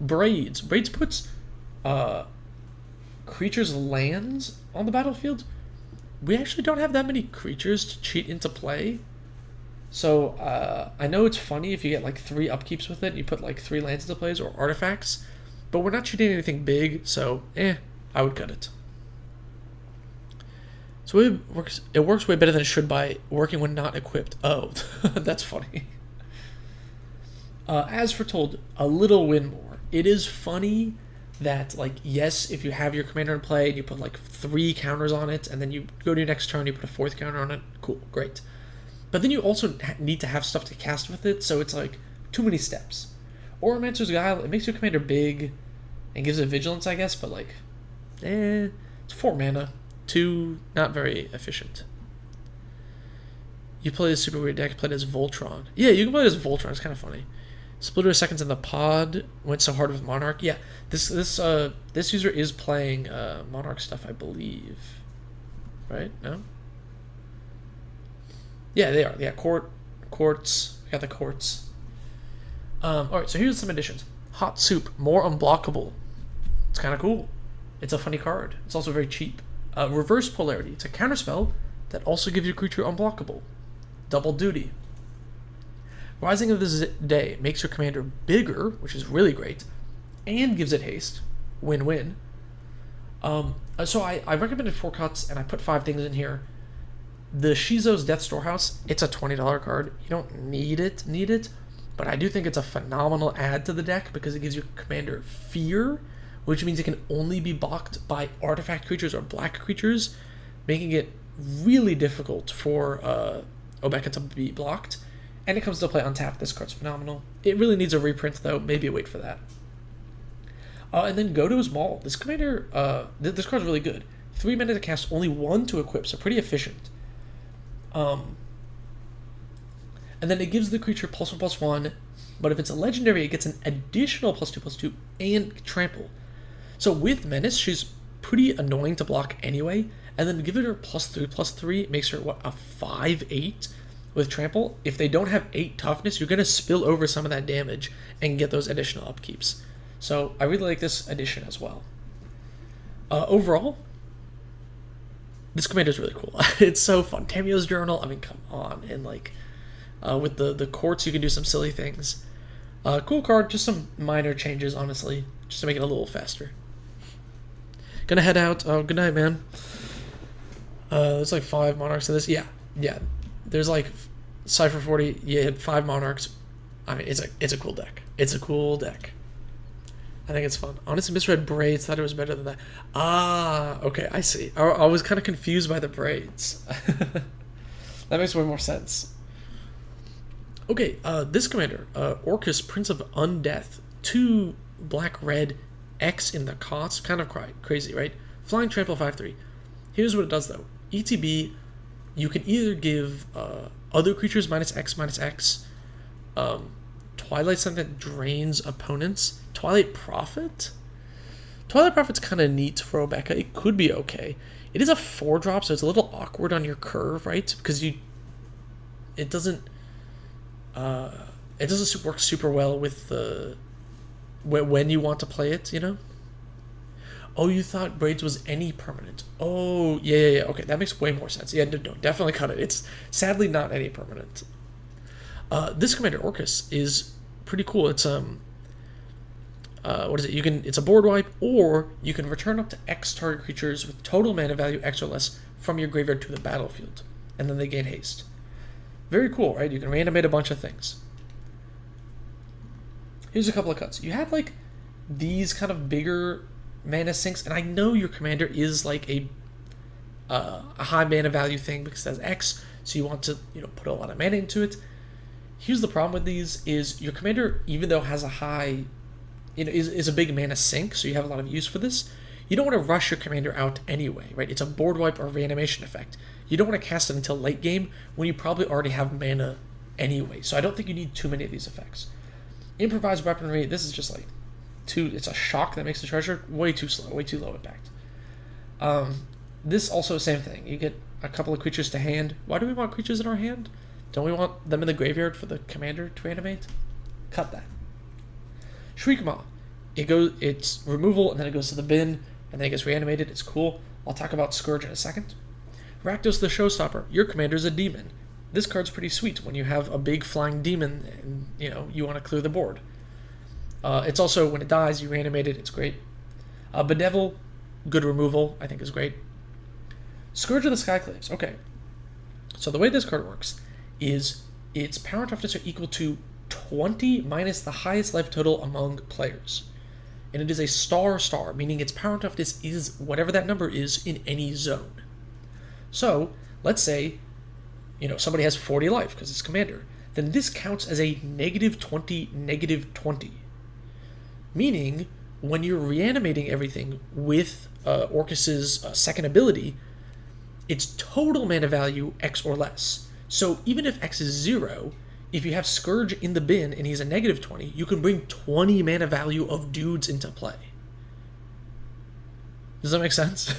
Braids puts creatures' lands on the battlefield. We actually don't have that many creatures to cheat into play. So I know it's funny if you get like 3 upkeeps with it, you put like 3 lands into plays or artifacts, but we're not cheating anything big, so I would cut it. So it works way better than it should by working when not equipped. Oh, that's funny. As foretold, a little win more. It is funny that, like, yes, if you have your commander in play and you put like 3 counters on it, and then you go to your next turn, you put a 4th counter on it, cool, great. But then you also need to have stuff to cast with it, so it's like too many steps. Oromancer's Guile, it makes your commander big and gives it vigilance, I guess, but like, it's 4 mana. 2, not very efficient. You play this super weird deck, played as Voltron. Yeah, you can play it as Voltron, it's kind of funny. Splitter of Seconds in the pod, went so hard with Monarch. Yeah, this user is playing Monarch stuff, I believe. Right? No? Yeah, they are. Yeah, Quartz. I got the Quartz. Alright, so here's some additions. Hot Soup, more unblockable. It's kind of cool. It's a funny card. It's also very cheap. Reverse Polarity. It's a counterspell that also gives your creature unblockable. Double duty. Rising of the Day makes your commander bigger, which is really great, and gives it haste. Win-win. So I recommended 4 cuts, and I put 5 things in here. The Shizo's Death Storehouse, it's a $20 card. You don't need it, but I do think it's a phenomenal add to the deck because it gives your commander fear, which means it can only be blocked by artifact creatures or black creatures, making it really difficult for Obeka to be blocked. And it comes to play untapped. This card's phenomenal. It really needs a reprint, though. Maybe wait for that. And then Goto's Maul. This commander, this card's really good. 3 mana to cast, only 1 to equip, so pretty efficient. And then it gives the creature +1/+1, but if it's a legendary, it gets an additional +2/+2 and trample. So with Menace, she's pretty annoying to block anyway, and then give it her +3/+3, makes her, a 5/8 with trample. If they don't have 8 toughness, you're going to spill over some of that damage and get those additional upkeeps. So I really like this addition as well. Overall, this commander is really cool. It's so fun. Tamio's Journal, I mean, come on. And like, with the Quartz, you can do some silly things. Cool card, just some minor changes, honestly, just to make it a little faster. Gonna head out. Oh, good night, man. There's like 5 Monarchs in this. Yeah. There's like Cypher 40. You had 5 Monarchs. I mean, it's a cool deck. It's a cool deck. I think it's fun. Honestly, misread Braids. Thought it was better than that. Ah, okay, I see. I was kind of confused by the Braids. That makes way more sense. Okay, this commander, Orcus, Prince of Undeath, 2 black-red, X in the cost. Kind of crazy, right? Flying Trample 5/3. Here's what it does, though. ETB, you can either give other creatures -X, Twilight something that drains opponents. Twilight Prophet? Twilight Prophet's kind of neat for Obeka. It could be okay. It is a 4-drop, so it's a little awkward on your curve, right? Because it doesn't work super well with when you want to play it, you know? Oh, you thought Braids was any permanent. Oh, yeah. Okay, that makes way more sense. Yeah, no, definitely cut it. It's sadly not any permanent. This commander, Orcus, is pretty cool. It's what is it? It's a board wipe, or you can return up to X target creatures with total mana value X or less from your graveyard to the battlefield, and then they gain haste. Very cool, right? You can reanimate a bunch of things. Here's a couple of cuts. You have like these kind of bigger mana sinks, and I know your commander is like a high mana value thing because it has X, so you want to put a lot of mana into it. Here's the problem with these: is your commander, even though it has a high, is a big mana sink, so you have a lot of use for this. You don't want to rush your commander out anyway, right? It's a board wipe or reanimation effect. You don't want to cast it until late game when you probably already have mana anyway. So I don't think you need too many of these effects. Improvised weaponry, this is just like it's a shock that makes the treasure way too slow, way too low impact. This also same thing. You get a couple of creatures to hand. Why do we want creatures in our hand? Don't we want them in the graveyard for the commander to animate? Cut that. Shriekmaw. It's removal, and then it goes to the bin, and then it gets reanimated. It's cool. I'll talk about Scourge in a second. Rakdos the Showstopper. Your commander's a demon. This card's pretty sweet when you have a big flying demon and you want to clear the board. It's also, when it dies, you reanimate it. It's great. Bedevil, good removal, I think is great. Scourge of the Skyclaves. Okay. So the way this card works is its power and toughness are equal to 20 minus the highest life total among players. And it is a star, meaning its power and toughness is whatever that number is in any zone. So, let's say, somebody has 40 life because it's commander. Then this counts as a -20, -20. Meaning, when you're reanimating everything with Orcus's second ability, it's total mana value X or less. So even if X is 0, if you have Scourge in the bin and he's a -20, you can bring 20 mana value of dudes into play. Does that make sense?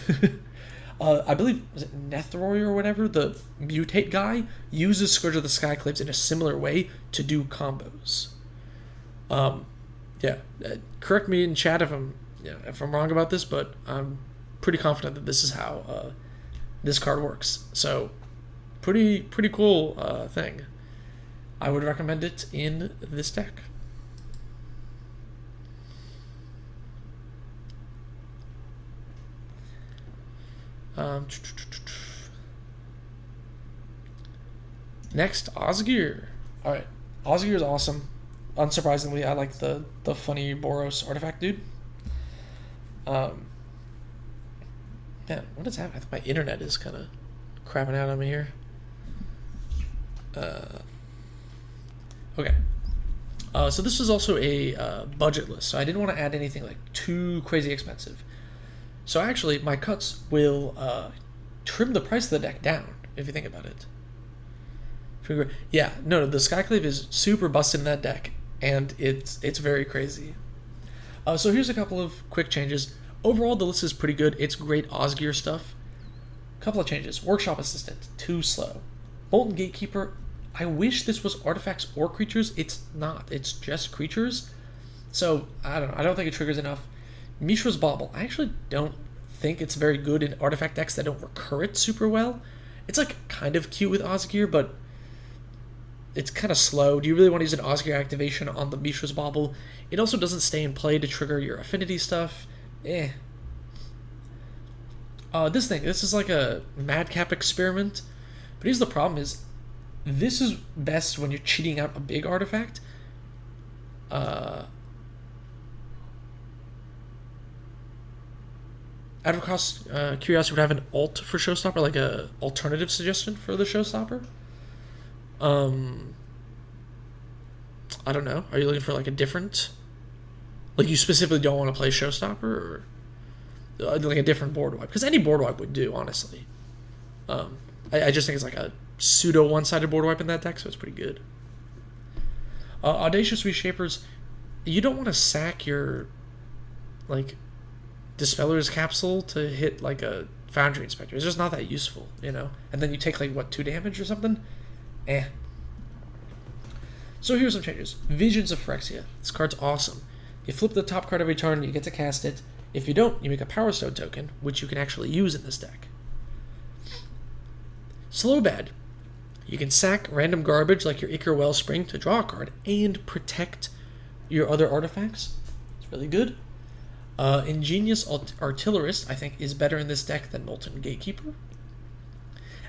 I believe, was it Nethroi or whatever, the mutate guy, uses Scourge of the Skyclaves in a similar way to do combos. Correct me in chat if I'm wrong about this, but I'm pretty confident that this is how this card works. So, pretty cool thing. I would recommend it in this deck. Next, Osgir. Alright, Osgir is awesome. Unsurprisingly, I like the funny Boros artifact dude. Man, what is happening? I think my internet is kind of crapping out on me here. Okay. So this is also a budget list, so I didn't want to add anything like too crazy expensive. So actually, my cuts will trim the price of the deck down, if you think about it. Yeah, no, the Skyclave is super busted in that deck, and it's very crazy. So here's a couple of quick changes. Overall, the list is pretty good. It's great Osgir stuff. Couple of changes. Workshop Assistant, too slow. Molten Gatekeeper, I wish this was artifacts or creatures. It's not. It's just creatures. So, I don't know. I don't think it triggers enough. Mishra's Bauble, I actually don't think it's very good in artifact decks that don't recur it super well. It's like kind of cute with Osgir, but it's kind of slow. Do you really want to use an Osgir activation on the Mishra's Bauble? It also doesn't stay in play to trigger your affinity stuff. This is like a madcap experiment. But here's the problem is, this is best when you're cheating out a big artifact. Out of cost, Curiosity would have an alt for Showstopper, like a alternative suggestion for the Showstopper. I don't know. Are you looking for like a different, like you specifically don't want to play Showstopper, or like a different board wipe? Because any board wipe would do, honestly. I just think it's like a pseudo one-sided board wipe in that deck, so it's pretty good. Audacious Reshapers, you don't want to sack your like Dispeller's Capsule to hit like a Foundry Inspector. It's just not that useful, And then you take like, what, 2 damage or something? So here's some changes. Visions of Phyrexia. This card's awesome. You flip the top card every turn, you get to cast it. If you don't, you make a Power Stone token, which you can actually use in this deck. Slow Bad. You can sack random garbage like your Ichor Wellspring to draw a card and protect your other artifacts. It's really good. Ingenious Artillerist, I think, is better in this deck than Molten Gatekeeper.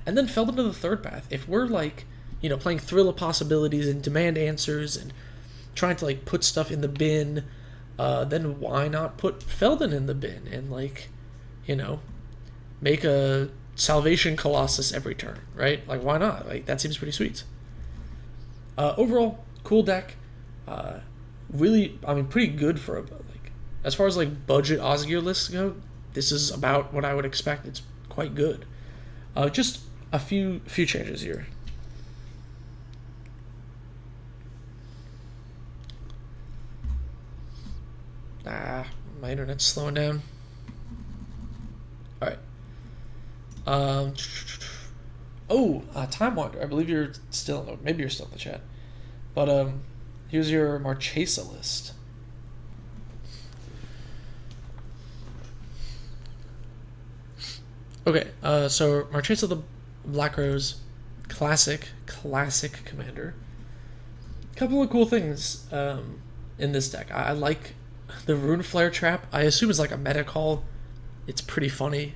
And then Feldon to the third path. If we're like, playing Thrill of Possibilities and Demand Answers and trying to like put stuff in the bin, then why not put Feldon in the bin and like, make a Salvation Colossus every turn, right? Like, why not? Like, that seems pretty sweet. Overall, cool deck. Really, pretty good for like, as far as like budget Osgear lists go, this is about what I would expect. It's quite good. Just a few changes here. My internet's slowing down. All right. Time Wander. I believe you're still, maybe you're still in the chat. But here's your Marchesa list. Okay, so Marchesa the Black Rose, classic commander. Couple of cool things in this deck. I like the Rune Flare Trap. I assume it's like a meta call. It's pretty funny.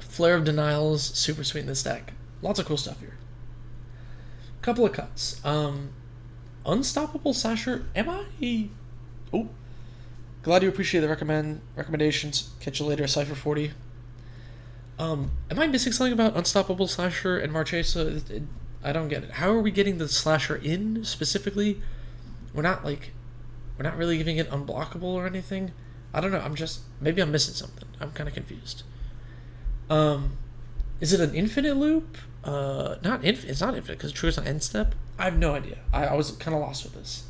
Flare of Denials, super sweet in this deck. Lots of cool stuff here. Couple of cuts. Unstoppable Sasher. Am I? Oh, glad you appreciate the recommendations. Catch you later, Cypher 40. Am I missing something about Unstoppable Slasher and Marchesa? I don't get it. How are we getting the Slasher in specifically? We're not really giving it unblockable or anything. I don't know. Maybe I'm missing something. I'm kind of confused. Is it an infinite loop? It's not infinite because it triggers on end step. I have no idea. I was kind of lost with this.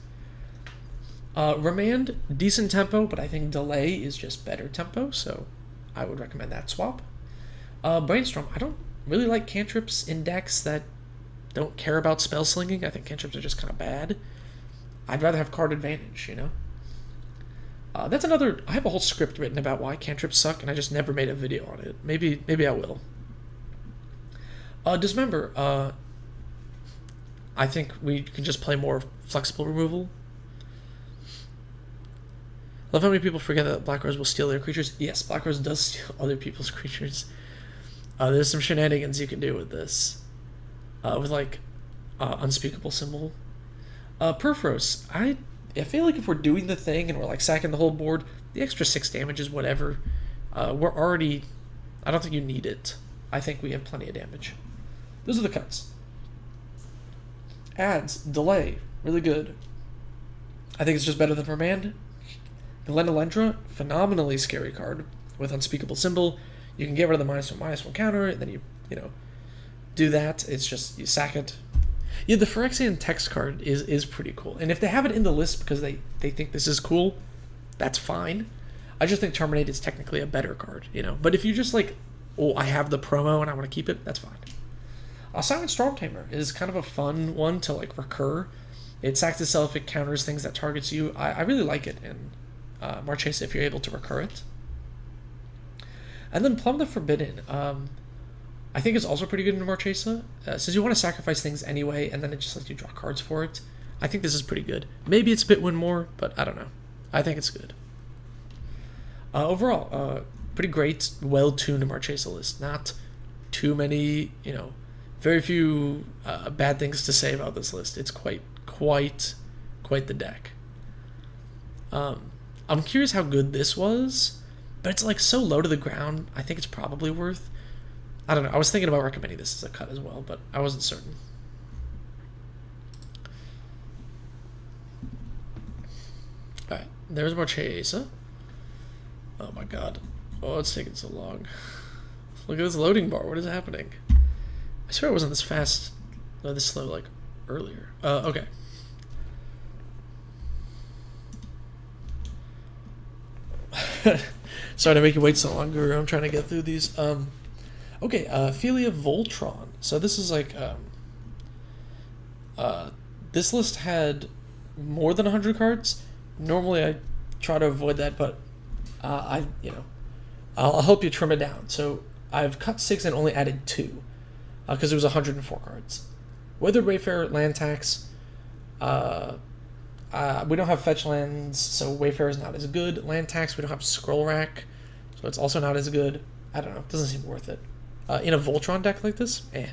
Remand, decent tempo, but I think Delay is just better tempo, so I would recommend that swap. Brainstorm, I don't really like cantrips in decks that don't care about spell slinging. I think cantrips are just kind of bad. I'd rather have card advantage, That's another. I have a whole script written about why cantrips suck, and I just never made a video on it. Maybe I will. Dismember. I think we can just play more flexible removal. Love how many people forget that Black Rose will steal their creatures. Yes, Black Rose does steal other people's creatures. There's some shenanigans you can do with this. With like Unspeakable Symbol. Perforos. I feel like if we're doing the thing and we're like sacking the whole board, the extra 6 damage is whatever. We're already. I don't think you need it. I think we have plenty of damage. Those are the cuts. Adds, Delay, really good. I think it's just better than Remand. Glenelendra, phenomenally scary card with Unspeakable Symbol. You can get rid of the -1/-1 counter, and then you do that. It's just, you sack it. Yeah, the Phyrexian text card is pretty cool. And if they have it in the list because they think this is cool, that's fine. I just think Terminate is technically a better card, But if you just like, I have the promo and I want to keep it, that's fine. Silent Storm Tamer is kind of a fun one to like recur. It sacks itself, it counters things that targets you. I really like it in Marchesa if you're able to recur it. And then Plumb the Forbidden. I think it's also pretty good in Marchesa. Since you want to sacrifice things anyway, and then it just lets you draw cards for it. I think this is pretty good. Maybe it's a bit win more, but I don't know. I think it's good. Overall, pretty great, well-tuned Marchesa list. Not too many, very few bad things to say about this list. It's quite the deck. I'm curious how good this was, but it's like so low to the ground. I think it's probably worth. I don't know. I was thinking about recommending this as a cut as well, but I wasn't certain. All right, there's Marchesa. Oh my god. Oh, it's taking so long. Look at this loading bar. What is happening? I swear it wasn't this fast, no, this slow like earlier. Okay. Sorry to make you wait so long, Guru. I'm trying to get through these. Okay, Philia Voltron. So this is like, this list had more than 100 cards. Normally I try to avoid that, but I'll help you trim it down. So I've cut 6 and only added 2, because it was 104 cards. Weathered Wayfarer, land tax, We don't have fetch lands, so Wayfarer is not as good. Land tax, we don't have Scroll Rack, so it's also not as good. I don't know. It doesn't seem worth it. In a Voltron deck like this, eh.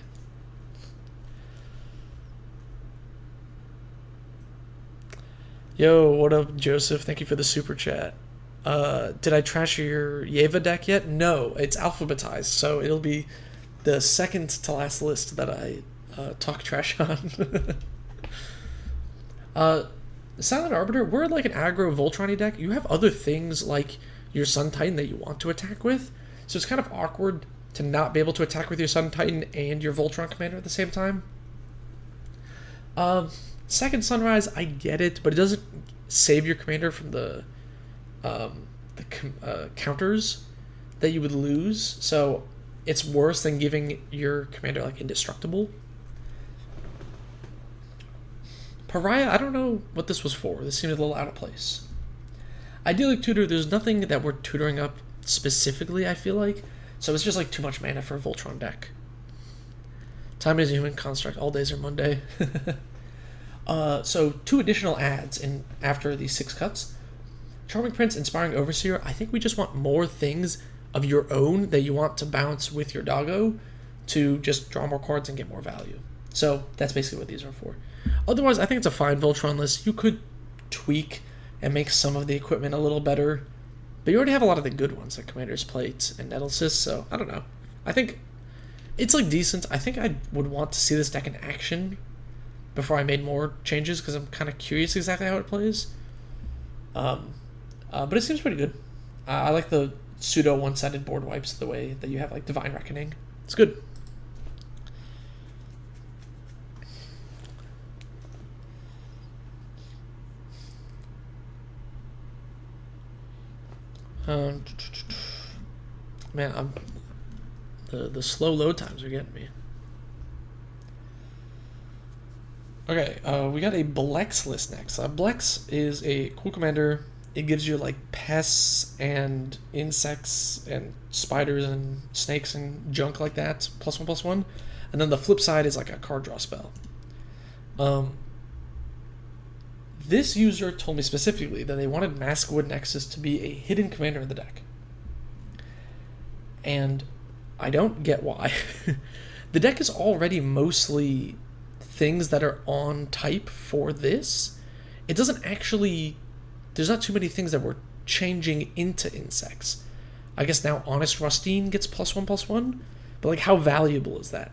Yo, what up, Joseph? Thank you for the super chat. Did I trash your Yeva deck yet? No, it's alphabetized, so it'll be the second to last list that I talk trash on. Silent Arbiter, we're like an aggro Voltron-y deck. You have other things like your Sun Titan that you want to attack with, so it's kind of awkward to not be able to attack with your Sun Titan and your Voltron commander at the same time. Second Sunrise, I get it, but it doesn't save your commander from the counters that you would lose, so it's worse than giving your commander like indestructible. Pariah, I don't know what this was for. This seemed a little out of place. Idyllic Tutor, there's nothing that we're tutoring up specifically, I feel like, so it's just like too much mana for a Voltron deck. Time is a human construct, all days are Monday. So 2 additional ads in after these 6 cuts. Charming Prince, Inspiring Overseer. I think we just want more things of your own that you want to bounce with your doggo to just draw more cards and get more value. So that's basically what these are for. Otherwise, I think it's a fine Voltron list. You could tweak and make some of the equipment a little better, but you already have a lot of the good ones like Commander's Plate and Nettlecyst, so I don't know. I think it's like decent. I think I would want to see this deck in action before I made more changes because I'm kind of curious exactly how it plays. But it seems pretty good. I like the pseudo one-sided board wipes the way that you have like Divine Reckoning. It's good. Man, the slow load times are getting me. Okay, we got a Blex list next. Blex is a cool commander. It gives you like pests and insects and spiders and snakes and junk like that, +1/+1. And then the flip side is like a card draw spell. This user told me specifically that they wanted Maskwood Nexus to be a hidden commander in the deck. And I don't get why. The deck is already mostly things that are on type for this. It doesn't actually... There's not too many things that we're changing into insects. I guess now Honest Rustine gets +1/+1, but like how valuable is that?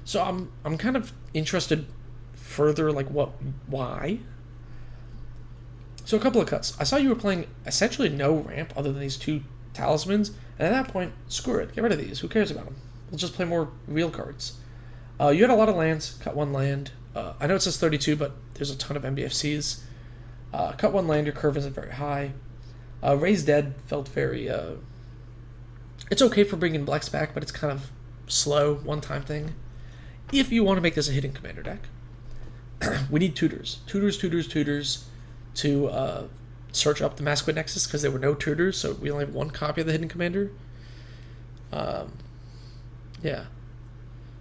So I'm kind of interested further, like why? So a couple of cuts. I saw you were playing essentially no ramp other than these 2 talismans, and at that point, screw it, get rid of these. Who cares about them? We'll just play more real cards. You had a lot of lands. Cut 1 land. I know it says 32, but there's a ton of MBFCs. Cut 1 land. Your curve isn't very high. Raise Dead felt very... it's okay for bringing Blex back, but it's kind of slow, one-time thing. If you want to make this a hidden commander deck, we need tutors. Tutors to search up the Maskwood Nexus, because there were no tutors, so we only have 1 copy of the hidden commander. Yeah.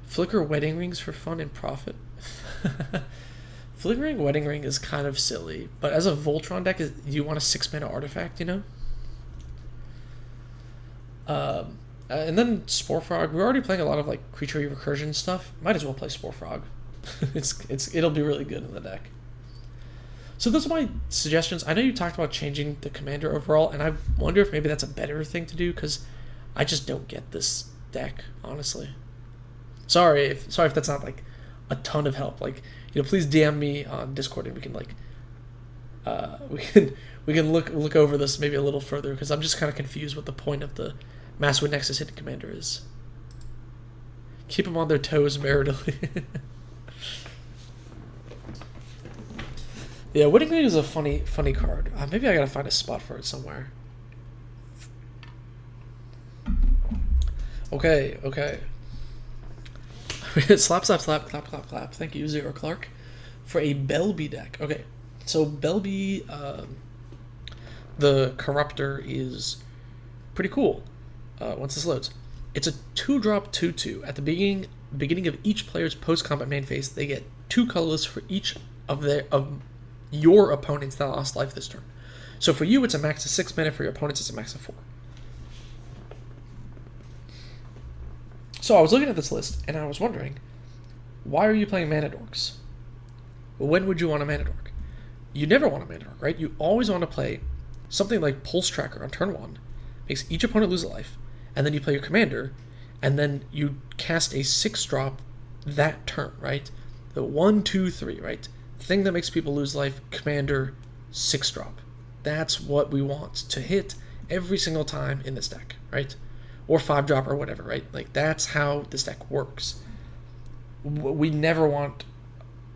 Flicker Wedding Rings for fun and profit. Flickering Wedding Ring is kind of silly, but as a Voltron deck, you want a 6-mana artifact, you know? And then Spore Frog. We're already playing a lot of like creature recursion stuff. Might as well play Spore Frog. It'll be really good in the deck. So those are my suggestions. I know you talked about changing the commander overall, and I wonder if maybe that's a better thing to do, because I just don't get this deck, honestly. Sorry if that's not like a ton of help. Like, you know, please DM me on Discord and we can like we can look over this maybe a little further, because I'm just kind of confused what the point of the Maskwood Nexus hidden commander is. Keep them on their toes maritally. Yeah, Wedding Ring is a funny card. Maybe I gotta find a spot for it somewhere. Okay. Slap, clap, clap. Thank you, Zero Clark, for a Belby deck. Okay, so Belby, the Corruptor is pretty cool. Once this loads, it's a 2-drop 2/2. At the beginning of each player's post-combat main phase, they get 2 colorless for each of your opponents that lost life this turn. So for you, it's a max of 6 mana. For your opponents, it's a max of 4. So I was looking at this list, and I was wondering, why are you playing Mana Dorks? When would you want a Mana Dork? You never want a Mana Dork, right? You always want to play something like Pulse Tracker on turn 1, makes each opponent lose a life, and then you play your commander, and then you cast a 6-drop that turn, right? The 1, 2, 3, right? Thing that makes people lose life, commander, 6-drop. That's what we want to hit every single time in this deck, right? Or 5-drop or whatever, right? Like, that's how this deck works. We never want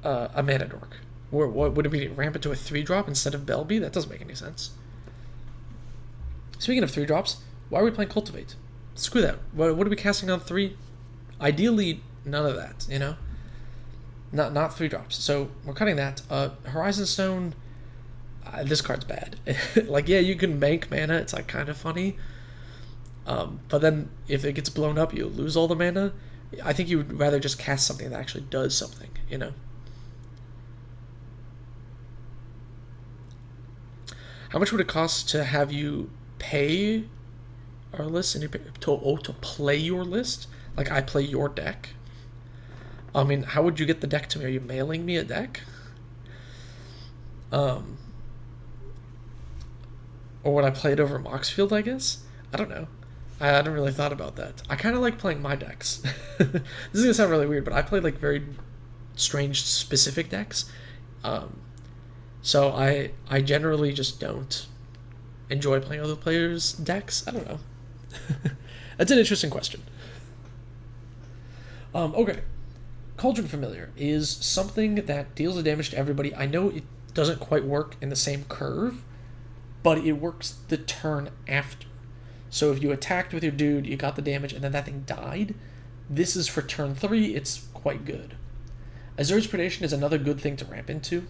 a Mana Dork. What would it be? Ramp it to a 3-drop instead of Belby? That doesn't make any sense. Speaking of 3-drops, why are we playing Cultivate? Screw that. What are we casting on 3? Ideally, none of that, you know? Not 3-drops. So we're cutting that. Horizon Stone, this card's bad. Like, yeah, you can bank mana. It's like kind of funny. But then if it gets blown up, you lose all the mana. I think you would rather just cast something that actually does something, you know? How much would it cost to have you pay our list and to play your list? Like, I play your deck? I mean, how would you get the deck to me? Are you mailing me a deck? Or would I play it over Moxfield, I guess? I don't know. I hadn't really thought about that. I kind of like playing my decks. This is going to sound really weird, but I play like very strange specific decks. So I generally just don't enjoy playing other players' decks. I don't know. That's an interesting question. Okay. Cauldron Familiar is something that deals the damage to everybody. I know it doesn't quite work in the same curve, but it works the turn after. So if you attacked with your dude, you got the damage, and then that thing died, this is for turn 3, it's quite good. Azur's Predation is another good thing to ramp into.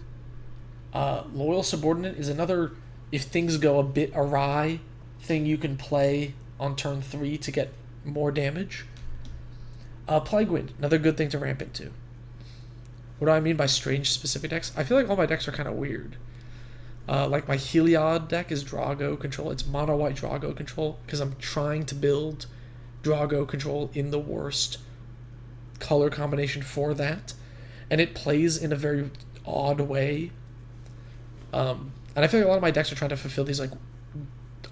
Loyal Subordinate is another, if things go a bit awry, thing you can play on turn 3 to get more damage. Plague Wind, another good thing to ramp into. What do I mean by strange specific decks? I feel like all my decks are kind of weird. Like my Heliod deck is Drago control. It's mono white Drago control because I'm trying to build Drago control in the worst color combination for that. And it plays in a very odd way. And I feel like a lot of my decks are trying to fulfill these like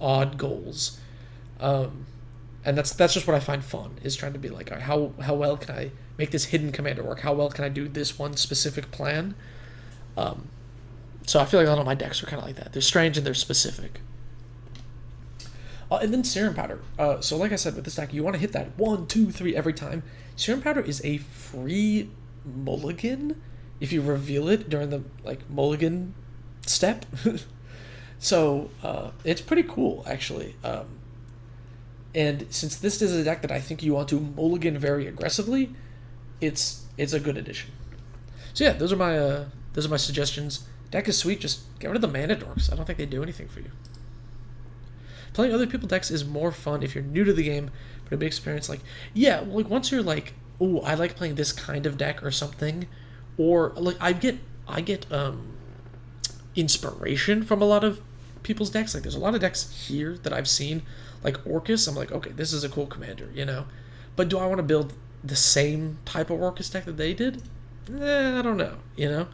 odd goals. And that's just what I find fun, is trying to be like, all right, how well can I make this hidden commander work? How well can I do this one specific plan? So I feel like a lot of my decks are kind of like that. They're strange and they're specific. And then Serum Powder. So like I said, with this deck, you want to hit that 1, 2, 3 every time. Serum Powder is a free mulligan if you reveal it during the like mulligan step. So it's pretty cool, actually. And since this is a deck that I think you want to mulligan very aggressively, it's a good addition. So yeah, those are my suggestions. Deck is sweet, just get rid of the Mana Dorks. I don't think they do anything for you. Playing other people's decks is more fun if you're new to the game, but a big experience. Like, yeah, like once you're like, oh, I like playing this kind of deck or something, or like I get inspiration from a lot of people's decks. Like there's a lot of decks here that I've seen, like Orcus. I'm like, okay, this is a cool commander, you know. But do I want to build the same type of Orcus deck that they did? I don't know, you know.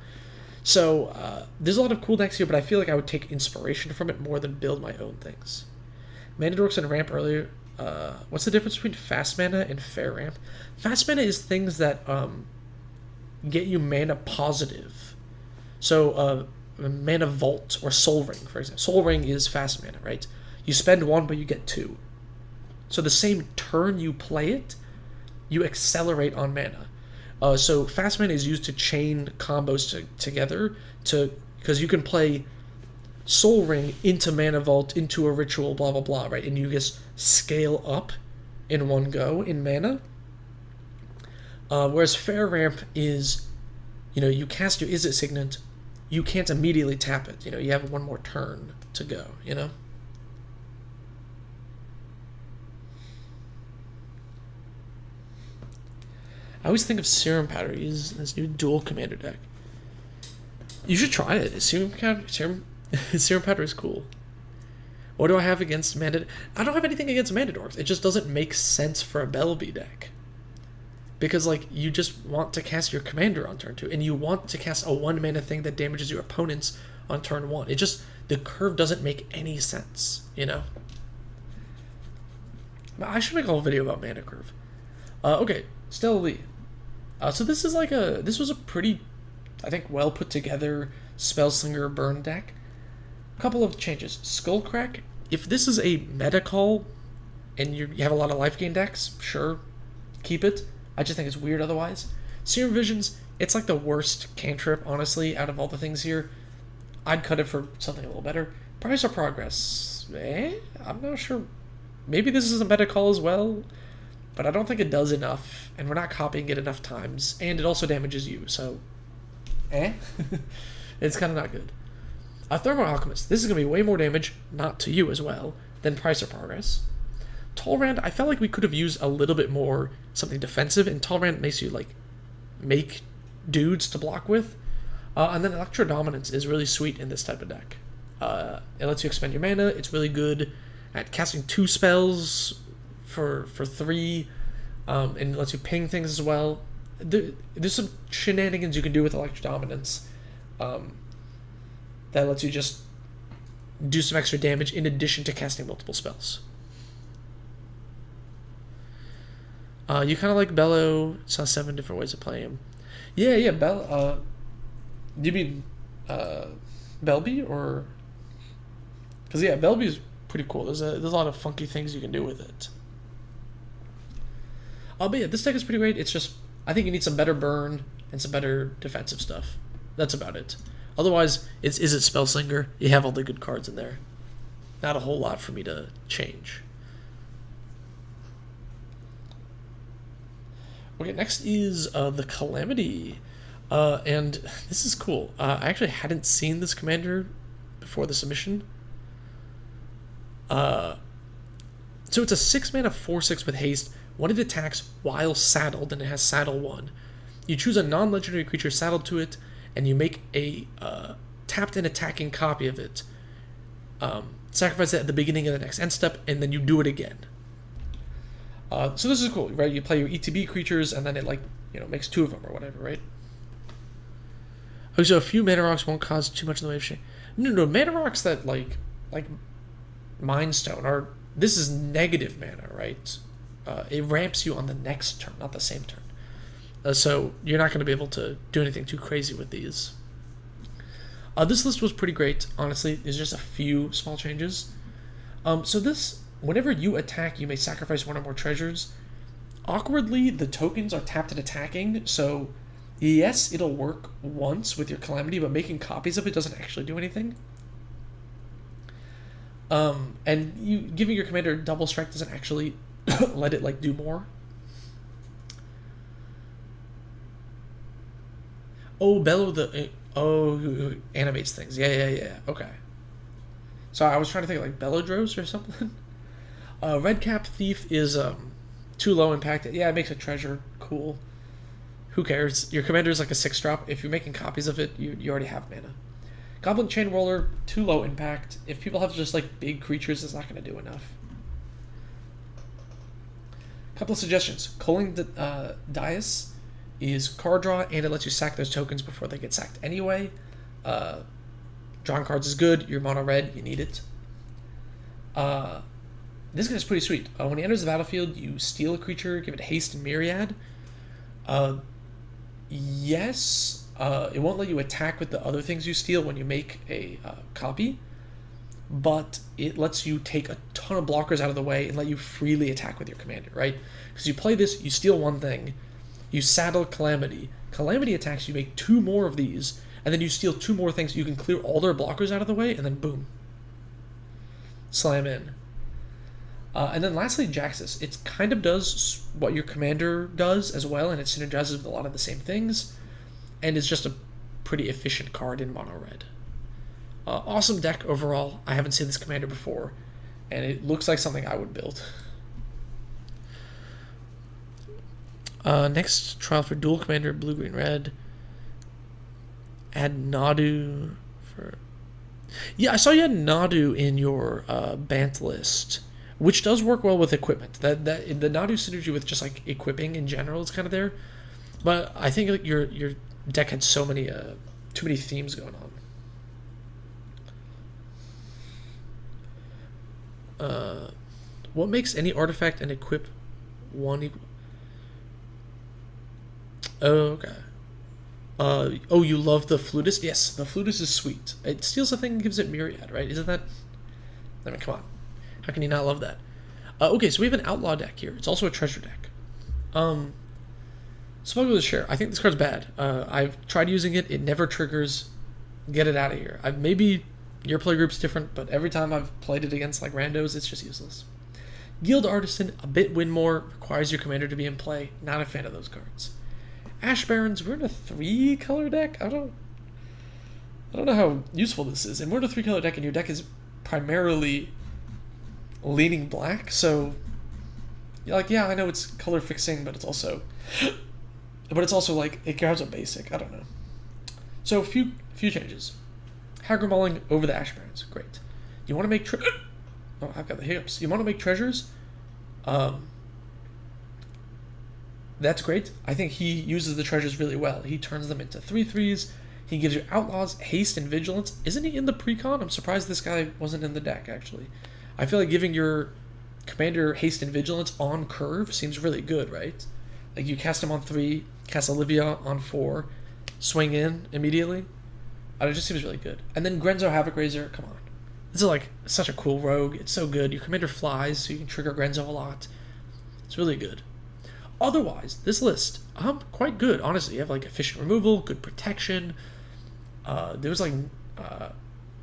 So there's a lot of cool decks here, but I feel like I would take inspiration from it more than build my own things. Mana Dorks and Ramp earlier. What's the difference between fast mana and fair ramp? Fast mana is things that get you mana positive. So Mana Vault or Soul Ring, for example. Soul Ring is fast mana, right? You spend 1, but you get 2. So the same turn you play it, you accelerate on mana. So fast mana is used to chain combos together because you can play Soul Ring into Mana Vault, into a ritual, blah, blah, blah, right? And you just scale up in one go in mana. Whereas Fair Ramp is, you know, you cast your Izzet Signet, you can't immediately tap it. You know, you have one more turn to go, you know? I always think of Serum Powder. He's this new dual commander deck. You should try it. Serum powder is cool. What do I have against Mandadorks? I don't have anything against Mandadorks. It just doesn't make sense for a Belby deck. Because, like, you just want to cast your commander on turn 2, and you want to cast a 1 mana thing that damages your opponents on turn 1. It just, the curve doesn't make any sense, you know? I should make a whole video about mana curve. Okay, Stella Lee. So this was a pretty, I think, well put together Spellslinger burn deck. Couple of changes. Skullcrack, if this is a meta call and you have a lot of life gain decks, sure, keep it. I just think it's weird otherwise. Serum Visions, it's like the worst cantrip, honestly, out of all the things here. I'd cut it for something a little better. Price or Progress, I'm not sure. Maybe this is a meta call as well, but I don't think it does enough, and we're not copying it enough times, and it also damages you, so it's kind of not good. Thermal Alchemist, this is going to be way more damage, not to you as well, than Price or Progress. Tallrand, I felt like we could have used a little bit more something defensive, and Tallrand makes you, like, make dudes to block with. And then Electro Dominance is really sweet in this type of deck. It lets you expend your mana, it's really good at casting 2 spells for 3, and it lets you ping things as well. There's some shenanigans you can do with Electro Dominance that lets you just do some extra damage in addition to casting multiple spells. You kind of like Bellow. Saw 7 different ways to play him. Yeah, Bellow. Do you mean Belby or? Because yeah, Belby's pretty cool. There's a lot of funky things you can do with it. But yeah, this deck is pretty great. It's just, I think you need some better burn and some better defensive stuff. That's about it. Otherwise, is it Spellslinger? You have all the good cards in there. Not a whole lot for me to change. Okay, next is the Calamity. And this is cool. I actually hadn't seen this commander before the submission. So it's a 6 mana 4/6 with haste. When it attacks while saddled, and it has saddle 1, you choose a non-legendary creature saddled to it, and you make a tapped and attacking copy of it. Sacrifice it at the beginning of the next end step, and then you do it again. So this is cool, right? You play your ETB creatures, and then it, like, makes 2 of them or whatever, right? Okay, so a few mana rocks won't cause too much in the way of shame. No, mana rocks that like Mind Stone are. This is negative mana, right? It ramps you on the next turn, not the same turn. So you're not going to be able to do anything too crazy with these. This list was pretty great, honestly. There's just a few small changes. So this, whenever you attack, you may sacrifice 1 or more treasures. Awkwardly, the tokens are tapped and attacking, so yes, it'll work once with your Calamity, but making copies of it doesn't actually do anything. And you giving your commander double strike doesn't actually let it, like, do more. Oh, Bellow who animates things. Yeah. Okay. Sorry, I was trying to think of, like, Bellowdrose or something. Redcap Thief is too low impact. Yeah, it makes a treasure. Cool. Who cares? Your commander is like a 6-drop. If you're making copies of it, you already have mana. Goblin Chain Roller, too low impact. If people have just, like, big creatures, it's not going to do enough. Couple of suggestions. Culling Dice is card draw, and it lets you sack those tokens before they get sacked anyway. Drawing cards is good. You're mono red. You need it. This guy is pretty sweet. When he enters the battlefield, you steal a creature, give it haste and myriad. Yes, it won't let you attack with the other things you steal when you make a copy, but it lets you take a ton of blockers out of the way and let you freely attack with your commander, right? Because you play this, you steal 1 thing, you saddle Calamity. Calamity attacks, you make 2 more of these, and then you steal 2 more things. You can clear all their blockers out of the way, and then boom. Slam in. And then lastly, Jaxus. It kind of does what your commander does as well, and it synergizes with a lot of the same things, and is just a pretty efficient card in mono red. Awesome deck overall. I haven't seen this commander before, and it looks like something I would build. Next, trial for dual commander, blue, green, red. Add Nadu for... Yeah, I saw you had Nadu in your Bant list, which does work well with equipment. That the Nadu synergy with just like equipping in general is kind of there, but I think like your deck had so many too many themes going on. What makes any artifact and equip one equal? Oh, okay. Oh, you love the flutist? Yes, the flutist is sweet. It steals the thing and gives it myriad, right? Isn't that? I mean, come on. How can you not love that? Okay, so we have an outlaw deck here. It's also a treasure deck. Smuggle the Share. I think this card's bad. I've tried using it. It never triggers. Get it out of here. Maybe your play group's different, but every time I've played it against like randos, it's just useless. Guild Artisan, a bit win more, requires your commander to be in play. Not a fan of those cards. Ash Barons, we're in a 3-color deck. I don't know how useful this is. And we're in a 3-color deck, and your deck is primarily leaning black. So, like, yeah, I know it's color fixing, but it's also like it grabs a basic. I don't know. So a few changes. Hagra Mauling over the Ash Barons, great. You want to make oh, I've got the hiccups. You want to make treasures? That's great. I think he uses the treasures really well. He turns them into 3/3s. He gives your outlaws haste and vigilance. Isn't he in the precon? I'm surprised this guy wasn't in the deck, actually. I feel like giving your commander haste and vigilance on curve seems really good, right? Like you cast him on 3, cast Olivia on 4, swing in immediately. It just seems really good. And then Grenzo Havoc Raiser, come on. This is like such a cool rogue. It's so good. Your commander flies, so you can trigger Grenzo a lot. It's really good. Otherwise, this list, quite good, honestly. You have like efficient removal, good protection. There was like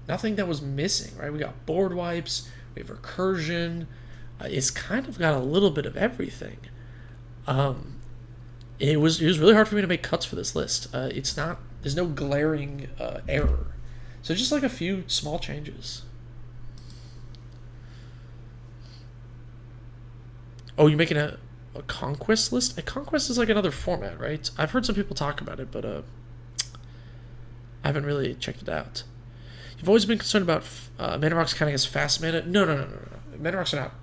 nothing that was missing, right? We got board wipes, we have recursion. It's kind of got a little bit of everything. It was really hard for me to make cuts for this list. There's no glaring error. So just like a few small changes. Oh, you're making a conquest list? A conquest is like another format, right? I've heard some people talk about it, but I haven't really checked it out. You've always been concerned about mana rocks counting as fast mana. No. Mana rocks are not.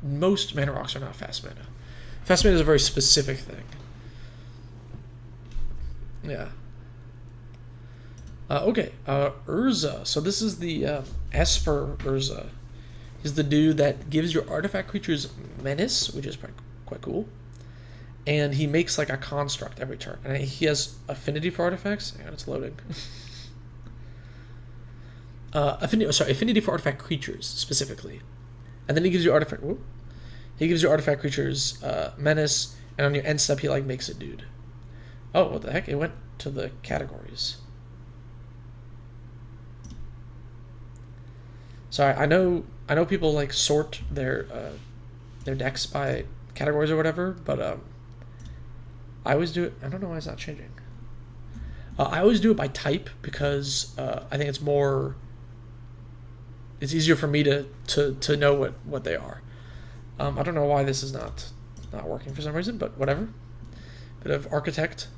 Most mana rocks are not fast mana. Fast mana is a very specific thing. Yeah. Okay. Urza. So this is the Esper Urza. He's the dude that gives your artifact creatures menace, which is quite cool. And he makes like a construct every turn. And he has affinity for artifacts. Hang on, it's loading. Affinity for artifact creatures specifically. And then he gives you artifact. Whoop, he gives you artifact creatures menace, and on your end step he like makes a dude. Oh, what the heck? It went to the categories. Sorry, I know people like sort their decks by categories or whatever, but I always do it. I don't know why it's not changing. I always do it by type because I think it's more. It's easier for me to know what they are. I don't know why this is not working for some reason, but whatever. Bit of architect.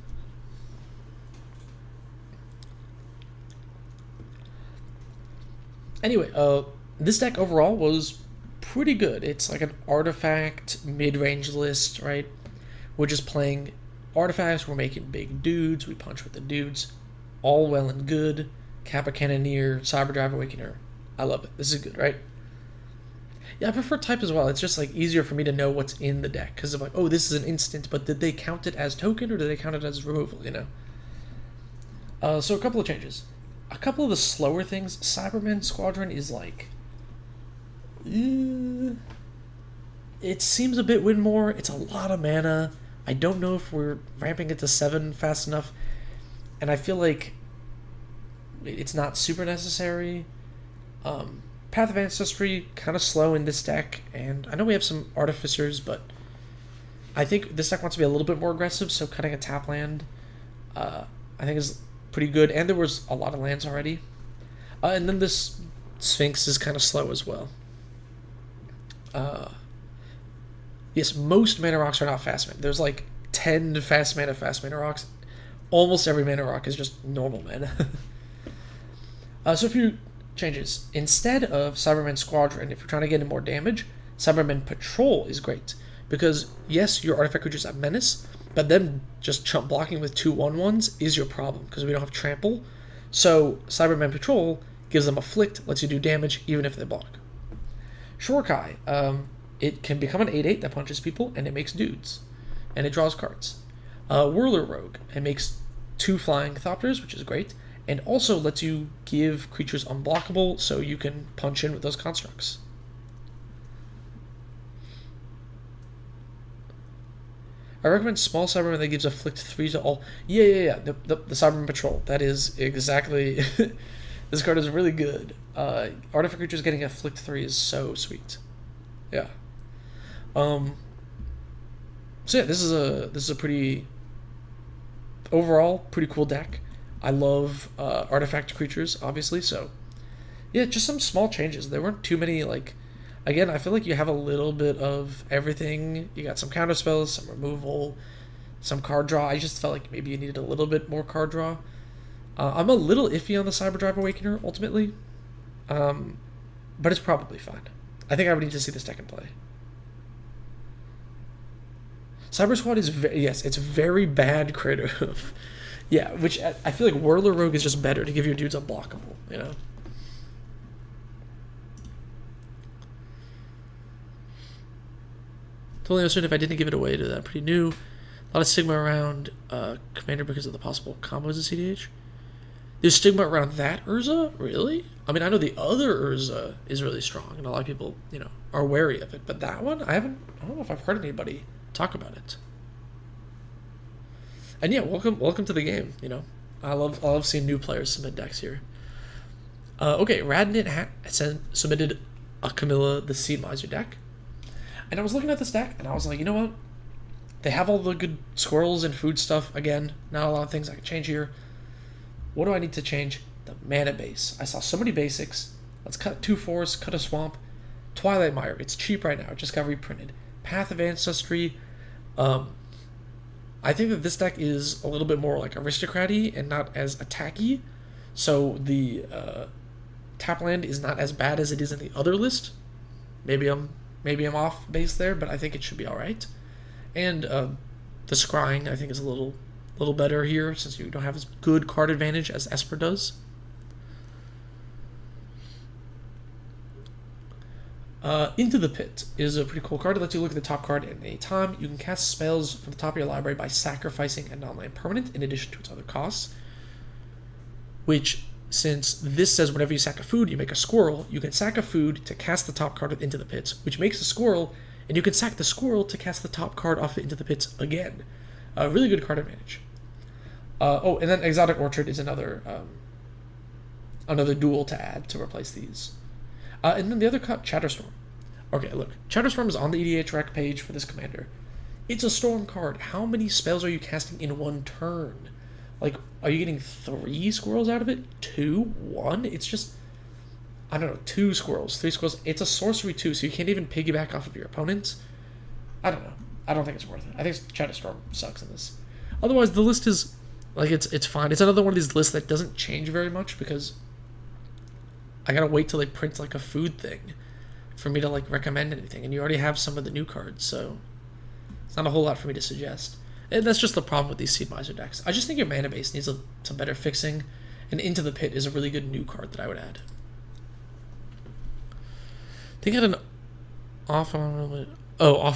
Anyway, this deck overall was pretty good. It's like an artifact mid-range list, right? We're just playing artifacts. We're making big dudes. We punch with the dudes. All well and good. Kappa Cannoneer, Cyberdrive Awakener. I love it. This is good, right? Yeah, I prefer type as well. It's just like easier for me to know what's in the deck because I'm like, oh, this is an instant, but did they count it as token or did they count it as removal? You know. So a couple of changes. A couple of the slower things. Cybermen Squadron is like, it seems a bit win more. It's a lot of mana. I don't know if we're ramping it to 7 fast enough, and I feel like it's not super necessary. Path of Ancestry, kind of slow in this deck, and I know we have some Artificers, but I think this deck wants to be a little bit more aggressive, so cutting a tap land I think is pretty good, and there was a lot of lands already. And then this Sphinx is kind of slow as well. Yes, most mana rocks are not fast mana. There's like 10 fast mana rocks. almost every mana rock is just normal mana. So a few changes. Instead of Cybermen Squadron, if you're trying to get in more damage, Cybermen Patrol is great. Because, yes, your artifact creatures have menace, but then just chump blocking with 2/1/1s is your problem, because we don't have trample. So Cybermen Patrol gives them Afflict, lets you do damage even if they block. Shorkai, it can become an 8/8 that punches people, and it makes dudes. And it draws cards. Whirler Rogue, it makes 2 Flying Thopters, which is great, and also lets you give creatures unblockable so you can punch in with those constructs. I recommend small Cyberman that gives Afflict 3 to all. Yeah. The Cyberman Patrol. That is exactly... This card is really good. Artifact creatures getting Afflict 3 is so sweet. Yeah. So yeah, this is a pretty... Overall, pretty cool deck. I love artifact creatures, obviously, so... Yeah, just some small changes. There weren't too many, like... Again, I feel like you have a little bit of everything. You got some counter spells, some removal, some card draw. I just felt like maybe you needed a little bit more card draw. I'm a little iffy on the Cyberdrive Awakener, ultimately. But it's probably fine. I think I would need to see this deck in play. Cyber Squad is, yes, it's very bad creative. Yeah, which I feel like Whirler Rogue is just better to give your dudes unblockable, you know? Totally understood if I didn't give it away to that. Pretty new. A lot of stigma around Commander because of the possible combos of CDH. There's stigma around that Urza? Really? I mean, I know the other Urza is really strong, and a lot of people, you know, are wary of it. But that one, I don't know if I've heard anybody talk about it. And yeah, welcome to the game, you know. I love seeing new players submit decks here. Okay, Radnit submitted a Camilla the Seed Miser deck. And I was looking at this deck, and I was like, you know what? They have all the good squirrels and food stuff. Again, not a lot of things I can change here. What do I need to change? The mana base. I saw so many basics. Let's cut 2 forests, cut a swamp. Twilight Mire. It's cheap right now. It just got reprinted. Path of Ancestry. I think that this deck is a little bit more like aristocrat-y and not as attacky. So the tap land is not as bad as it is in the other list. Maybe I'm off base there, but I think it should be all right. And the scrying, I think, is a little better here since you don't have as good card advantage as Esper does. Into the Pit is a pretty cool card. It lets you look at the top card at any time. You can cast spells from the top of your library by sacrificing a non-land permanent in addition to its other costs. Which, since this says whenever you sack a food, you make a squirrel, you can sack a food to cast the top card of Into the Pit, which makes a squirrel, and you can sack the squirrel to cast the top card off Into the Pit again. Really good card advantage. And then Exotic Orchard is another duel to add to replace these. And then the other cut, Chatterstorm. Okay, look. Chatterstorm is on the EDH rec page for this commander. It's a storm card. How many spells are you casting in one turn? Like, are you getting 3 squirrels out of it? 2? 1? It's just... I don't know, 2 squirrels, 3 squirrels. It's a sorcery too, so you can't even piggyback off of your opponents. I don't know. I don't think it's worth it. I think Chatterstorm sucks in this. Otherwise, the list is... Like, it's fine. It's another one of these lists that doesn't change very much because I gotta wait till they print, like, a food thing for me to, like, recommend anything. And you already have some of the new cards, so it's not a whole lot for me to suggest. And that's just the problem with these Seed Miser decks. I just think your mana base needs some better fixing, and Into the Pit is a really good new card that I would add. I think I had an off and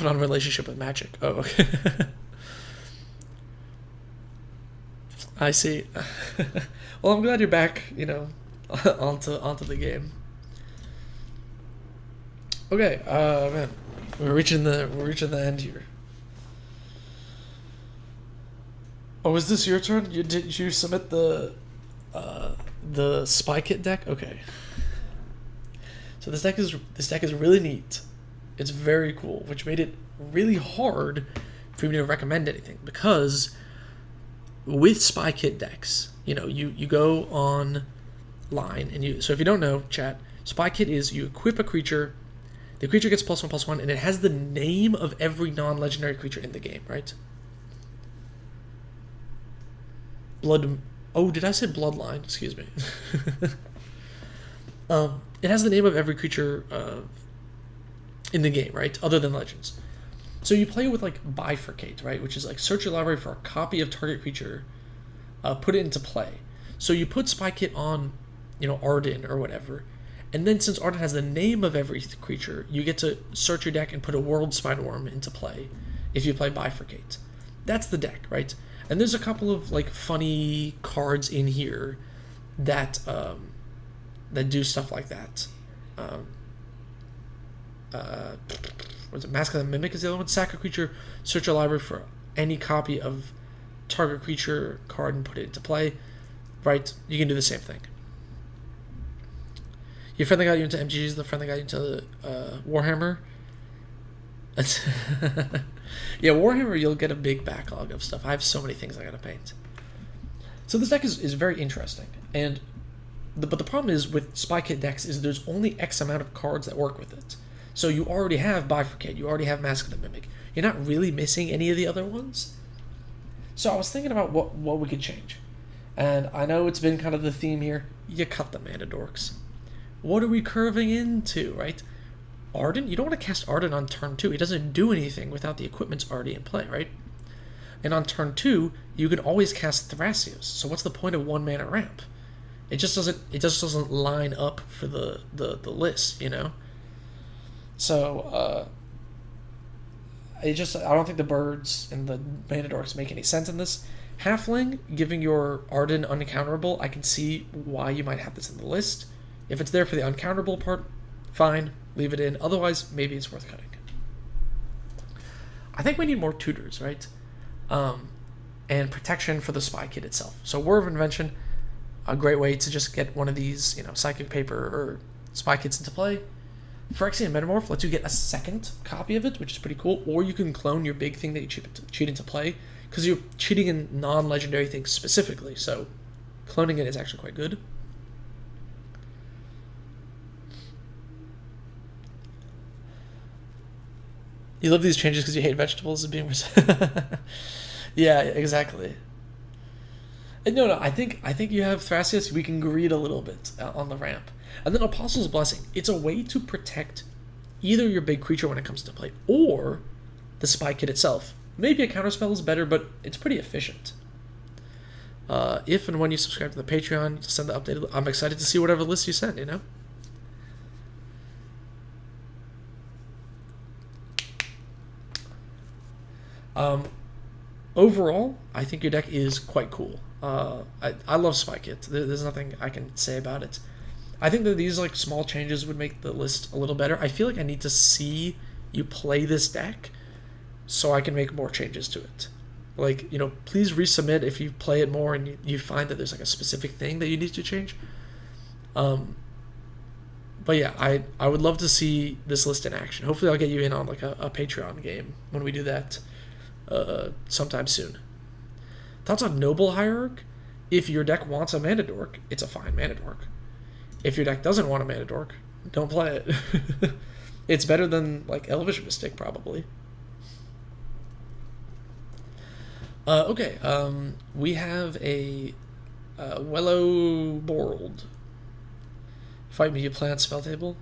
on relationship with Magic. Oh, okay. I see. Well, I'm glad you're back, you know, onto the game. Okay, man, we're reaching the end here. Oh, is this your turn? Did you submit the Spy Kit deck? Okay. So this deck is really neat. It's very cool, which made it really hard for me to recommend anything because with Spy Kit decks, you know, you go online and so if you don't know, chat, Spy Kit is you equip a creature, the creature gets +1/+1, and it has the name of every non-legendary creature in the game, right? Blood. Oh, did I say Bloodline? Excuse me. It has the name of every creature in the game, right? Other than Legends. So you play with like Bifurcate, right? Which is like search your library for a copy of target creature, put it into play. So you put Spy Kit on, Arden or whatever, and then since Arden has the name of every creature, you get to search your deck and put a World Spineworm into play if you play Bifurcate. That's the deck, right? And there's a couple of like funny cards in here that that do stuff like that. What's it? Mask of the Mimic is the other one. Sack a creature, search your library for any copy of target creature card and put it into play. Right? You can do the same thing. Your friend that got you into MTGs is the friend that got you into Warhammer. Yeah, Warhammer, you'll get a big backlog of stuff. I have so many things I gotta paint. So this deck is very interesting. But the problem is with Spy Kit decks is there's only X amount of cards that work with it. So you already have Bifurcate, you already have Mask of the Mimic. You're not really missing any of the other ones. So I was thinking about what we could change. And I know it's been kind of the theme here. You cut the Mana Dorks. What are we curving into, right? Arden? You don't want to cast Arden on turn 2. He doesn't do anything without the equipment's already in play, right? And on turn 2, you can always cast Thrasios. So what's the point of 1 mana ramp? It just doesn't line up for the list, So I don't think the birds and the Mana Dorks make any sense in this. Halfling, giving your Arden uncounterable, I can see why you might have this in the list. If it's there for the uncounterable part, fine, leave it in. Otherwise, maybe it's worth cutting. I think we need more tutors, right? And protection for the Spy Kit itself. So War of Invention, a great way to just get one of these, Psychic Paper or Spy Kits into play. Phyrexian Metamorph lets you get a second copy of it, which is pretty cool. Or you can clone your big thing that you cheat into play, because you're cheating in non-legendary things specifically. So cloning it is actually quite good. You love these changes because you hate vegetables being... Yeah, exactly. And no, I think you have Thrasios. We can greed a little bit on the ramp. And then Apostle's Blessing. It's a way to protect either your big creature when it comes to play, or the Spy Kit itself. Maybe a counterspell is better, but it's pretty efficient. If and when you subscribe to the Patreon, send the updated... I'm excited to see whatever list you send, Overall, I think your deck is quite cool. I love Spy Kit. There's nothing I can say about it. I think that these small changes would make the list a little better. I feel like I need to see you play this deck so I can make more changes to it. Please resubmit if you play it more and you find that there's a specific thing that you need to change. But yeah, I would love to see this list in action. Hopefully I'll get you in on a Patreon game when we do that sometime soon. Thoughts on Noble Hierarch? If your deck wants a Mana Dork, it's a fine Mana Dork. If your deck doesn't want a Mana Dork, don't play it. It's better than Elvish Mystic, probably. Okay, we have a Wellow Borld. Fight me, you play on Spell Table?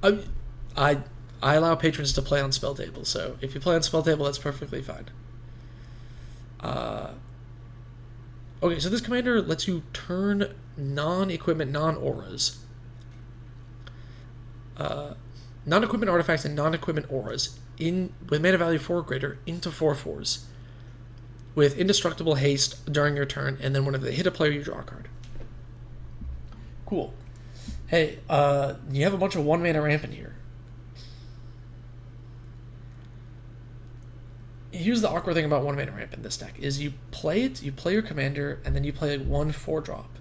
I allow patrons to play on Spell Table, so if you play on Spell Table, that's perfectly fine. Okay, so this commander lets you turn non-equipment, non-auras. Non-equipment artifacts and non-equipment auras with mana value 4 or greater into 4/4s with indestructible haste during your turn, and then whenever they hit a player, you draw a card. Cool. Hey, you have a bunch of 1-mana ramp in here. Here's the awkward thing about 1-mana ramp in this deck, is you play your commander, and then you play 1 4-drop.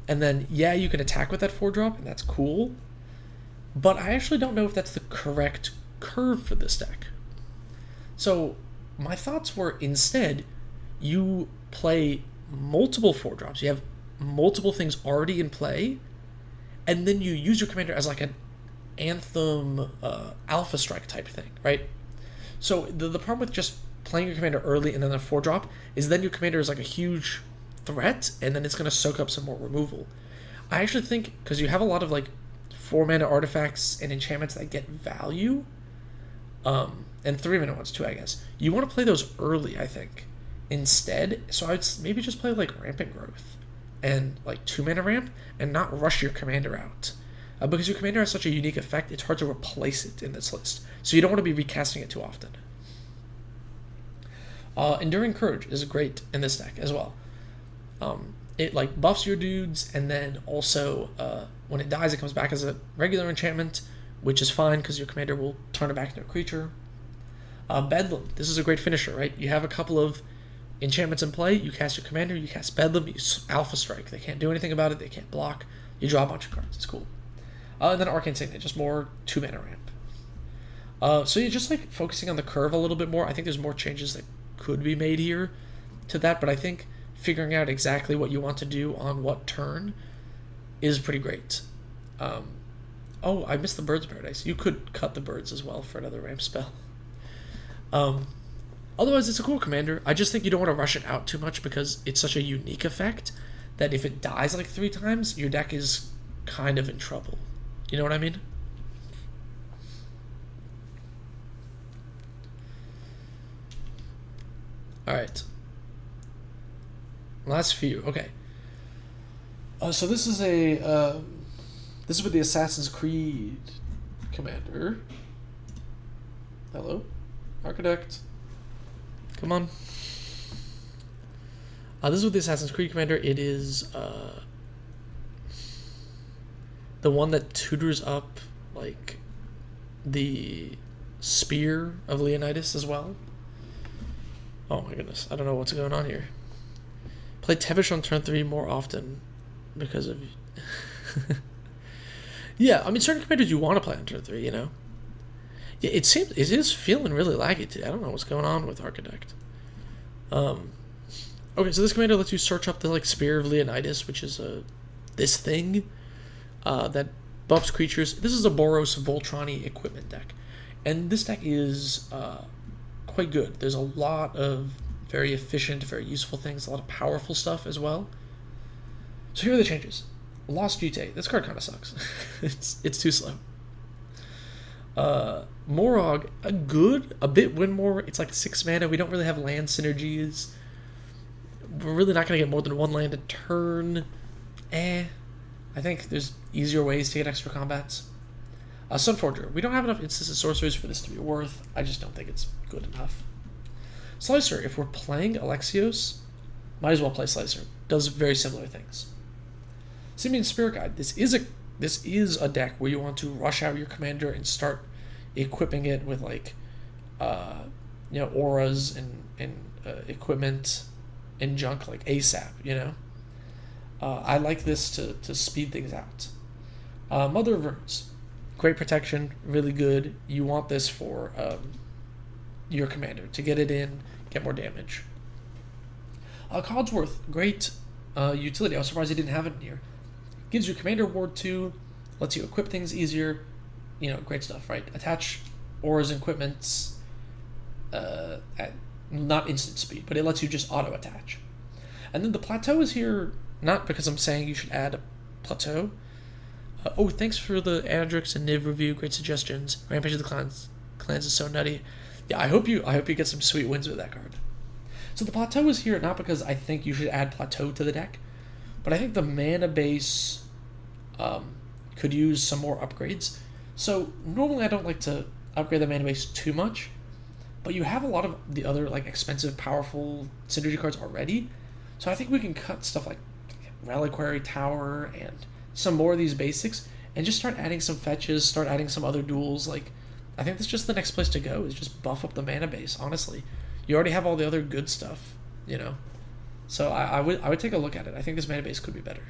And then, yeah, you can attack with that 4-drop, and that's cool, but I actually don't know if that's the correct curve for this deck. So my thoughts were, instead, you play multiple 4-drops, you have multiple things already in play, and then you use your commander as an Anthem Alpha Strike type thing, right? So the problem with just playing your commander early and then a 4-drop is then your commander is like a huge threat, and then it's going to soak up some more removal. I actually think, because you have a lot of like 4-mana artifacts and enchantments that get value, and 3-mana ones too, I guess. You want to play those early, I think, instead. So I'd maybe just play like Rampant Growth and like 2-mana ramp and not rush your commander out. Because your commander has such a unique effect, it's hard to replace it in this list. So you don't want to be recasting it too often. Enduring Courage is great in this deck as well. It like buffs your dudes, and then also when it dies, it comes back as a regular enchantment, which is fine because your commander will turn it back into a creature. Bedlam, this is a great finisher, right? You have a couple of enchantments in play, you cast your commander, you cast Bedlam, you Alpha Strike. They can't do anything about it, they can't block. You draw a bunch of cards, it's cool. And then Arcane Signet, just more 2-mana ramp. So you're just like focusing on the curve a little bit more. I think there's more changes that could be made here to that, but I think figuring out exactly what you want to do on what turn is pretty great. Oh, I missed the Bird's Paradise. You could cut the birds as well for another ramp spell. Otherwise, it's a cool commander. I just think you don't want to rush it out too much because it's such a unique effect that if it dies like 3 times, your deck is kind of in trouble. You know what I mean? Alright. Last few. Okay. So this is a... this is with the Assassin's Creed commander. Hello? Architect. Come on. This is with the Assassin's Creed commander. It is... the one that tutors up, like, the spear of Leonidas as well. Oh my goodness, I don't know what's going on here. Play Tevish on turn 3 more often because of... Yeah, I mean, certain commanders you want to play on turn 3, you know? Yeah, it is feeling really laggy today. I don't know what's going on with Architect. Okay, so this commander lets you search up the, like, Spear of Leonidas, which is this thing that buffs creatures. This is a Boros Voltron-y equipment deck. And this deck is quite good. There's a lot of very efficient, very useful things, a lot of powerful stuff as well. So here are the changes. Lost Jute. This card kind of sucks. it's too slow. Morog, a bit win more. It's like 6 mana. We don't really have land synergies. We're really not going to get more than 1 land a turn. I think there's easier ways to get extra combats. Sunforger. We don't have enough instances sorceries for this to be worth. I just don't think it's good enough. Slicer. If we're playing Alexios, might as well play Slicer. Does very similar things. Simian Spirit Guide. This is a deck where you want to rush out your commander and start equipping it with like, auras and equipment and junk like ASAP. You know. I like this to speed things out. Mother of Verns. Great protection, really good. You want this for your commander to get it in, get more damage. Codsworth, great utility. I was surprised he didn't have it in here. Gives you commander ward 2, lets you equip things easier. Great stuff, right? Attach auras and equipments at not instant speed, but it lets you just auto attach. And then the plateau is here, not because I'm saying you should add a plateau. Thanks for the Adrix and Niv review. Great suggestions. Rampage of the Clans is so nutty. Yeah, I hope you get some sweet wins with that card. So the plateau is here not because I think you should add plateau to the deck, but I think the mana base could use some more upgrades. So normally I don't like to upgrade the mana base too much, but you have a lot of the other like expensive, powerful synergy cards already. So I think we can cut stuff like Reliquary Tower and some more of these basics and just start adding some fetches, start adding some other duels. Like, I think that's just the next place to go, is just buff up the mana base, honestly. You already have all the other good stuff, So I would take a look at it. I think this mana base could be better.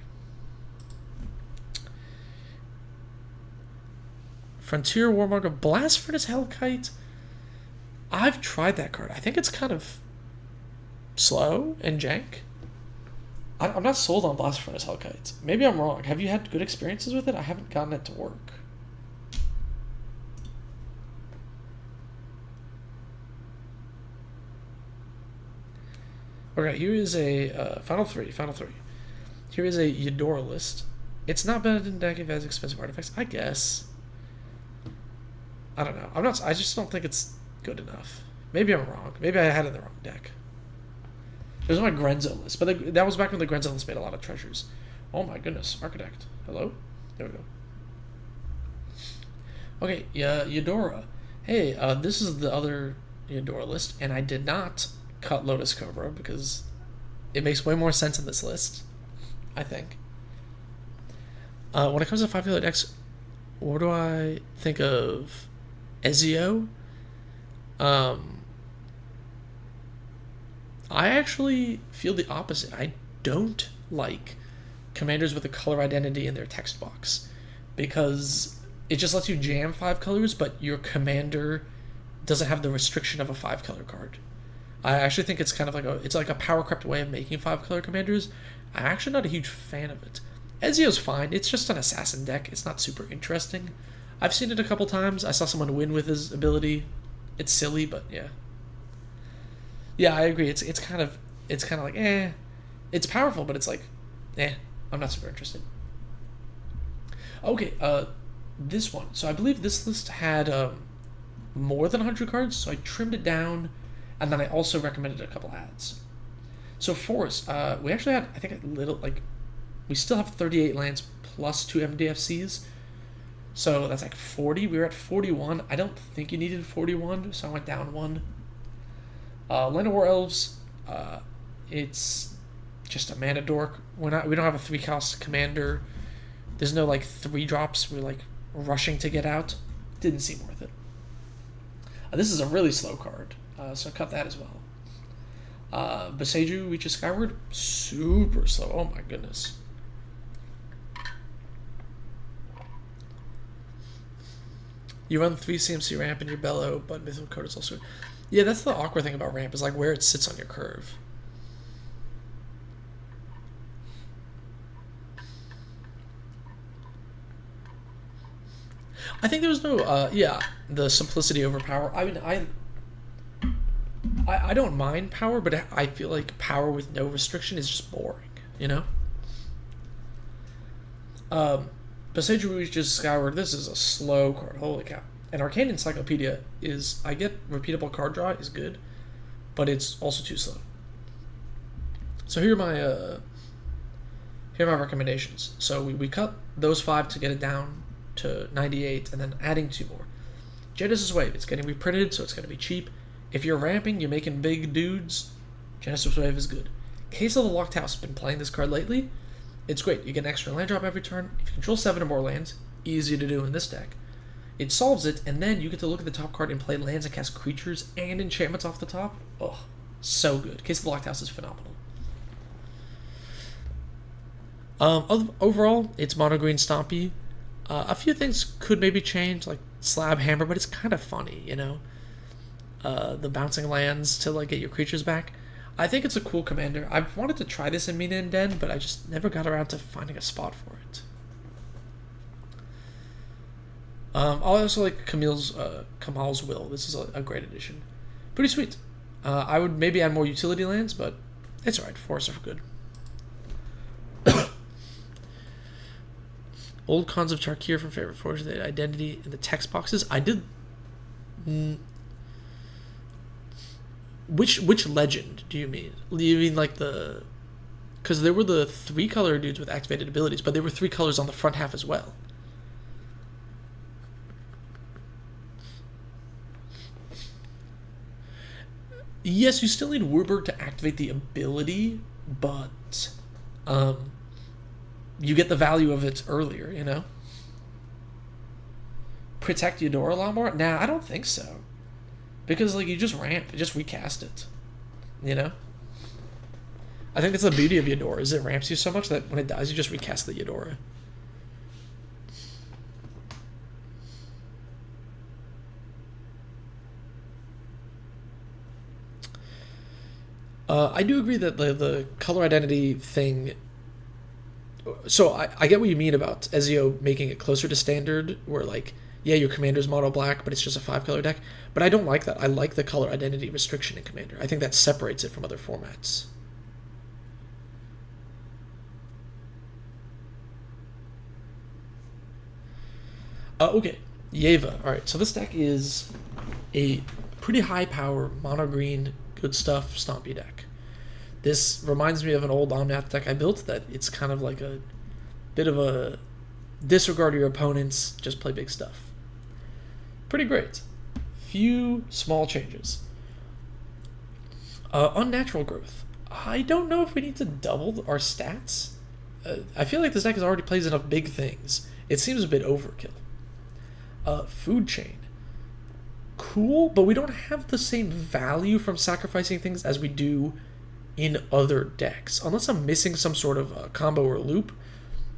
Frontier Warmonger, Blast Furnace Hellkite. I've tried that card. I think it's kind of slow and jank. I'm not sold on Blast Furnace Hellkites. Maybe I'm wrong. Have you had good experiences with it? I haven't gotten it to work. Okay, here is a final three. Final three. Here is a Eudora list. It's not bad in deck if it has expensive artifacts. I guess. I don't know. I'm not. I just don't think it's good enough. Maybe I'm wrong. Maybe I had it in the wrong deck. It was my Grenzo list, but that was back when the Grenzo list made a lot of treasures. Oh my goodness, Architect. Hello? There we go. Okay, yeah, Eudora. Hey, this is the other Eudora list, and I did not cut Lotus Cobra because it makes way more sense in this list, I think. When it comes to 5 color decks, what do I think of Ezio? I actually feel the opposite. I don't like commanders with a color identity in their text box because it just lets you jam 5 colors, but your commander doesn't have the restriction of a 5 color card. I actually think it's kind of like a power crept way of making 5 color commanders. I'm actually not a huge fan of it. Ezio's fine. It's just an assassin deck. It's not super interesting. I've seen it a couple times. I saw someone win with his ability. It's silly, but yeah. Yeah, I agree. It's kind of like it's powerful, but it's like I'm not super interested. Okay, this one. So I believe this list had more than 100 cards, so I trimmed it down, and then I also recommended a couple ads. So Forest, we actually had, I think, we still have 38 lands plus 2 MDFCs, so that's like 40. We were at 41. I don't think you needed 41, so I went down 1. Land of War Elves, it's just a mana dork. We don't have a 3-cost commander. There's no 3 drops. We're rushing to get out. Didn't seem worth it. This is a really slow card, so cut that as well. Boseiju reaches Skyward, super slow. Oh my goodness. You run 3 CMC ramp in your bellow, but Mythical card is also. Yeah, that's the awkward thing about ramp, is where it sits on your curve. I think there was no, the simplicity over power. I mean, I don't mind power, but I feel like power with no restriction is just boring, you know? Boseiju reaches Skyward. This is a slow card. Holy cow. And Arcane Encyclopedia is, I get repeatable card draw is good, but it's also too slow. So here are my recommendations. So we cut those 5 to get it down to 98, and then adding 2 more. Genesis Wave, it's getting reprinted, so it's going to be cheap. If you're ramping, you're making big dudes, Genesis Wave is good. Case of the Locked House, been playing this card lately. It's great. You get an extra land drop every turn. If you control 7 or more lands, easy to do in this deck. It solves it, and then you get to look at the top card and play lands and cast creatures and enchantments off the top. Oh, so good. Case of the Locked House is phenomenal. Overall, it's mono green stompy. A few things could maybe change, like Slab Hammer, but it's kind of funny, you know? The bouncing lands to get your creatures back. I think it's a cool commander. I've wanted to try this in Mina and Den, but I just never got around to finding a spot for it. I also like Kamal's Will. This is a great addition. Pretty sweet. I would maybe add more utility lands, but it's alright. Forests are good. Old Cons of Tarkir from Favorite Forge, the identity in the text boxes. I did. Which legend do you mean? You mean the? Because there were the 3-color dudes with activated abilities, but there were 3 colors on the front half as well. Yes, you still need Warburg to activate the ability, but you get the value of it earlier, you know? Protect Eudora a lot more? Nah, I don't think so. Because, you just just recast it, you know? I think that's the beauty of Eudora, is it ramps you so much that when it dies, you just recast the Eudora. I do agree that the color identity thing. So I get what you mean about Ezio making it closer to standard, where your commander's mono black, but it's just a 5-color deck. But I don't like that. I like the color identity restriction in Commander. I think that separates it from other formats. Okay, Yeva. All right, so this deck is a pretty high power mono green good stuff stompy deck. This reminds me of an old Omnath deck I built that it's kind of like a bit of a disregard your opponents, just play big stuff. Pretty great. Few small changes. Unnatural growth. I don't know if we need to double our stats. I feel like this deck has already plays enough big things. It seems a bit overkill. Food chain. Cool, but we don't have the same value from sacrificing things as we do in other decks. Unless I'm missing some sort of combo or loop.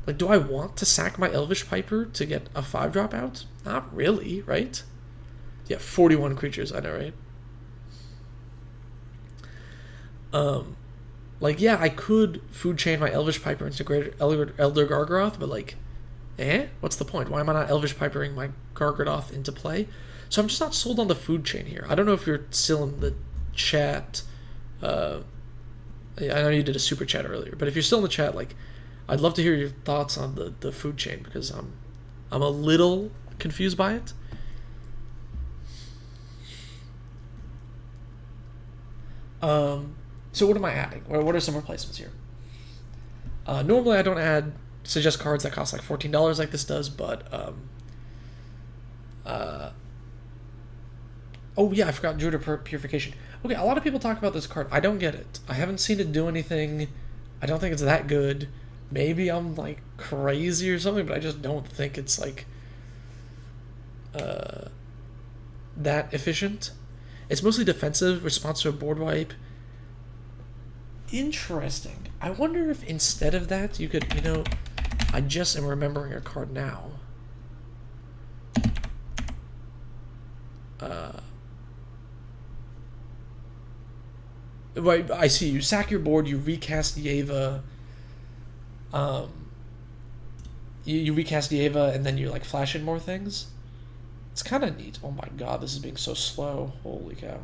Like, do I want to sack my Elvish Piper to get a 5-drop out? Not really, right? Yeah, 41 creatures, I know, right? Like, yeah, I could food chain my Elvish Piper into Greater Elder Gargaroth, but like, what's the point? Why am I not Elvish Pipering my Gargaroth into play? So I'm just not sold on the food chain here. I don't know if you're still in the chat. I know you did a super chat earlier, but if you're still in the chat, like, I'd love to hear your thoughts on the food chain, because I'm a little confused by it. So what am I adding? What are some replacements here? Normally I don't add suggest cards that cost like $14 like this does, but oh yeah, I forgot Druid of Purification. Okay, a lot of people talk about this card. I don't get it. I haven't seen it do anything. I don't think it's that good. Maybe I'm like crazy or something, but I just don't think it's like that efficient. It's mostly defensive, response to a board wipe. Interesting. I wonder if instead of that you could, I just am remembering a card now. Right, I see. You sack your board, you recast Yeva. You recast Yeva, and then you like flash in more things. It's kind of neat. Oh my god, this is being so slow. Holy cow.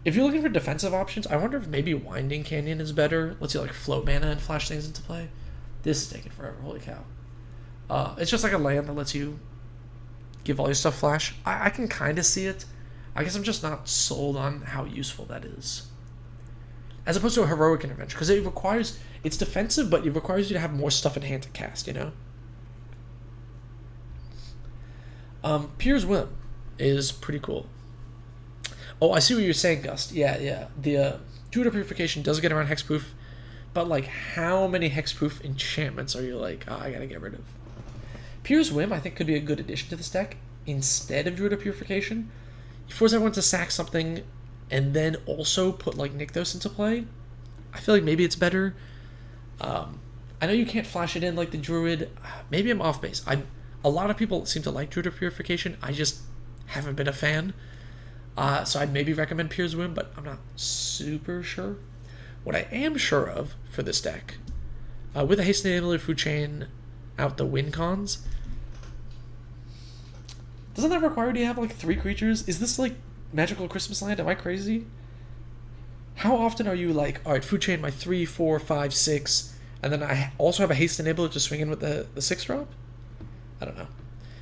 If you're looking for defensive options, I wonder if maybe Winding Canyon is better. Let's see, like float mana and flash things into play. This is taking forever. Holy cow. It's just like a land that lets you give all your stuff flash. I can kind of see it. I guess I'm just not sold on how useful that is. As opposed to a heroic intervention, because it's defensive, but it requires you to have more stuff in hand to cast, Pier's Whim is pretty cool. Oh, I see what you're saying, Gust. Yeah. The Druid of Purification does get around hexproof, but like, how many hexproof enchantments are you like, I gotta get rid of? Pier's Whim, I think, could be a good addition to this deck instead of Druid of Purification. You force everyone to sack something and then also put like Nykthos into play. I feel like maybe it's better. I know you can't flash it in like the Druid. Maybe I'm off base. A lot of people seem to like Druid of Purification. I just haven't been a fan. So I'd maybe recommend Pier's Whim, but I'm not super sure. What I am sure of for this deck, with a Haste Enabler Food Chain out the win cons, doesn't that require you to have like 3 creatures? Is this like Magical Christmas Land? Am I crazy? How often are you like, alright, Food Chain my 3, 4, 5, 6, and then I also have a Haste Enabler to swing in with the 6-drop? I don't know.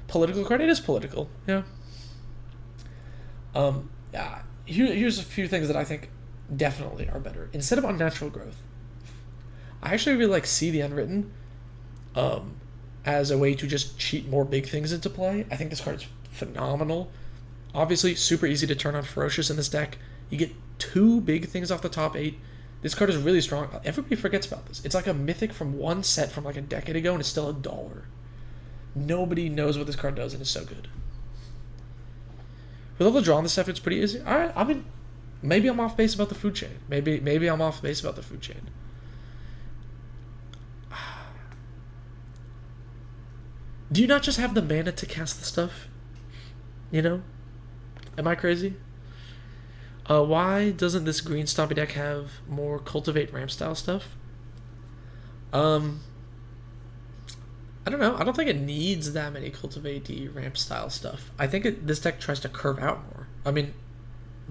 Political card? It is political, yeah. Here's a few things that I think definitely are better. Instead of Unnatural Growth, I actually really like See the Unwritten as a way to just cheat more big things into play. I think this card is phenomenal. Obviously, super easy to turn on Ferocious in this deck. You get 2 big things off the top 8. This card is really strong. Everybody forgets about this. It's like a mythic from one set from like a decade ago, and it's still $1. Nobody knows what this card does, and it's so good. With all the draw on this stuff, it's pretty easy. Alright, I mean, maybe I'm off base about the food chain. Maybe I'm off base about the food chain. Do you not just have the mana to cast the stuff? Am I crazy? Why doesn't this green stompy deck have more Cultivate ramp style stuff? I don't know. I don't think it needs that many Cultivate ramp style stuff. I think this deck tries to curve out more. I mean,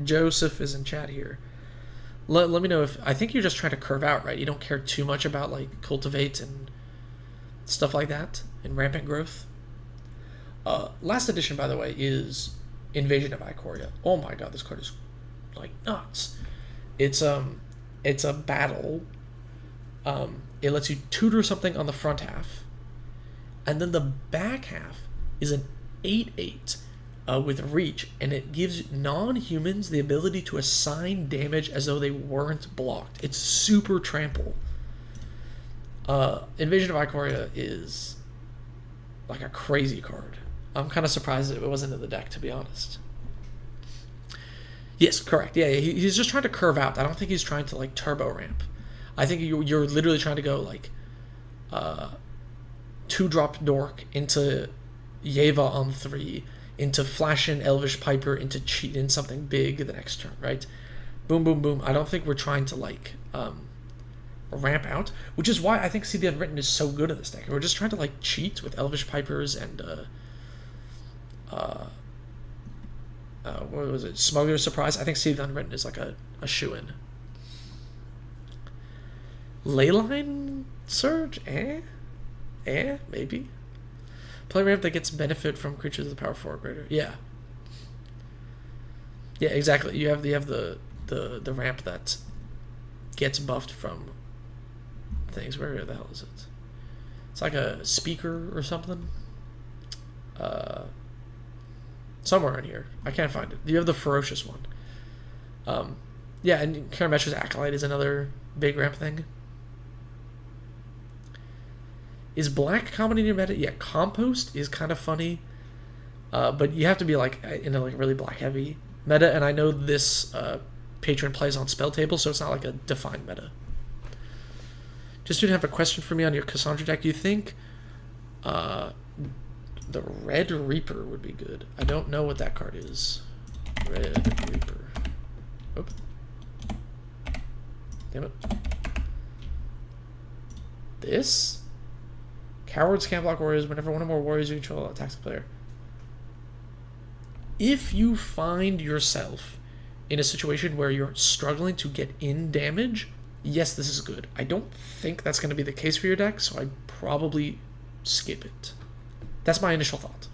Joseph is in chat here. Let me know if... I think you're just trying to curve out, right? You don't care too much about, like, Cultivate and stuff like that, and rampant growth. Last edition, by the way, is Invasion of Ikoria. Oh my god, this card is like nuts. It's a battle. It lets you tutor something on the front half, and then the back half is an 8/8 with reach, and it gives non-humans the ability to assign damage as though they weren't blocked. It's super trample. Invasion of Ikoria is like a crazy card. I'm kind of surprised that it wasn't in the deck, to be honest. Yes, correct. Yeah, he's just trying to curve out. I don't think he's trying to like turbo ramp. I think you're literally trying to go like 2-drop Dork into Yeva on 3, into Flash in Elvish Piper, into cheat in something big the next turn, right? Boom, boom, boom. I don't think we're trying to like ramp out, which is why I think See the Unwritten is so good in this deck. We're just trying to like cheat with Elvish Pipers and what was it? Smuggler's Surprise. I think See the Unwritten is like a shoe-in. Leyline Surge? Maybe. Play ramp that gets benefit from creatures of the power 4 or greater. Yeah. Yeah, exactly. You have the ramp that gets buffed from things. Where the hell is it? It's like a speaker or something. Somewhere in here. I can't find it. You have the ferocious one. Yeah, and Karametra's Acolyte is another big ramp thing. Is black common in your meta? Yeah, Compost is kind of funny. But you have to be like in a like really black heavy meta, and I know this patron plays on spell table, so it's not like a defined meta. Just didn't have a question for me on your Cassandra deck. You think the Red Reaper would be good? I don't know what that card is. Red Reaper. Oop. Damn it. This? Cowards can't block warriors. Whenever one or more warriors you control attacks the player. If you find yourself in a situation where you're struggling to get in damage, yes, this is good. I don't think that's going to be the case for your deck, so I'd probably skip it. That's my initial thought.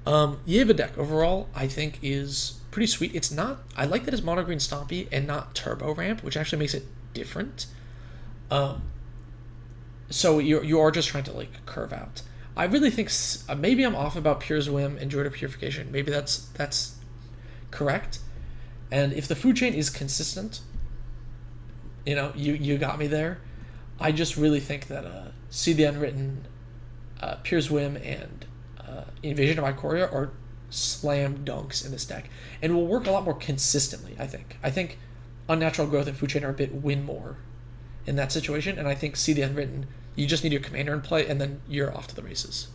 Yeva deck overall, I think, is pretty sweet. It's not... I like that it's mono green stompy and not turbo ramp, which actually makes it different. So you are just trying to like curve out. I really think maybe I'm off about Pure's Whim and Druid of Purification. Maybe that's correct. And if the food chain is consistent, you got me there. I just really think that See the Unwritten, Pure's Whim, and Invasion of Ikoria are slam dunks in this deck, and will work a lot more consistently. I think Unnatural Growth and Food Chain are a bit win more in that situation, and I think See the Unwritten, you just need your commander in play, and then you're off to the races.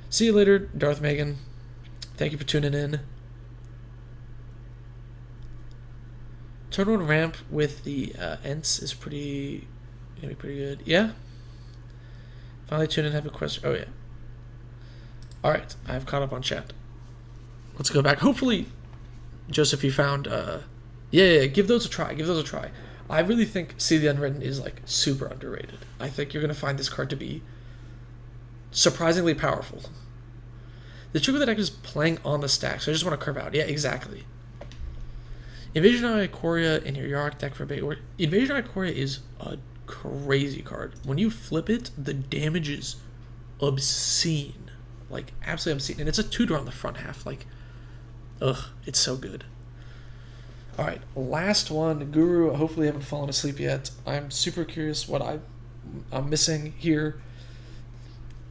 See you later, Darth Megan. Thank you for tuning in. Turn 1 ramp with the Ents is gonna be pretty good. Yeah. Finally tune in. Have a question. Oh yeah. All right, I've caught up on chat. Let's go back. Hopefully, Joseph, you found. Yeah. Give those a try. I really think See the Unwritten is like super underrated. I think you're gonna find this card to be surprisingly powerful. The trick with the deck is playing on the stack, so I just want to curve out. Yeah, exactly. Invasion of Ikoria in your Yarok deck for bait. Invasion of Ikoria is a crazy card. When you flip it, the damage is obscene. Like, absolutely obscene. And it's a tutor on the front half. Like, it's so good. Alright, last one. Guru, hopefully you haven't fallen asleep yet. I'm super curious what I'm missing here.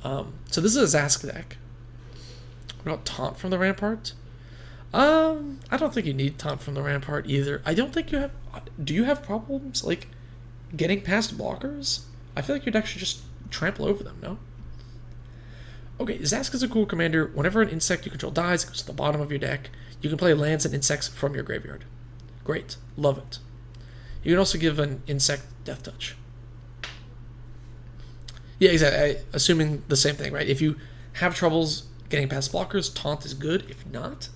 So this is a Zask deck. What about Taunt from the Rampart? I don't think you need Taunt from the Rampart either. I don't think you have... Do you have problems, like, getting past blockers? I feel like your deck should just trample over them, no? Okay, Zask is a cool commander. Whenever an insect you control dies, it goes to the bottom of your deck. You can play lands and insects from your graveyard. Great. Love it. You can also give an insect Death Touch. Yeah, exactly. Assuming the same thing, right? If you have troubles getting past blockers, Taunt is good. If not,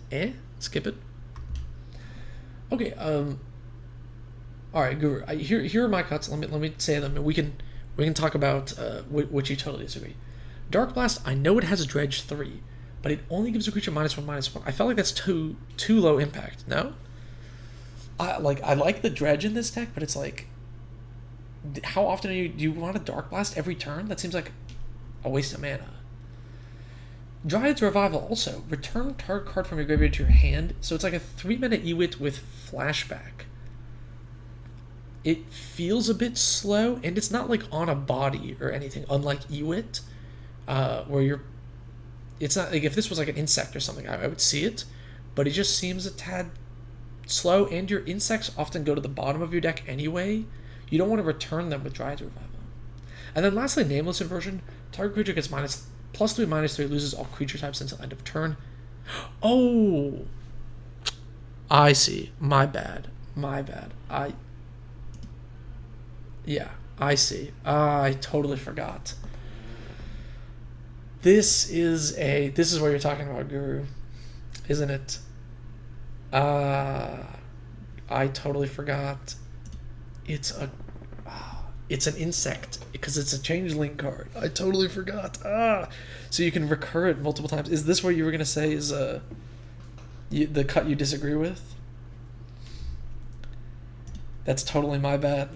skip it. Okay, All right, Guru. Here are my cuts. Let me say them, and we can talk about which you totally disagree. Dark Blast. I know it has Dredge 3, but it only gives a creature -1/-1. I felt like that's too low impact. No. I like the Dredge in this deck, but it's like, how often do you want a Dark Blast every turn? That seems like a waste of mana. Dryad's Revival also. Return target card from your graveyard to your hand. So it's like a 3-mana Ewit with flashback. It feels a bit slow, and it's not like on a body or anything, unlike Ewit, where it's not like if this was like an insect or something, I would see it, but it just seems a tad slow, and your insects often go to the bottom of your deck anyway. You don't want to return them with Dryad's Revival. And then lastly, Nameless Inversion. Target creature gets +3/-3, loses all creature types until end of turn. Oh, I see. My bad. Yeah, I see. I totally forgot. This is what you're talking about, Guru, isn't it? I totally forgot. It's an insect because it's a changeling card. I totally forgot. So you can recur it multiple times. Is this what you were gonna say? Is the cut you disagree with? That's totally my bad.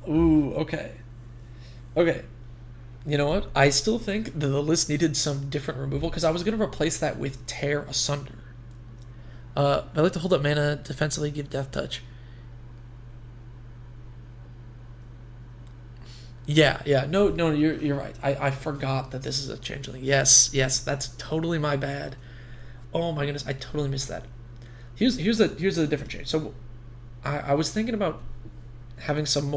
Ooh, okay. You know what? I still think that the list needed some different removal because I was going to replace that with Tear Asunder. I like to hold up mana, defensively give Death Touch. Yeah. No, you're right. I forgot that this is a changeling. Yes, that's totally my bad. Oh my goodness, I totally missed that. Here's a different change. So I was thinking about having some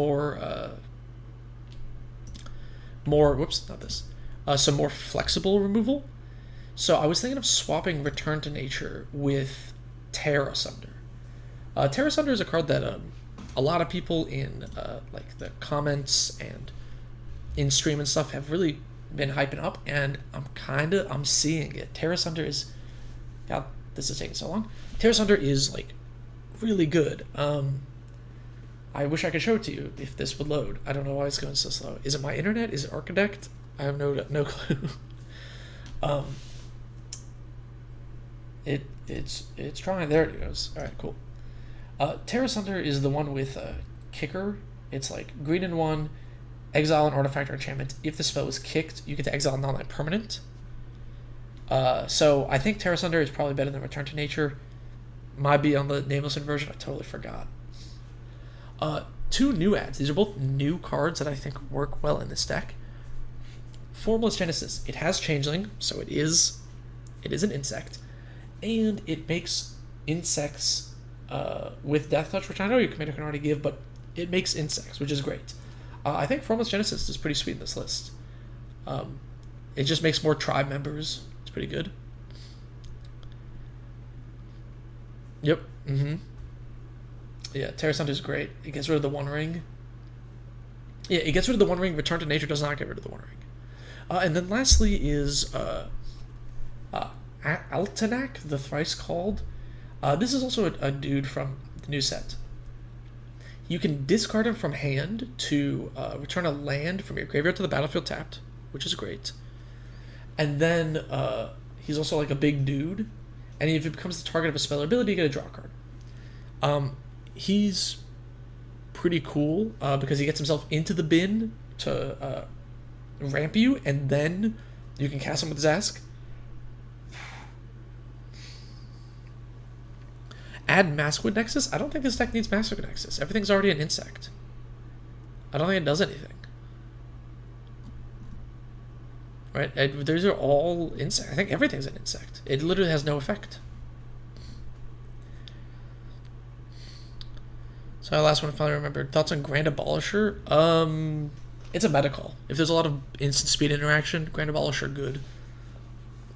some more flexible removal. So I was thinking of swapping Return to Nature with Tear Asunder. Tear Asunder is a card that a lot of people in like the comments and in stream and stuff have really been hyping up, and I'm seeing it. Tear Asunder is, God, this is taking so long. Tear Asunder is like really good. I wish I could show it to you if this would load. I don't know why it's going so slow. Is it my internet? Is it Architect? I have no clue. It's trying. There it goes. All right, cool. Tear Asunder is the one with Kicker. It's like green and 1, exile an artifact or enchantment. If the spell is kicked, you get to exile a non-land permanent. So I think Tear Asunder is probably better than Return to Nature. Might be on the Nameless Inversion. I totally forgot. 2 new adds. These are both new cards that I think work well in this deck. Formless Genesis. It has Changeling, so it is an insect, and it makes insects with Death Touch, which I know your commander can already give, but it makes insects, which is great. I think Formless Genesis is pretty sweet in this list. It just makes more tribe members. It's pretty good. Yep. Yeah, Tear Asunder is great. It gets rid of the One Ring. Yeah, it gets rid of the One Ring. Return to Nature does not get rid of the One Ring. And then lastly is Altanak, the Thrice Called. This is also a dude from the new set. You can discard him from hand to return a land from your graveyard to the battlefield tapped, which is great. And then he's also like a big dude, and if it becomes the target of a spell or ability, you get a draw card. He's pretty cool because he gets himself into the bin to ramp you, and then you can cast him with Zask. Add Maskwood Nexus? I don't think this deck needs Maskwood Nexus. Everything's already an insect. I don't think it does anything. Right? Those are all insect. I think everything's an insect. It literally has no effect. So our last one I finally remembered. Thoughts on Grand Abolisher? It's a meta call. If there's a lot of instant speed interaction, Grand Abolisher good.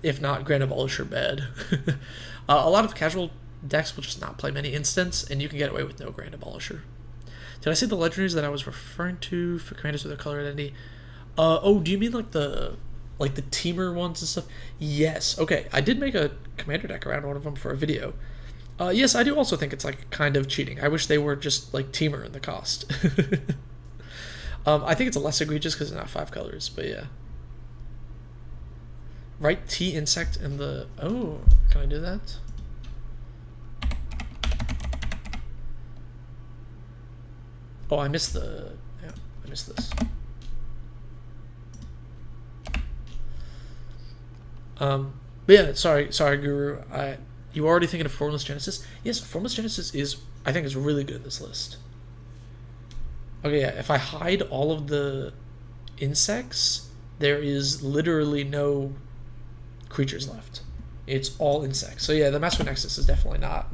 If not, Grand Abolisher bad. A lot of casual decks will just not play many instants, and you can get away with no Grand Abolisher. Did I say the legendaries that I was referring to for commanders with their color identity? Oh, do you mean like the teamer ones and stuff? Yes. Okay, I did make a commander deck around one of them for a video. Yes, I do also think it's like kind of cheating. I wish they were just like teamer in the cost. I think it's less egregious because it's not 5 colors, but yeah. Right T insect in the... Oh, can I do that? Oh, I missed the... Yeah, I missed this. But yeah, sorry, Guru. You already thinking of Formless Genesis? Yes, Formless Genesis is, I think, is really good in this list. Okay, yeah, if I hide all of the insects, there is literally no creatures left. It's all insects. So yeah, the Master Nexus is definitely not.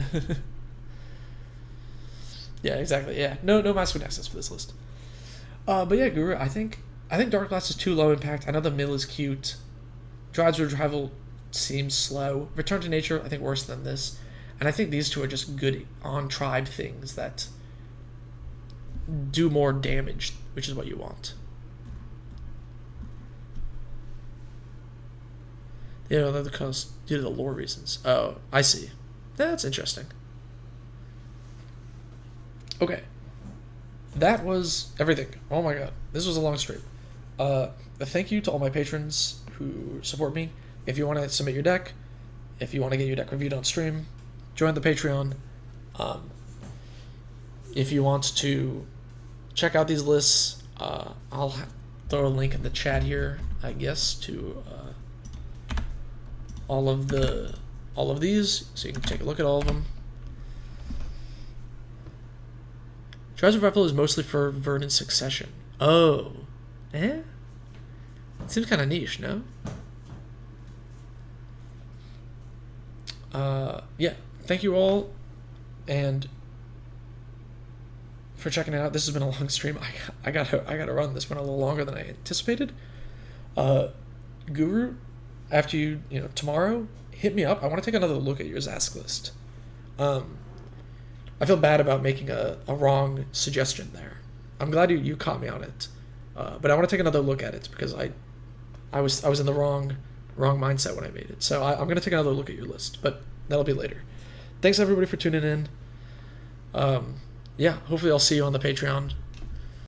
Yeah, exactly. Yeah, no Master Nexus for this list. But yeah, Guru, I think Dark Glass is too low impact. I know the mill is cute. Drive's Revival seems slow. Return to Nature, I think, worse than this. And I think these two are just good on-tribe things that do more damage, which is what you want. You know, because due to the lore reasons. Oh, I see. That's interesting. Okay. That was everything. Oh my god. This was a long stream. Thank you to all my patrons who support me. If you want to submit your deck, if you want to get your deck reviewed on stream, join the Patreon. If you want to check out these lists, I'll throw a link in the chat here, I guess, to all of these, so you can take a look at all of them. Drive's Revival is mostly for Verdant Succession. Oh, it seems kind of niche, no? Yeah, thank you all, and for checking it out. This has been a long stream. I gotta run. This went a little longer than I anticipated. Guru, after you tomorrow, hit me up. I want to take another look at your Zask list. I feel bad about making a wrong suggestion there. I'm glad you caught me on it, but I want to take another look at it because I was in the wrong mindset when I made it. So I'm gonna take another look at your list, but that'll be later. Thanks everybody for tuning in. Yeah, hopefully I'll see you on the Patreon